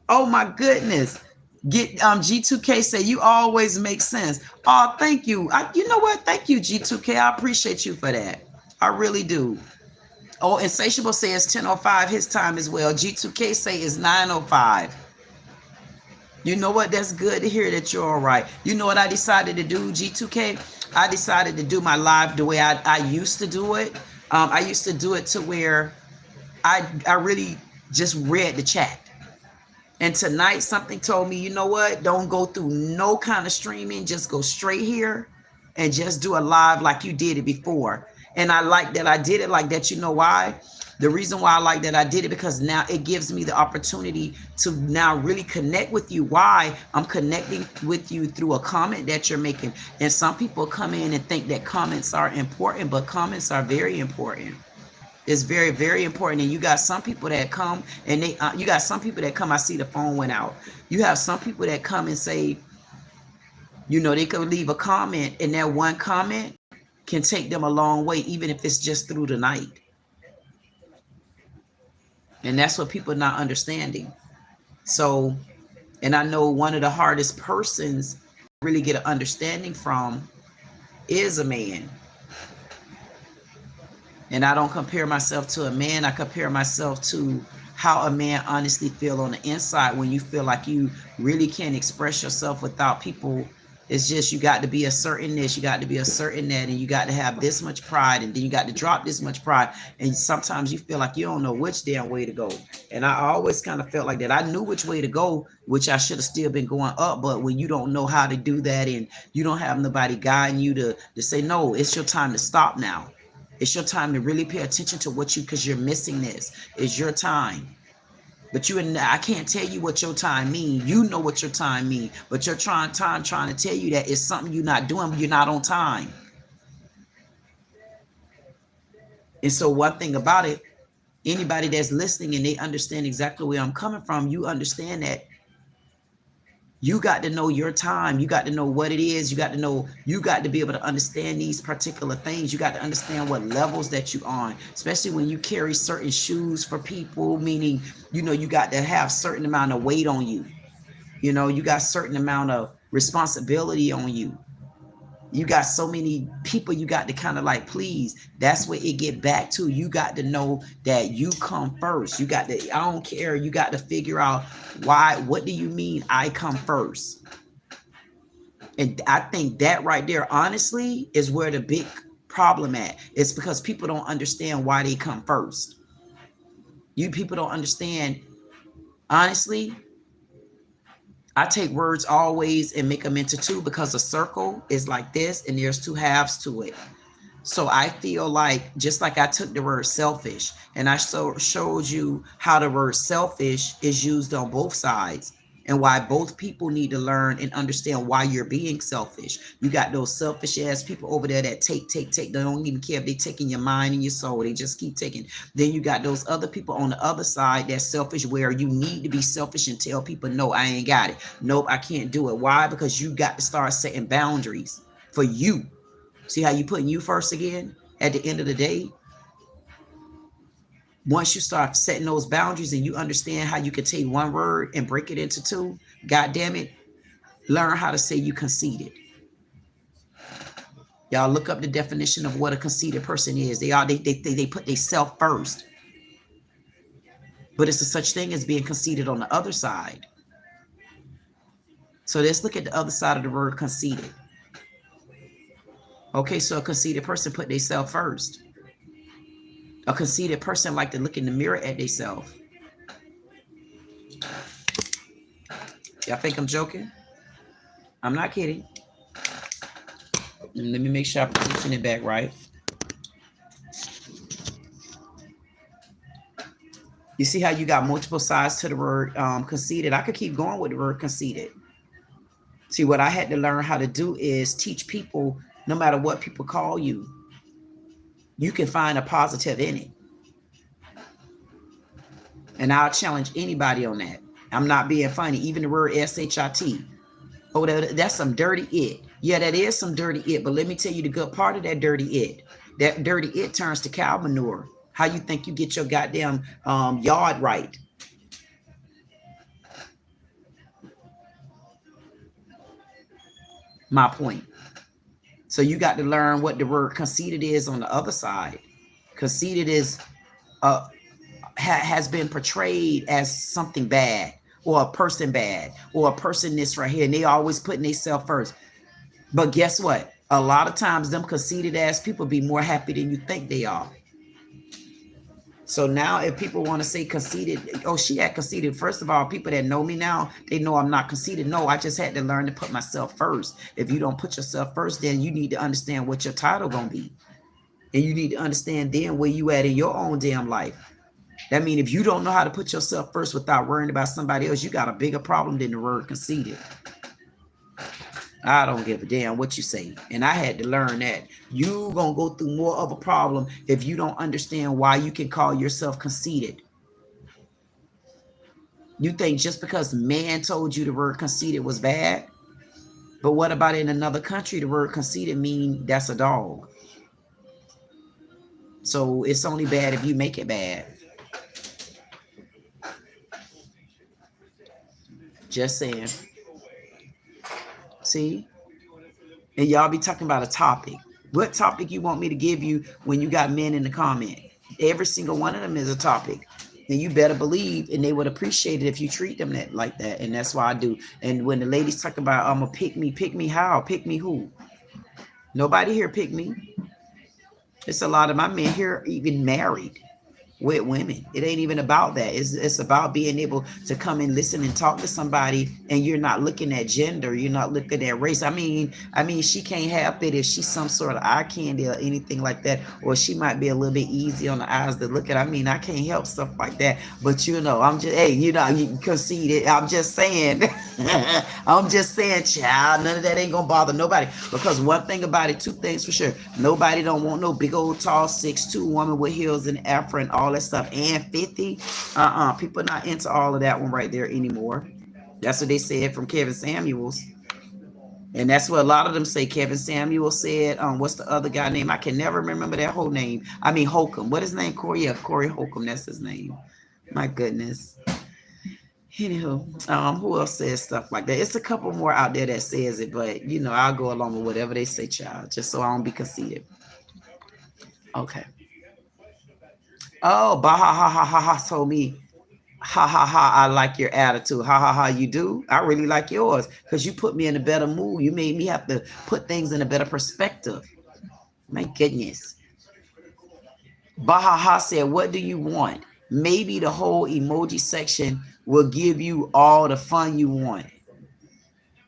Oh my goodness. Get G2K say you always make sense. Oh, thank you. You know what? Thank you, G2K. I appreciate you for that. I really do. Oh, Insatiable says 10:05 his time as well. G2K say it's 9:05. You know what? That's good to hear that you're all right. You know what I decided to do, G2K? I decided to do my live the way I used to do it. I used to do it to where I really just read the chat. And tonight something told me, you know what? Don't go through no kind of streaming. Just go straight here and just do a live like you did it before. And I like that I did it like that. You know why? The reason why I like that I did it, because now it gives me the opportunity to now really connect with you. Why? I'm connecting with you through a comment that you're making. And some people come in and think that comments are important, but comments are very important. It's very, very important. And you got some people that come and you got some people that come, I see the phone went out. You have some people that come and say, you know, they could leave a comment, and that one comment can take them a long way, even if it's just through the night. And that's what people are not understanding. So, and I know one of the hardest persons to really get an understanding from is a man. And I don't compare myself to a man. I compare myself to how a man honestly feel on the inside when you feel like you really can't express yourself without people. It's just you got to be a certain this, you got to be a certain that, and you got to have this much pride, and then you got to drop this much pride. And sometimes you feel like you don't know which damn way to go. And I always kind of felt like that. I knew which way to go, which I should have still been going up. But when you don't know how to do that, and you don't have nobody guiding you to say, no, it's your time to stop now. It's your time to really pay attention to what you, because you're missing this. It's your time. But I can't tell you what your time means. You know what your time means. But you're trying to tell you that it's something you're not doing, but you're not on time. And so one thing about it, anybody that's listening and they understand exactly where I'm coming from, you understand that you got to know your time. You got to know what it is. You got to know, you got to be able to understand these particular things. You got to understand what levels that you're on, especially when you carry certain shoes for people, meaning, you know, you got to have certain amount of weight on you. You know, you got certain amount of responsibility on you. You got so many people you got to kind of like please. That's where it get back to. You got to know that you come first. You got to, I don't care. You got to figure out why. What do you mean I come first? And I think that right there, honestly, is where the big problem at. It's because people don't understand why they come first. You people don't understand. Honestly, I take words always and make them into two, because a circle is like this and there's two halves to it. So I feel like, just like I took the word selfish and I showed you how the word selfish is used on both sides, and why both people need to learn and understand why you're being selfish. You got those selfish ass people over there that take. They don't even care if they're taking your mind and your soul. They just keep taking. Then you got those other people on the other side that's selfish, where you need to be selfish and tell people, no, I ain't got it. Nope, I can't do it. Why? Because you got to start setting boundaries for you. See how you putting you first again at the end of the day? Once you start setting those boundaries and you understand how you can take one word and break it into two, God damn it, learn how to say you conceited. Y'all look up the definition of what a conceited person is. They put they self first. But it's a such thing as being conceited on the other side. So let's look at the other side of the word conceited. Okay, so a conceited person put they self first. A conceited person like to look in the mirror at themselves. Y'all think I'm joking? I'm not kidding. And let me make sure I position it back right. You see how you got multiple sides to the word conceited? I could keep going with the word conceited. See, what I had to learn how to do is teach people, no matter what people call you, you can find a positive in it. And I'll challenge anybody on that. I'm not being funny. Even the word S-H-I-T. Oh, that's some dirty it. Yeah, that is some dirty it. But let me tell you the good part of that dirty it. That dirty it turns to cow manure. How you think you get your goddamn yard right? My point. So you got to learn what the word conceited is on the other side. Conceited is has been portrayed as something bad, or a person bad, or a person this right here, and they always putting themselves first. But guess what? A lot of times them conceited ass people be more happy than you think they are. So now if people want to say conceited, oh, she had conceited. First of all, people that know me now, they know I'm not conceited. No, I just had to learn to put myself first. If you don't put yourself first, then you need to understand what your title gonna be. And you need to understand then where you at in your own damn life. That means if you don't know how to put yourself first without worrying about somebody else, you got a bigger problem than the word conceited. I don't give a damn what you say. And I had to learn that. You gonna go through more of a problem if you don't understand why you can call yourself conceited. You think just because man told you the word conceited was bad? But what about in another country, the word conceited mean that's a dog. So it's only bad if you make it bad. Just saying. See? And y'all be talking about a topic. What topic you want me to give you when you got men in the comment? Every single one of them is a topic. And you better believe, and they would appreciate it if you treat them like that. And that's why I do. And when the ladies talk about, I'm going to pick me how? Pick me who? Nobody here pick me. It's a lot of my men here even married with women. It ain't even about that. It's about being able to come and listen and talk to somebody, and you're not looking at gender, you're not looking at race. I mean she can't help it if she's some sort of eye candy or anything like that, or she might be a little bit easy on the eyes to look at. I mean, I can't help stuff like that, but I'm just, hey, you concede it. I'm just saying I'm just saying, child, none of that ain't gonna bother nobody, because one thing about it, two things for sure, nobody don't want no big old tall 6'2" woman with heels and afro and all that stuff, and 50. People not into all of that one right there anymore. That's what they said from Kevin Samuels, and that's what a lot of them say. Kevin Samuel said, what's the other guy name? I can never remember that whole name. I mean Holcomb. What is his name? Corey? Yeah, Corey Holcomb. That's his name. My goodness. Anywho, who else says stuff like that? It's a couple more out there that says it, but I'll go along with whatever they say, child, just so I don't be conceited. Okay. Oh, bah ha ha ha ha ha told me, ha ha ha, I like your attitude. Ha ha ha, you do? I really like yours, because you put me in a better mood. You made me have to put things in a better perspective. My goodness. Bah ha ha said, what do you want? Maybe the whole emoji section will give you all the fun you want.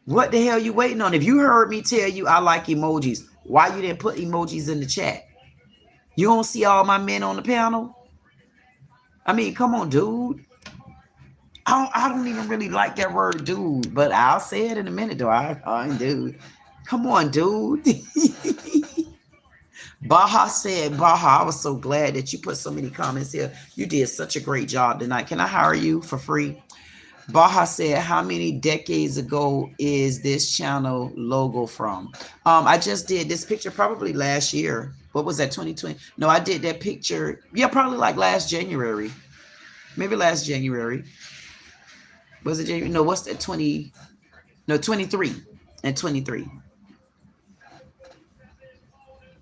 What the hell you waiting on? If you heard me tell you I like emojis, why you didn't put emojis in the chat? You don't see all my men on the panel? I mean, come on, dude. I don't even really like that word, dude, but I'll say it in a minute, though. Dude. Come on, dude. Baha said, Baha, I was so glad that you put so many comments here. You did such a great job tonight. Can I hire you for free? Baha said, how many decades ago is this channel logo from? I just did this picture probably last year. What was that, 2020? No, I did that picture. Yeah, probably like last January. Maybe last January. Was it January? No, what's that, 20? No, 23 and 23.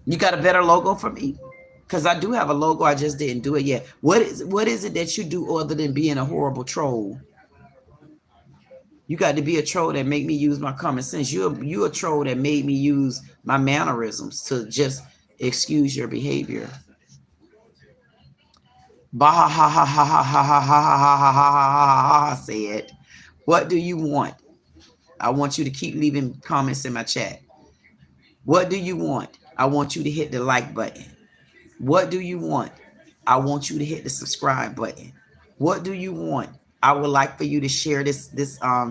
You got a better logo for me? Because I do have a logo. I just didn't do it yet. What is it that you do other than being a horrible troll? You got to be a troll that make me use my common sense. You a troll that made me use my mannerisms to just excuse your behavior. Bah ha ha ha ha ha ha ha ha ha ha ha said, what do you want? I want you to keep leaving comments in my chat. What do you want? I want you to hit the like button. What do you want? I want you to hit the subscribe button. What do you want? I would like for you to share this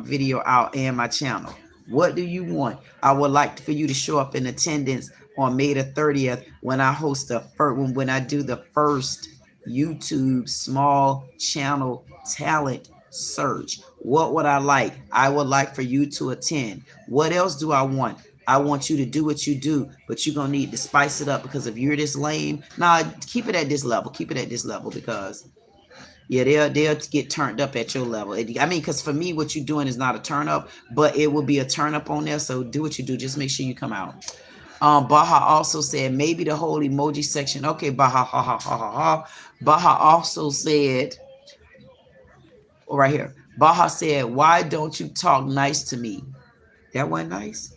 video out and my channel. What do you want? I would like for you to show up in attendance on May the 30th when I host when I do the first YouTube small channel talent Search. What would I like? I would like for you to attend. What else do I want? I want you to do what you do, but you're going to need to spice it up, because if you're this lame, nah, keep it at this level. Keep it at this level, because yeah, they'll get turned up at your level. I mean, because for me, what you're doing is not a turn up, but it will be a turn up on there. So do what you do. Just make sure you come out. Baha also said maybe the whole emoji section. Okay, Baha, ha, ha, ha, ha, ha. Baha also said, right here, Baha said, why don't you talk nice to me? That wasn't nice.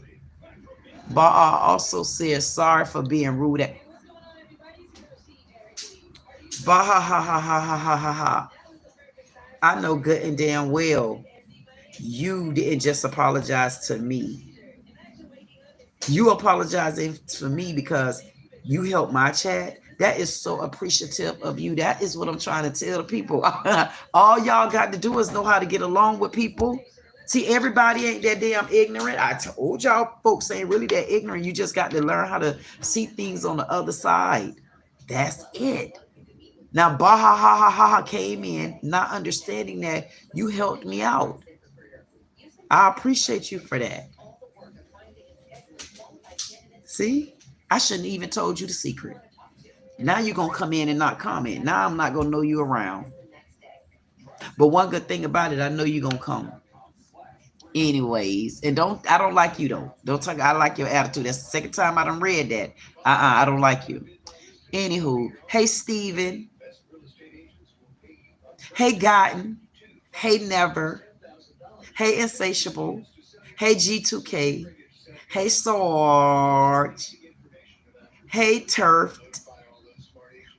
Baha also said, sorry for being rude. Baha, ha, ha, ha, ha, ha, ha, ha. I know good and damn well you didn't just apologize to me. You apologizing for me because you helped my chat. That is so appreciative of you. That is what I'm trying to tell the people. All y'all got to do is know how to get along with people. See, everybody ain't that damn ignorant. I told y'all folks ain't really that ignorant. You just got to learn how to see things on the other side. That's it. Now, Baha ha ha ha ha came in not understanding that you helped me out. I appreciate you for that. See, I shouldn't even told you the secret. Now you're going to come in and not comment. Now I'm not going to know you around. But one good thing about it, I know you're going to come. Anyways, and I don't like you though. Don't talk, I like your attitude. That's the second time I done read that. I don't like you. Anywho, hey Steven. Hey Gotten. Hey Never. Hey Insatiable. Hey G2K. Hey Sarge. Hey Turf.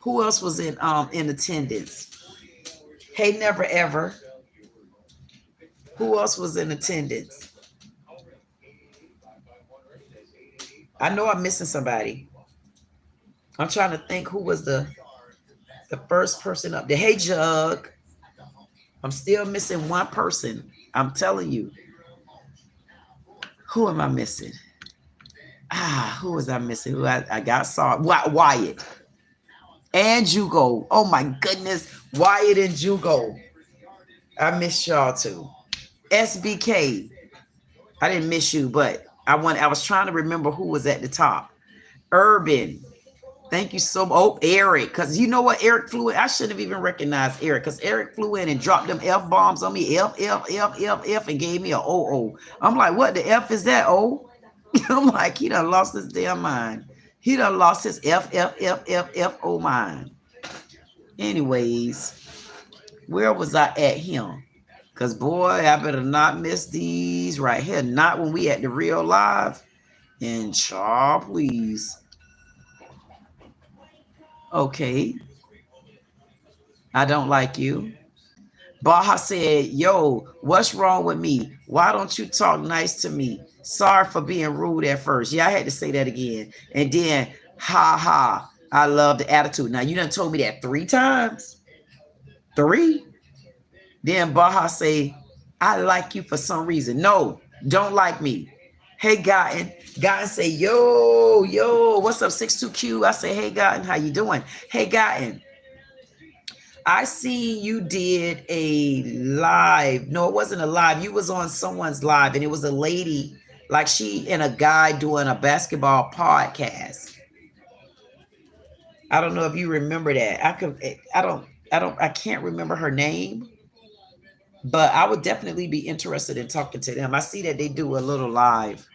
Who else was in attendance? Hey Never Ever. Who else was in attendance? I know I'm missing somebody. I'm trying to think who was the first person up there. Hey Jug. I'm still missing one person. I'm telling you. Who am I missing? Who was I missing? Who I got saw Wyatt and Jugo. Oh my goodness, Wyatt and Jugo. I miss y'all too. SBK. I didn't miss you, but I was trying to remember who was at the top. Urban. Thank you so much. Oh, Eric. Because you know what? Eric flew in. I shouldn't have even recognized Eric, because Eric flew in and dropped them F bombs on me. F, and gave me a O. I'm like, what the F is that? O? I'm like, he done lost his damn mind. He done lost his O mind. Anyways, where was I at him? Because, boy, I better not miss these right here. Not when we at the real live. And child, please. Okay. I don't like you. Baha said, yo, what's wrong with me? Why don't you talk nice to me? Sorry for being rude at first. Yeah, I had to say that again. And then, ha ha, I love the attitude. Now, you done told me that 3 times. 3? Then Baha say, I like you for some reason. No, don't like me. Hey, Gotten. Gotten say, yo, what's up, 62Q? I say, hey, Gotten, how you doing? Hey, Gotten, I see you did a live. No, it wasn't a live. You was on someone's live, and it was a lady, like she and a guy doing a basketball podcast. I don't know if you remember that. I can't remember her name. But I would definitely be interested in talking to them. I see that they do a little live,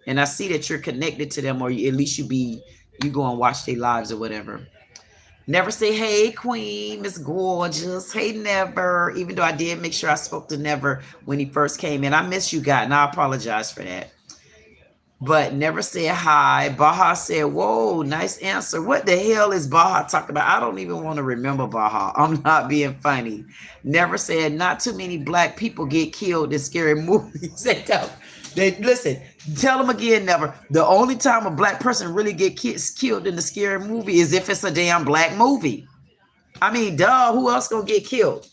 and I see that you're connected to them, or at least you go and watch their lives or whatever. Never say, hey, Queen, Miss Gorgeous. Hey, Never. Even though I did make sure I spoke to Never when he first came in. I miss you, God, and I apologize for that. But Never said hi. Baha said, whoa, nice answer. What the hell is Baha talking about? I don't even want to remember Baha. I'm not being funny. Never said, not too many black people get killed in scary movies. Listen, tell them again, Never. The only time a black person really get killed in the scary movie is if it's a damn black movie. I mean, duh, who else gonna get killed?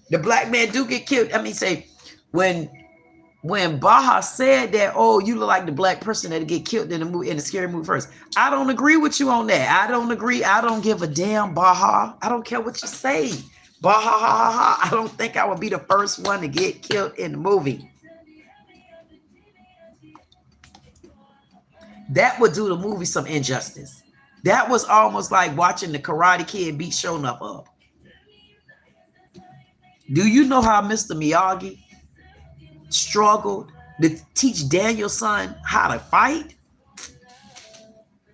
The black man do get killed. I mean, say, when Baha said that, oh, you look like the black person that get killed in the scary movie first. I don't agree with you on that. I don't agree. I don't give a damn, Baha. I don't care what you say. Bah ha ha ha ha. I don't think I would be the first one to get killed in the movie. That would do the movie some injustice. That was almost like watching the Karate Kid beat Shonuff up. Do you know how Mr. Miyagi struggled to teach Daniel's son how to fight?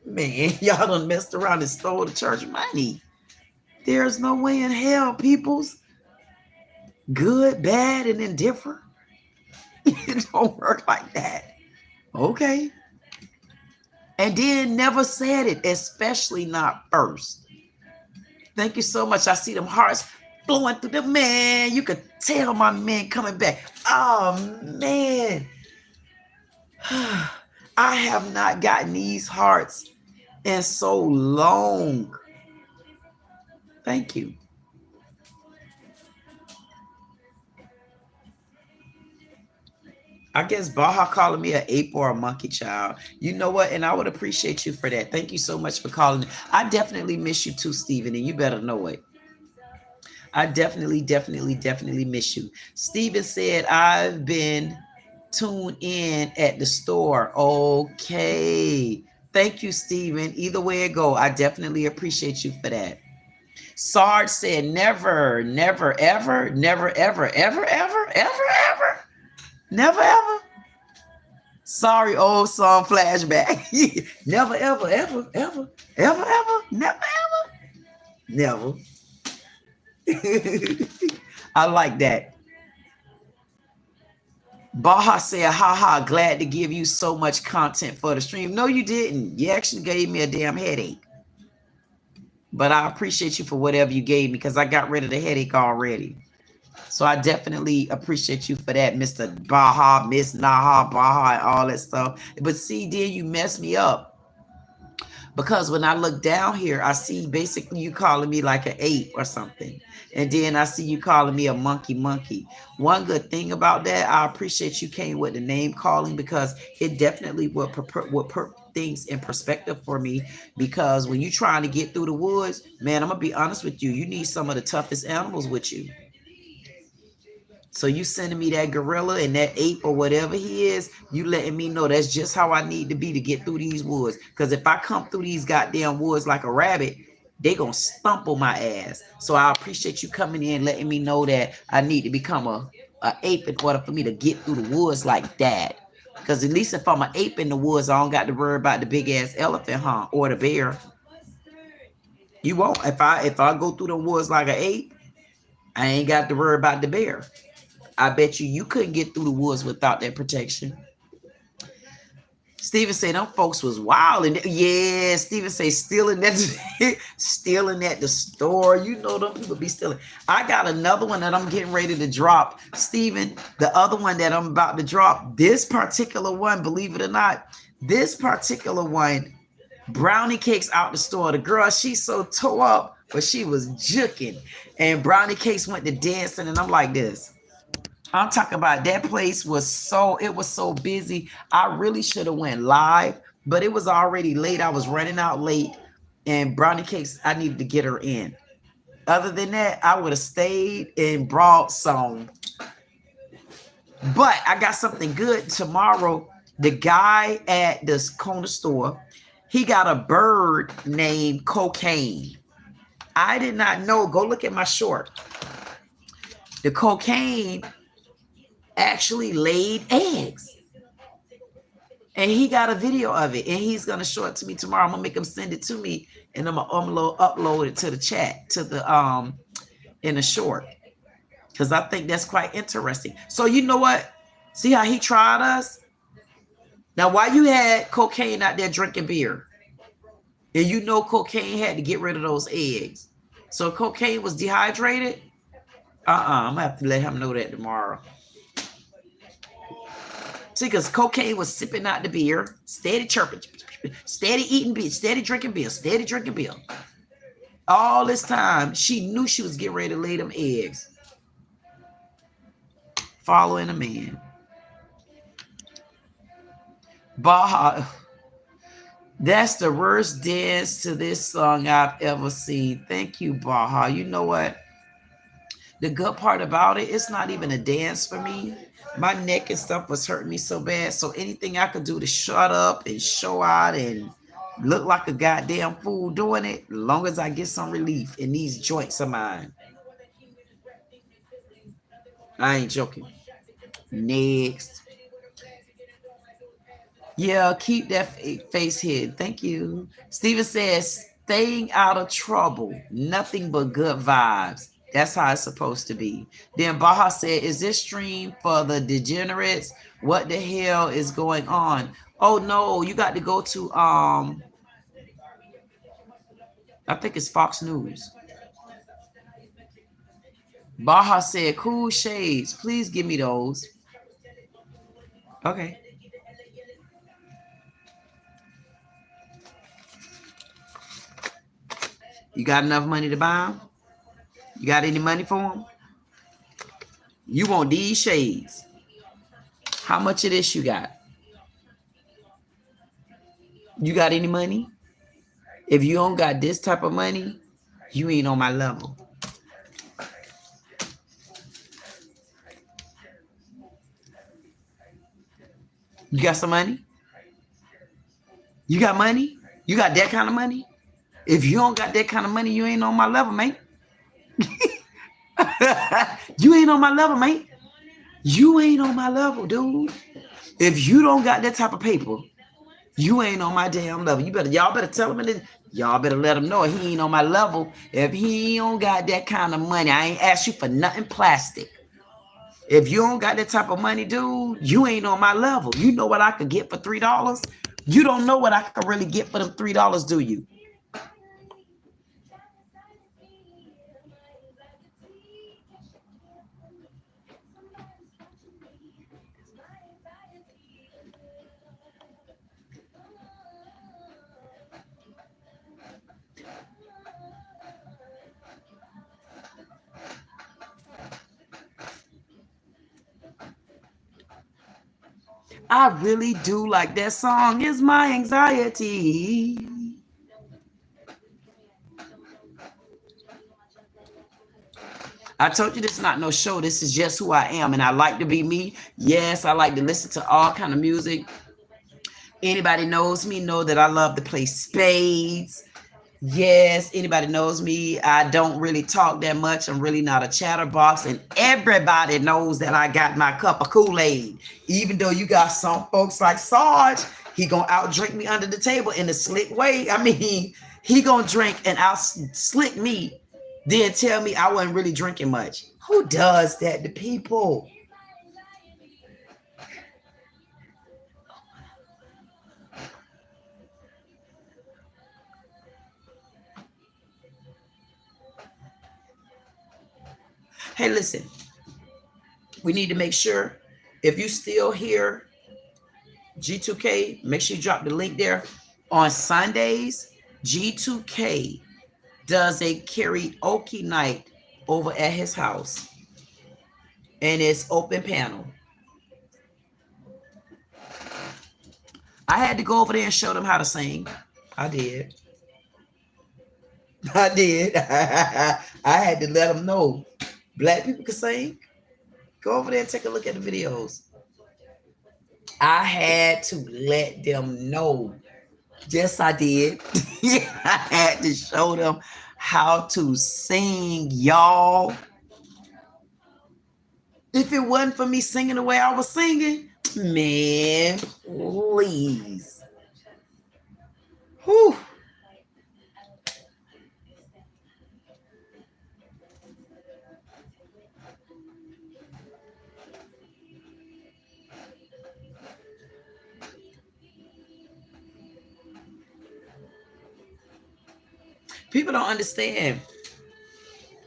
Man, y'all done messed around and stole the church money. There's no way in hell, peoples. Good, bad, and indifferent. It don't work like that. Okay. And then never said it, especially not first. Thank you so much. I see them hearts flowing through the man. You could tell my man coming back. Oh, man. I have not gotten these hearts in so long. Thank you. I guess Baja calling me an ape or a monkey child. You know what? And I would appreciate you for that. Thank you so much for calling. I definitely miss you too, Steven, and you better know it. I definitely miss you. Steven said, I've been tuned in at the store. Okay. Thank you, Steven. Either way it go, I definitely appreciate you for that. Sarge said, never, ever, never, ever. Sorry, old song flashback. Never, ever, never. I like that. Baja said, haha, glad to give you so much content for the stream. No, you didn't. You actually gave me a damn headache. But I appreciate you for whatever you gave me because I got rid of the headache already. So I definitely appreciate you for that, Mr. Baja, Miss Naha, Baja, and all that stuff. But see, then you messed me up. Because when I look down here, I see basically you calling me like an ape or something. And then I see you calling me a monkey. One good thing about that, I appreciate you came with the name calling because it definitely will put things in perspective for me. Because when you're trying to get through the woods, man, I'm going to be honest with you. You need some of the toughest animals with you. So you sending me that gorilla and that ape or whatever he is, you letting me know that's just how I need to be to get through these woods. Because if I come through these goddamn woods like a rabbit, they gonna stumble my ass. So I appreciate you coming in, letting me know that I need to become a ape in order for me to get through the woods like that. Because at least if I'm an ape in the woods, I don't got to worry about the big ass elephant, huh? Or the bear. You won't. If I go through the woods like an ape, I ain't got to worry about the bear. I bet you couldn't get through the woods without that protection. Steven said them folks was wild. And yeah, Steven say stealing at the store. You know them people be stealing. I got another one that I'm getting ready to drop. Steven, the other one that I'm about to drop, this particular one, believe it or not, this particular one, brownie cakes out the store. The girl, she's so tore up, but she was juking. And brownie cakes went to dancing, and I'm like this. I'm talking about that place was so busy. I really should have went live, but it was already late. I was running out late, and brownie cakes, I needed to get her in. Other than that, I would have stayed and brought some. But I got something good tomorrow. The guy at this corner store, he got a bird named Cocaine. I did not know. Go look at my short. The cocaine actually laid eggs, and he got a video of it, and he's gonna show it to me tomorrow. I'm gonna make him send it to me, and I'm gonna upload it to the chat, to the in the short, because I think that's quite interesting. So you know what? See how he tried us? Now, why you had Cocaine out there drinking beer, and you know Cocaine had to get rid of those eggs, so Cocaine was dehydrated. I'm gonna have to let him know that tomorrow. See, because Cocaine was sipping out the beer, steady chirping, steady eating beer, steady drinking beer. All this time, she knew she was getting ready to lay them eggs. Following a man. Baja. That's the worst dance to this song I've ever seen. Thank you, Baja. You know what? The good part about it, it's not even a dance for me. My neck and stuff was hurting me so bad. So anything I could do to shut up and show out and look like a goddamn fool doing it, as long as I get some relief in these joints of mine. I ain't joking. Next. Yeah, keep that face hid. Thank you. Steven says, staying out of trouble. Nothing but good vibes. That's how it's supposed to be. Then Baha said, is this stream for the degenerates? What the hell is going on? Oh no, you got to go to I think it's Fox News. Baha said, cool shades. Please give me those. Okay. You got enough money to buy them? You got any money for them? You want these shades. How much of this you got? You got any money? If you don't got this type of money, you ain't on my level. You got some money? You got money? You got that kind of money? If you don't got that kind of money, you ain't on my level, mate. You ain't on my level, mate. You ain't on my level, dude. If you don't got that type of paper, you ain't on my damn level. Y'all better tell him, and y'all better let him know he ain't on my level. If he don't got that kind of money, I ain't asked you for nothing plastic. If you don't got that type of money, dude, you ain't on my level. You know what I could get for $3? You don't know what I could really get for them $3, do you? I really do like that song. It's my anxiety. I told you this is not no show. This is just who I am, and I like to be me. Yes, I like to listen to all kind of music. Anybody knows me know that I love to play spades. Yes, anybody knows me. I don't really talk that much. I'm really not a chatterbox, and everybody knows that I got my cup of Kool-Aid. Even though you got some folks like Sarge, he gonna outdrink me under the table in a slick way. I mean, he gonna drink and out slick me, then tell me I wasn't really drinking much. Who does that to people? Hey, listen, we need to make sure if you still here, G2K, make sure you drop the link there. On Sundays, G2K does a karaoke night over at his house, and it's open panel. I had to go over there and show them how to sing. I did. I did. I had to let them know Black people can sing. Go over there and take a look at the videos. I had to let them know. Yes, I did. I had to show them how to sing, y'all. If it wasn't for me singing the way I was singing, man, please. Whew. People don't understand.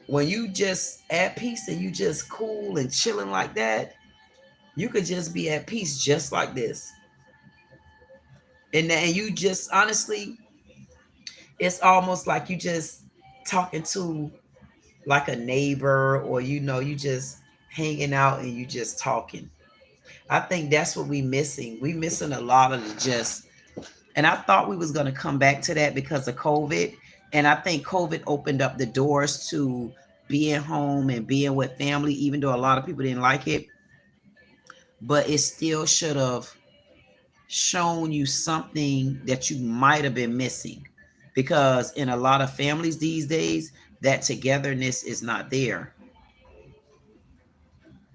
When you just at peace and you just cool and chilling like that, you could just be at peace just like this. And then you just honestly, it's almost like you just talking to like a neighbor, or you just hanging out and you just talking. I think that's what we missing. We missing a lot of the just, and I thought we was gonna come back to that because of COVID. And I think COVID opened up the doors to being home and being with family, even though a lot of people didn't like it, but it still should have shown you something that you might have been missing, because in a lot of families these days, that togetherness is not there.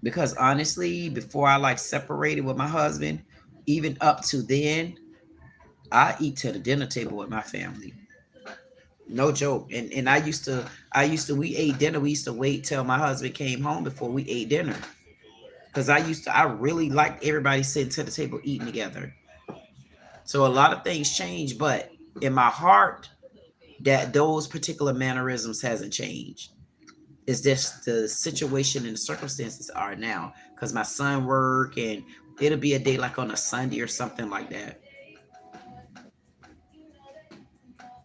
Because honestly, before I like separated with my husband, even up to then, I eat to the dinner table with my family. No joke. And I used to we ate dinner. We used to wait till my husband came home before we ate dinner. Because I really liked everybody sitting to the table eating together. So a lot of things change, but in my heart, that those particular mannerisms hasn't changed. It's just the situation and the circumstances are now. Because my son work, and it'll be a day like on a Sunday or something like that.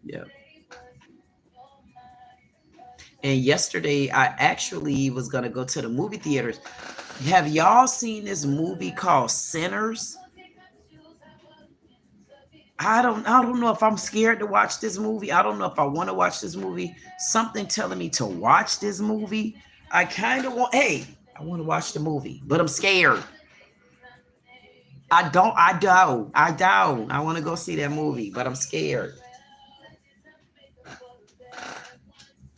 Yeah. And yesterday, I actually was gonna go to the movie theaters. Have y'all seen this movie called Sinners? I don't know if I'm scared to watch this movie. I don't know if I want to watch this movie. Something telling me to watch this movie. I kind of want, hey, I want to watch the movie, but I'm scared. I don't. I want to go see that movie, but I'm scared.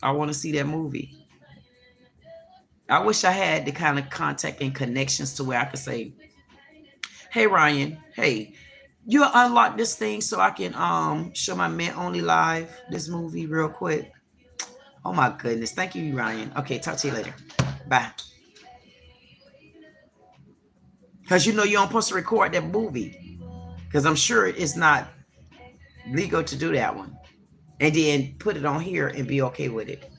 I want to see that movie. I wish I had the kind of contact and connections to where I could say, hey Ryan, hey, you unlock this thing so I can show my men only live this movie real quick. Oh my goodness. Thank you, Ryan. Okay, talk to you later. Bye. Because you know you don't supposed to record that movie. Because I'm sure it's not legal to do that one. And then put it on here and be okay with it.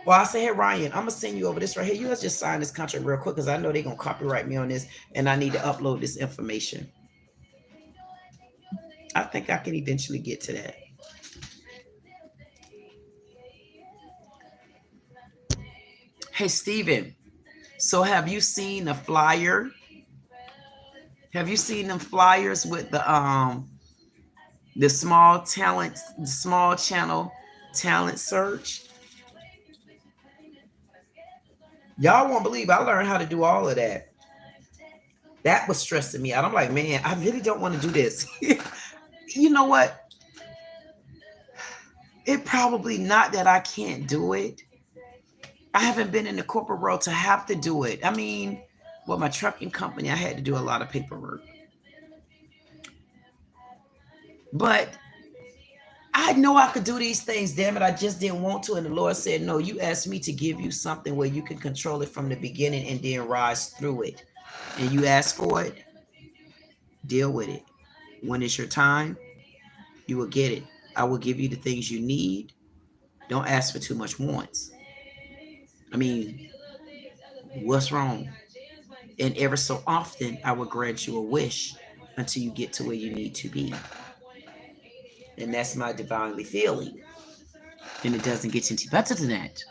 Well, I say, hey Ryan, I'm gonna send you over this right here. You let's just sign this contract real quick because I know they're gonna copyright me on this and I need to upload this information. I think I can eventually get to that. Hey Steven, so have you seen the flyer? Have you seen them flyers with the small talent, the small channel talent search? Y'all won't believe I learned how to do all of that. That was stressing me out. I'm like, man, I really don't want to do this. You know what? It probably not that I can't do it. I haven't been in the corporate world to have to do it. I mean, with my trucking company, I had to do a lot of paperwork. But I know I could do these things, damn it. I just didn't want to. And the Lord said, no, you asked me to give you something where you can control it from the beginning and then rise through it. And you ask for it, deal with it. When it's your time, you will get it. I will give you the things you need. Don't ask for too much wants. I mean, what's wrong? And ever so often, I will grant you a wish until you get to where you need to be. And that's my divinely feeling. And it doesn't get any better than that.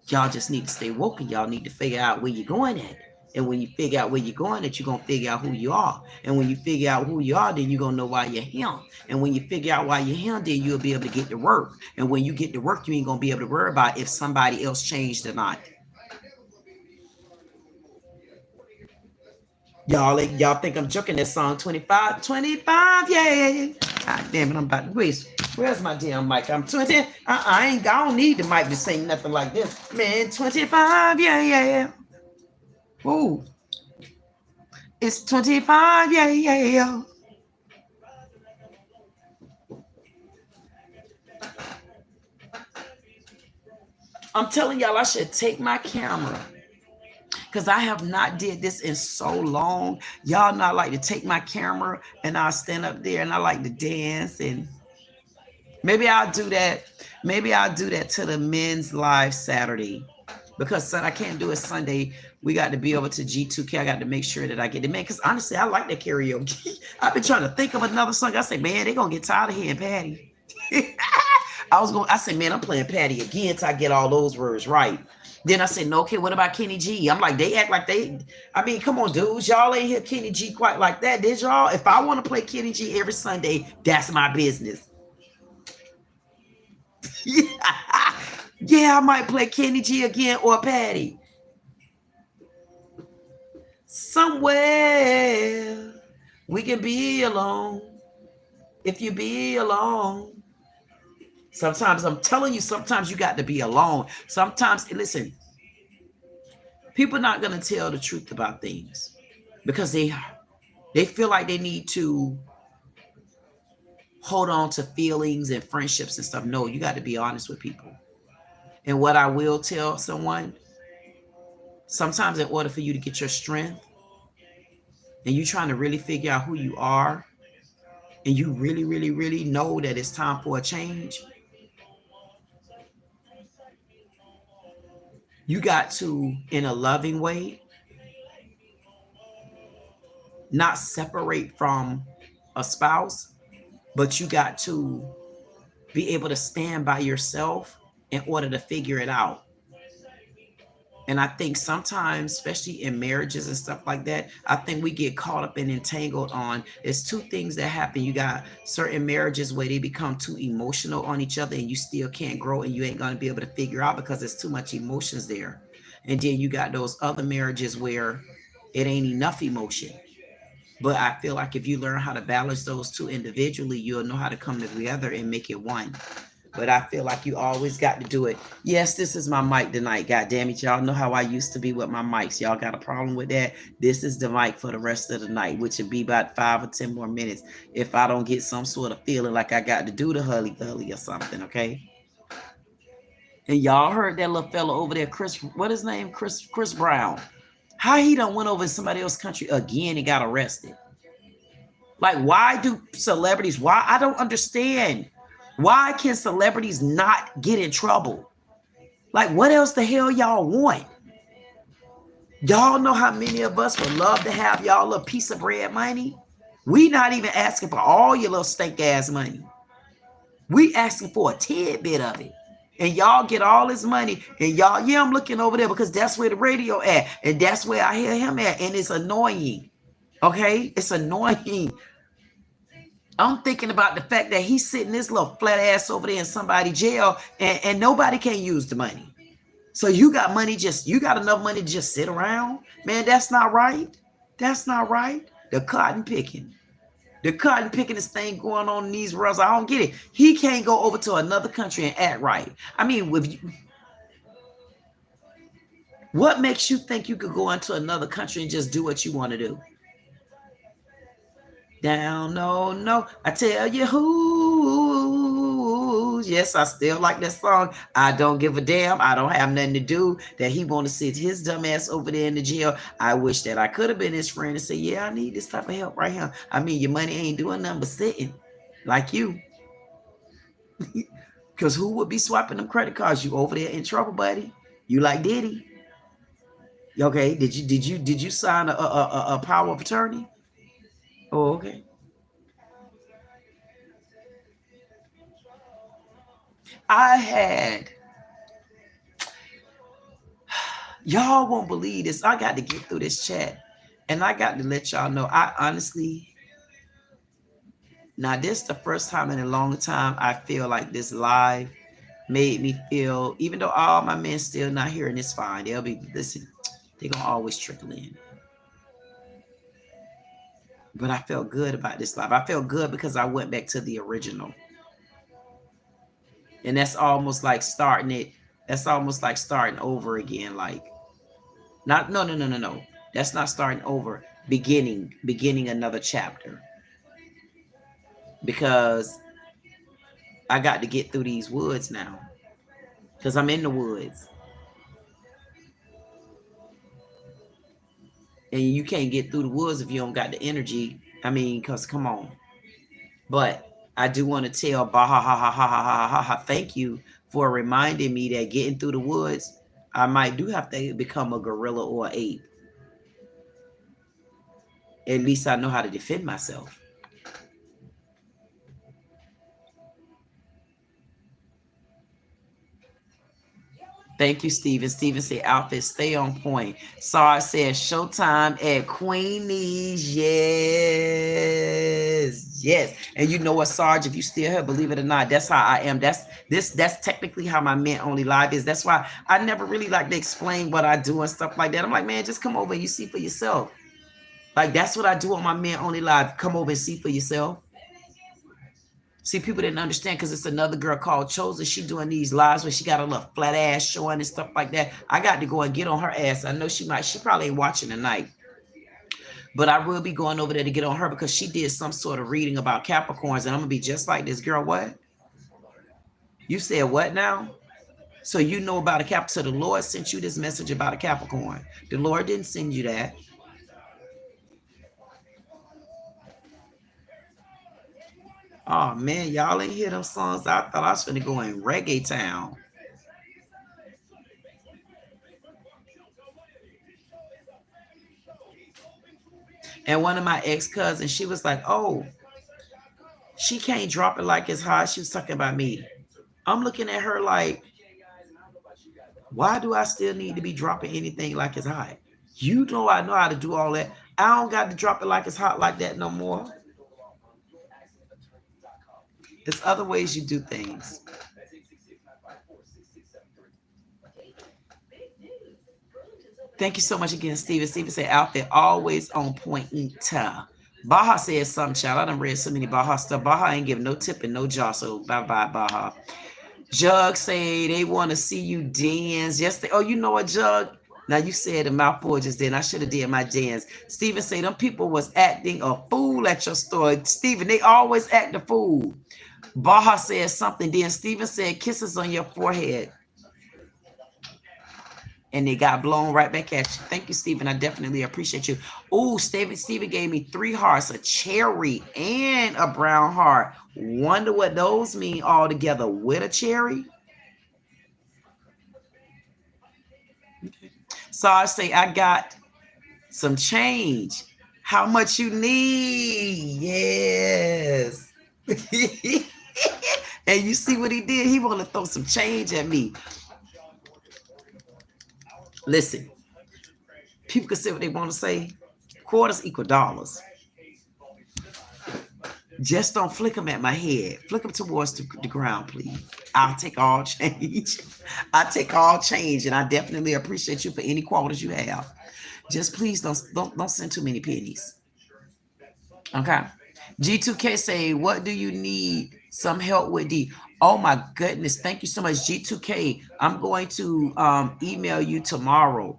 Y'all just need to stay woke and y'all need to figure out where you're going at. And when you figure out where you're going at, you're going to figure out who you are. And when you figure out who you are, then you're going to know why you're him. And when you figure out why you're him, then you'll be able to get to work. And when you get to work, you ain't going to be able to worry about if somebody else changed or not. Y'all think I'm joking that song 25, 25, yeah. God damn it, I'm about to waste. Where's my damn mic? I'm 20. I don't need the mic to sing nothing like this. Man, 25, yeah. Ooh. It's 25, yeah. I'm telling y'all I should take my camera. Because I have not did this in so long. Y'all know I like to take my camera and I'll stand up there and I like to dance. And maybe I'll do that. Maybe I'll do that to the men's live Saturday. Because son, I can't do it Sunday. We got to be over to G2K. I got to make sure that I get the man. Because honestly, I like that karaoke. I've been trying to think of another song. I say, man, they're going to get tired of hearing Patty. I said, man, I'm playing Patty again till I get all those words right. Then I said, no, okay, what about Kenny G? I'm like, they act like I mean, come on, dudes. Y'all ain't hear Kenny G quite like that, did y'all? If I want to play Kenny G every Sunday, that's my business. Yeah, I might play Kenny G again or Patty. Somewhere we can be alone. If you be alone. Sometimes I'm telling you, sometimes you got to be alone. Sometimes, listen, people not going to tell the truth about things because they feel like they need to hold on to feelings and friendships and stuff. No, you got to be honest with people. And what I will tell someone, sometimes in order for you to get your strength and you trying to really figure out who you are and you really, really, really know that it's time for a change, you got to, in a loving way, not separate from a spouse, but you got to be able to stand by yourself in order to figure it out. And I think sometimes, especially in marriages and stuff like that, I think we get caught up and entangled on, it's two things that happen. You got certain marriages where they become too emotional on each other and you still can't grow and you ain't going to be able to figure out because there's too much emotions there. And then you got those other marriages where it ain't enough emotion. But I feel like if you learn how to balance those two individually, you'll know how to come together and make it one. But I feel like you always got to do it. Yes, this is my mic tonight. God damn it. Y'all know how I used to be with my mics. Y'all got a problem with that? This is the mic for the rest of the night, which would be about 5 or 10 more minutes if I don't get some sort of feeling like I got to do the hully or something, okay? And y'all heard that little fella over there, Chris, what his name? Chris Brown. How he done went over in somebody else's country again and got arrested? Like, why do celebrities, why? I don't understand. Why can celebrities not get in trouble? Like, what else the hell y'all want? Y'all know how many of us would love to have y'all little piece of bread money? We not even asking for all your little stink ass money. We asking for a tidbit of it. And y'all get all this money. And y'all, yeah, I'm looking over there because that's where the radio at. And that's where I hear him at. And it's annoying. Okay? It's annoying. I'm thinking about the fact that he's sitting this little flat ass over there in somebody's jail and nobody can use the money. So you got money, you got enough money to just sit around? Man, that's not right. That's not right. The cotton picking. The cotton picking this thing going on in these worlds. I don't get it. He can't go over to another country and act right. I mean, what makes you think you could go into another country and just do what you want to do? Down, no. I tell you who. Yes, I still like that song. I don't give a damn. I don't have nothing to do. That he want to sit his dumb ass over there in the jail. I wish that I could have been his friend and say, yeah, I need this type of help right here. I mean, your money ain't doing nothing but sitting like you. Because who would be swiping them credit cards? You over there in trouble, buddy. You like Diddy. Okay, did you sign a power of attorney? Oh, okay. I had, y'all won't believe this. I got to get through this chat and I got to let y'all know. I honestly, now this is the first time in a long time I feel like this live made me feel, even though all my men still not here and it's fine. They'll be, listen, they're going to always trickle in. But I felt good about this live. I felt good because I went back to the original. And that's almost like starting it. That's almost like starting over again. Like, not, no. That's not starting over. Beginning another chapter. Because I got to get through these woods now. Because I'm in the woods. And you can't get through the woods if you don't got the energy. I mean, because come on. But I do want to tell Baha ha ha ha ha ha ha ha thank you for reminding me that getting through the woods, I might do have to become a gorilla or an ape. At least I know how to defend myself. Thank you, Steven. Steven said, outfit, stay on point. Sarge said, showtime at Queen Dee's. Yes. Yes. And you know what, Sarge, if you still here, believe it or not, that's how I am. That's technically how my men only live is. That's why I never really like to explain what I do and stuff like that. I'm like, man, just come over and you see for yourself. Like, that's what I do on my men only live. Come over and see for yourself. See, people didn't understand because it's another girl called Chosen. She doing these lives where she got a little flat ass showing and stuff like that. I got to go and get on her ass. I know she probably ain't watching tonight. But I will be going over there to get on her because she did some sort of reading about Capricorns. And I'm going to be just like this girl. What? You said what now? So you know about a Capricorn. So the Lord sent you this message about a Capricorn. The Lord didn't send you that. Oh, man, y'all ain't hear them songs. I thought I was going to go in reggae town. And one of my ex-cousins, she was like, oh, she can't drop it like it's hot. She was talking about me. I'm looking at her like, why do I still need to be dropping anything like it's hot? You know I know how to do all that. I don't got to drop it like it's hot like that no more. There's other ways you do things. Thank you so much again, Steven. Steven said, outfit always on point. Baja said something, child. I done read so many Baja stuff. Baja ain't giving no tip and no jaw, so bye-bye, Baja. Jug say they want to see you dance. Yes, oh, you know what, Jug? Now you said a mouthful just then. I should have did my dance. Steven say them people was acting a fool at your store. Steven, they always act a fool. Baja said something. Then Steven said kisses on your forehead. And they got blown right back at you. Thank you, Steven. I definitely appreciate you. Oh, Steven gave me 3 hearts, a cherry and a brown heart. Wonder what those mean all together with a cherry. Okay. So I say, I got some change. How much you need? Yes. And you see what he did? He want to throw some change at me. Listen, people can say what they want to say. Quarters equal dollars. Just don't flick them at my head. Flick them towards the ground, please. I'll take all change. I take all change, and I definitely appreciate you for any quarters you have. Just please don't send too many pennies. Okay. G2K say, what do you need some help with, D? Oh my goodness. Thank you so much, G2K. I'm going to email you tomorrow.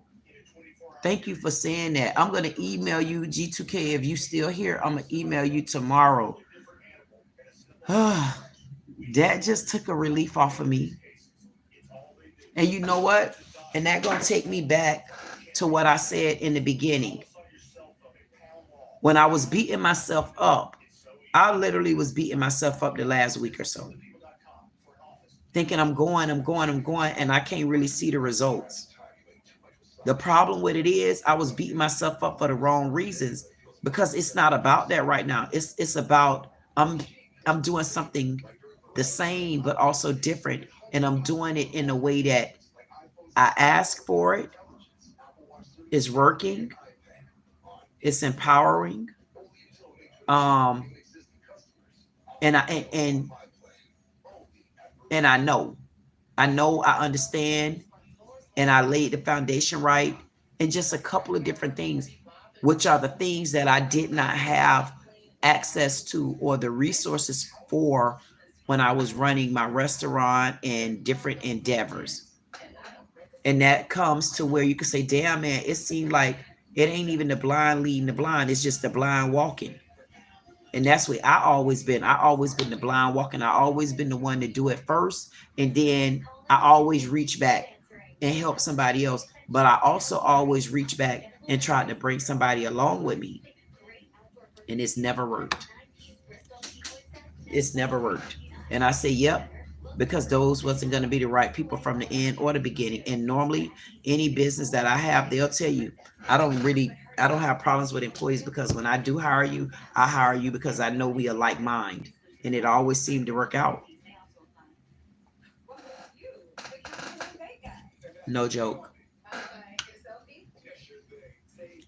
Thank you for saying that. I'm going to email you, G2K. If you still here, I'm going to email you tomorrow. That just took a relief off of me. And you know what? And that's going to take me back to what I said in the beginning. When I was beating myself up, I literally was beating myself up the last week or so. Thinking I'm going, and I can't really see the results. The problem with it is I was beating myself up for the wrong reasons, because it's not about that right now. It's about I'm doing something the same but also different, and I'm doing it in a way that I ask for it. It's working. It's empowering. And I know, I understand, and I laid the foundation right, and just a couple of different things, which are the things that I did not have access to or the resources for when I was running my restaurant and different endeavors. And that comes to where you can say, damn, man, it seemed like it ain't even the blind leading the blind. It's just the blind walking. And that's what I always been. I always been the blind walking. I always been the one to do it first. And then I always reach back and help somebody else. But I also always reach back and try to bring somebody along with me. And it's never worked. It's never worked. And I say, yep, because those wasn't going to be the right people from the end or the beginning. And normally any business that I have, they'll tell you, I don't have problems with employees, because when I do hire you, I hire you because I know we are like mind, and it always seemed to work out. No joke.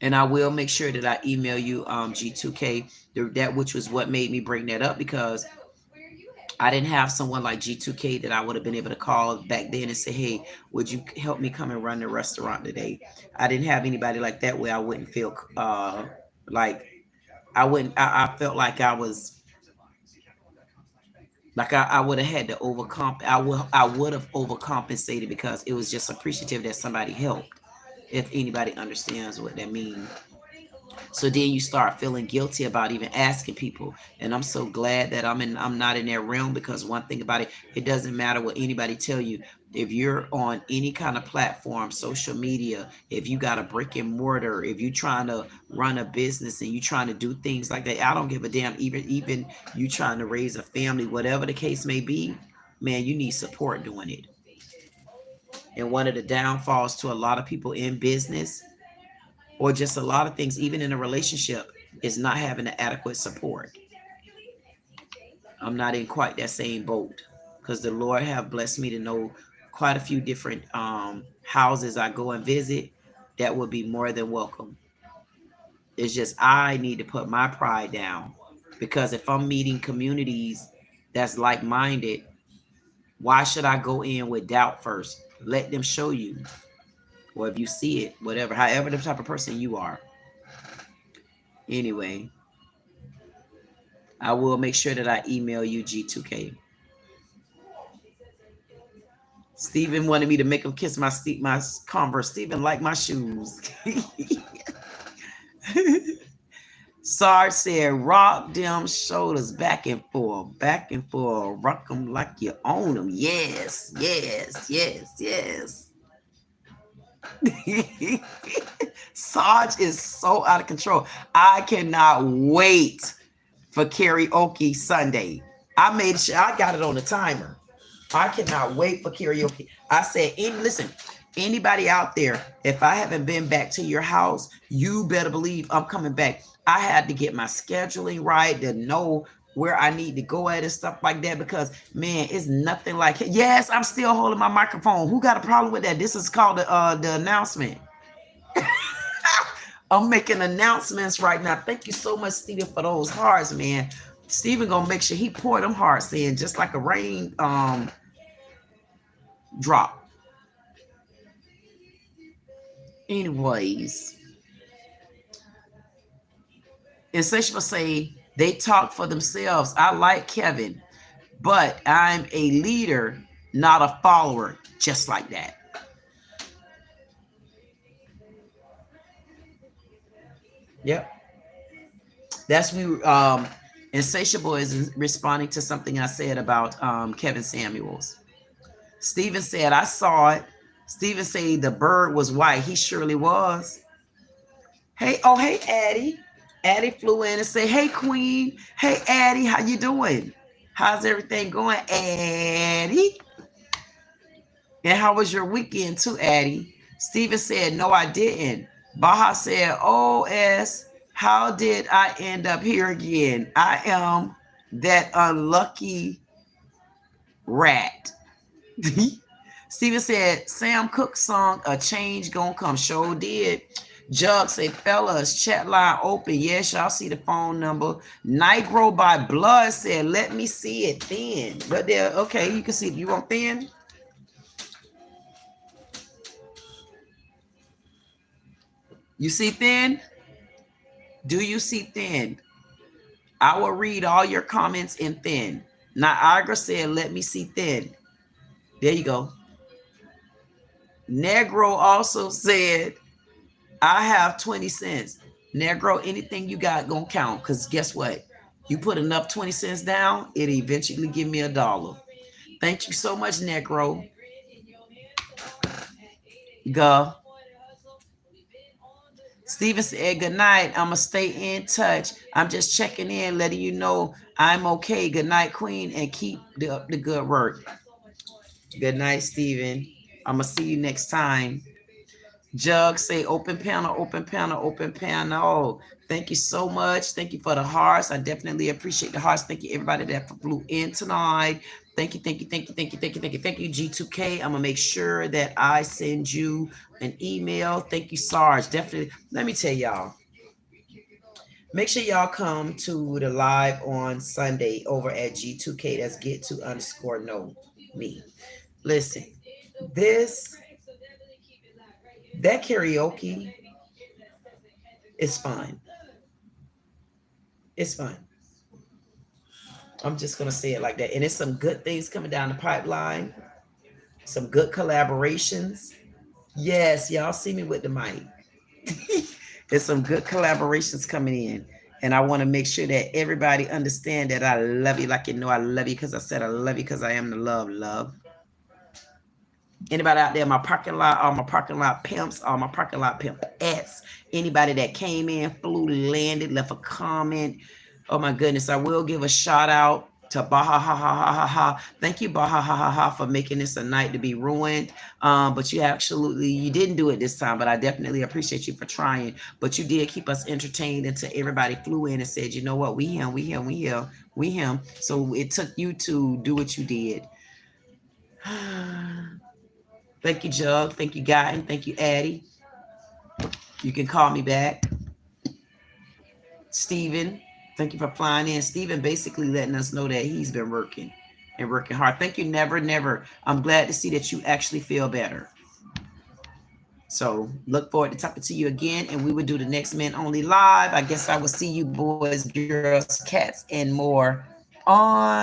And I will make sure that I email you G2K, that which was what made me bring that up, because I didn't have someone like G2K that I would have been able to call back then and say, hey, would you help me come and run the restaurant today? I didn't have anybody like that where I wouldn't feel like I felt like I was like I would have had to I would have overcompensated, because it was just appreciative that somebody helped, if anybody understands what that means. So then you start feeling guilty about even asking people. And I'm so glad that I'm not in that realm, because one thing about it, it doesn't matter what anybody tell you. If you're on any kind of platform, social media, if you got a brick and mortar, if you trying to run a business and you trying to do things like that, I don't give a damn. Even you trying to raise a family, whatever the case may be, man, you need support doing it. And one of the downfalls to a lot of people in business, or just a lot of things, even in a relationship, is not having the adequate support. I'm not in quite that same boat, because the Lord have blessed me to know quite a few different houses I go and visit that would be more than welcome. It's just I need to put my pride down, because if I'm meeting communities that's like-minded, why should I go in with doubt first? Let them show you, or if you see it, whatever, however the type of person you are. Anyway, I will make sure that I email you G2K. Steven wanted me to make him kiss my Converse. Steven liked my shoes. Sarge said, rock them shoulders back and forth, rock them like you own them. Yes, yes, yes, yes. Sarge is so out of control. I cannot wait for karaoke Sunday. I made sure I got it on the timer. I cannot wait for karaoke. I said, listen, anybody out there, if I haven't been back to your house, you better believe I'm coming back. I had to get my scheduling right, to know where I need to go at and stuff like that, because man, it's nothing like it. Yes, I'm still holding my microphone. Who got a problem with that? This is called the announcement. I'm making announcements right now. Thank you so much, Steven, for those hearts, man. Steven gonna make sure he pour them hearts in just like a rain drop. Anyways, Insatiable say they talk for themselves. I like Kevin, but I'm a leader, not a follower. Just like that. Yep. That's me. Insatiable is responding to something I said about Kevin Samuels. Steven said, I saw it. Steven said the bird was white. He surely was. Hey, oh, hey, Addie. Addie flew in and said, hey, Queen. Hey, Addie, how you doing? How's everything going, Addie? And how was your weekend too, Addie? Steven said, no, I didn't. Baha said, OS, how did I end up here again? I am that unlucky rat. Steven said, Sam Cooke song, A Change Gonna Come. Sure did. Jug say, fellas, chat line open. Yes, y'all see the phone number. Nigro by Blood said, let me see it thin. But there, okay, you can see it. You want thin? You see thin? Do you see thin? I will read all your comments in thin. Niagara said, let me see thin. There you go. Negro also said, I have 20 cents. Negro, anything you got gonna count, because guess what? You put enough 20 cents down, it'll eventually give me $1. Thank you so much, Negro. Go. Steven said, good night. I'm going to stay in touch. I'm just checking in, letting you know I'm okay. Good night, Queen, and keep up the good work. Good night, Steven. I'm going to see you next time. Jug say, open panel, open panel, open panel. Thank you so much. Thank you for the hearts. I definitely appreciate the hearts. Thank you, everybody that flew in tonight. Thank you, thank you, thank you, thank you, thank you, thank you, thank you, G2K. I'm gonna make sure that I send you an email. Thank you, Sarge. Definitely. Let me tell y'all. Make sure y'all come to the live on Sunday over at G2K. That's get to underscore know me. Listen, this that karaoke is fun. It's fun. I'm just gonna say it like that. And it's some good things coming down the pipeline. Some good collaborations. Yes, y'all see me with the mic. There's some good collaborations coming in. And I want to make sure that everybody understand that I love you like you know I love you because I said I love you because I am the love. Anybody out there, my parking lot, all my parking lot pimps, all my parking lot pimpettes, anybody that came in, flew, landed, left a comment. Oh my goodness, I will give a shout out to Baha ha ha ha ha ha. Thank you, Baha ha ha ha, for making this a night to be ruined. But you didn't do it this time, but I definitely appreciate you for trying. But you did keep us entertained until everybody flew in and said, you know what, we him. So it took you to do what you did. Thank you, Jug. Thank you, Guy. And thank you, Addie. You can call me back. Steven, thank you for flying in. Steven basically letting us know that he's been working and working hard. Thank you, Never. I'm glad to see that you actually feel better. So look forward to talking to you again. And we will do the next Men Only Live. I guess I will see you boys, girls, cats, and more on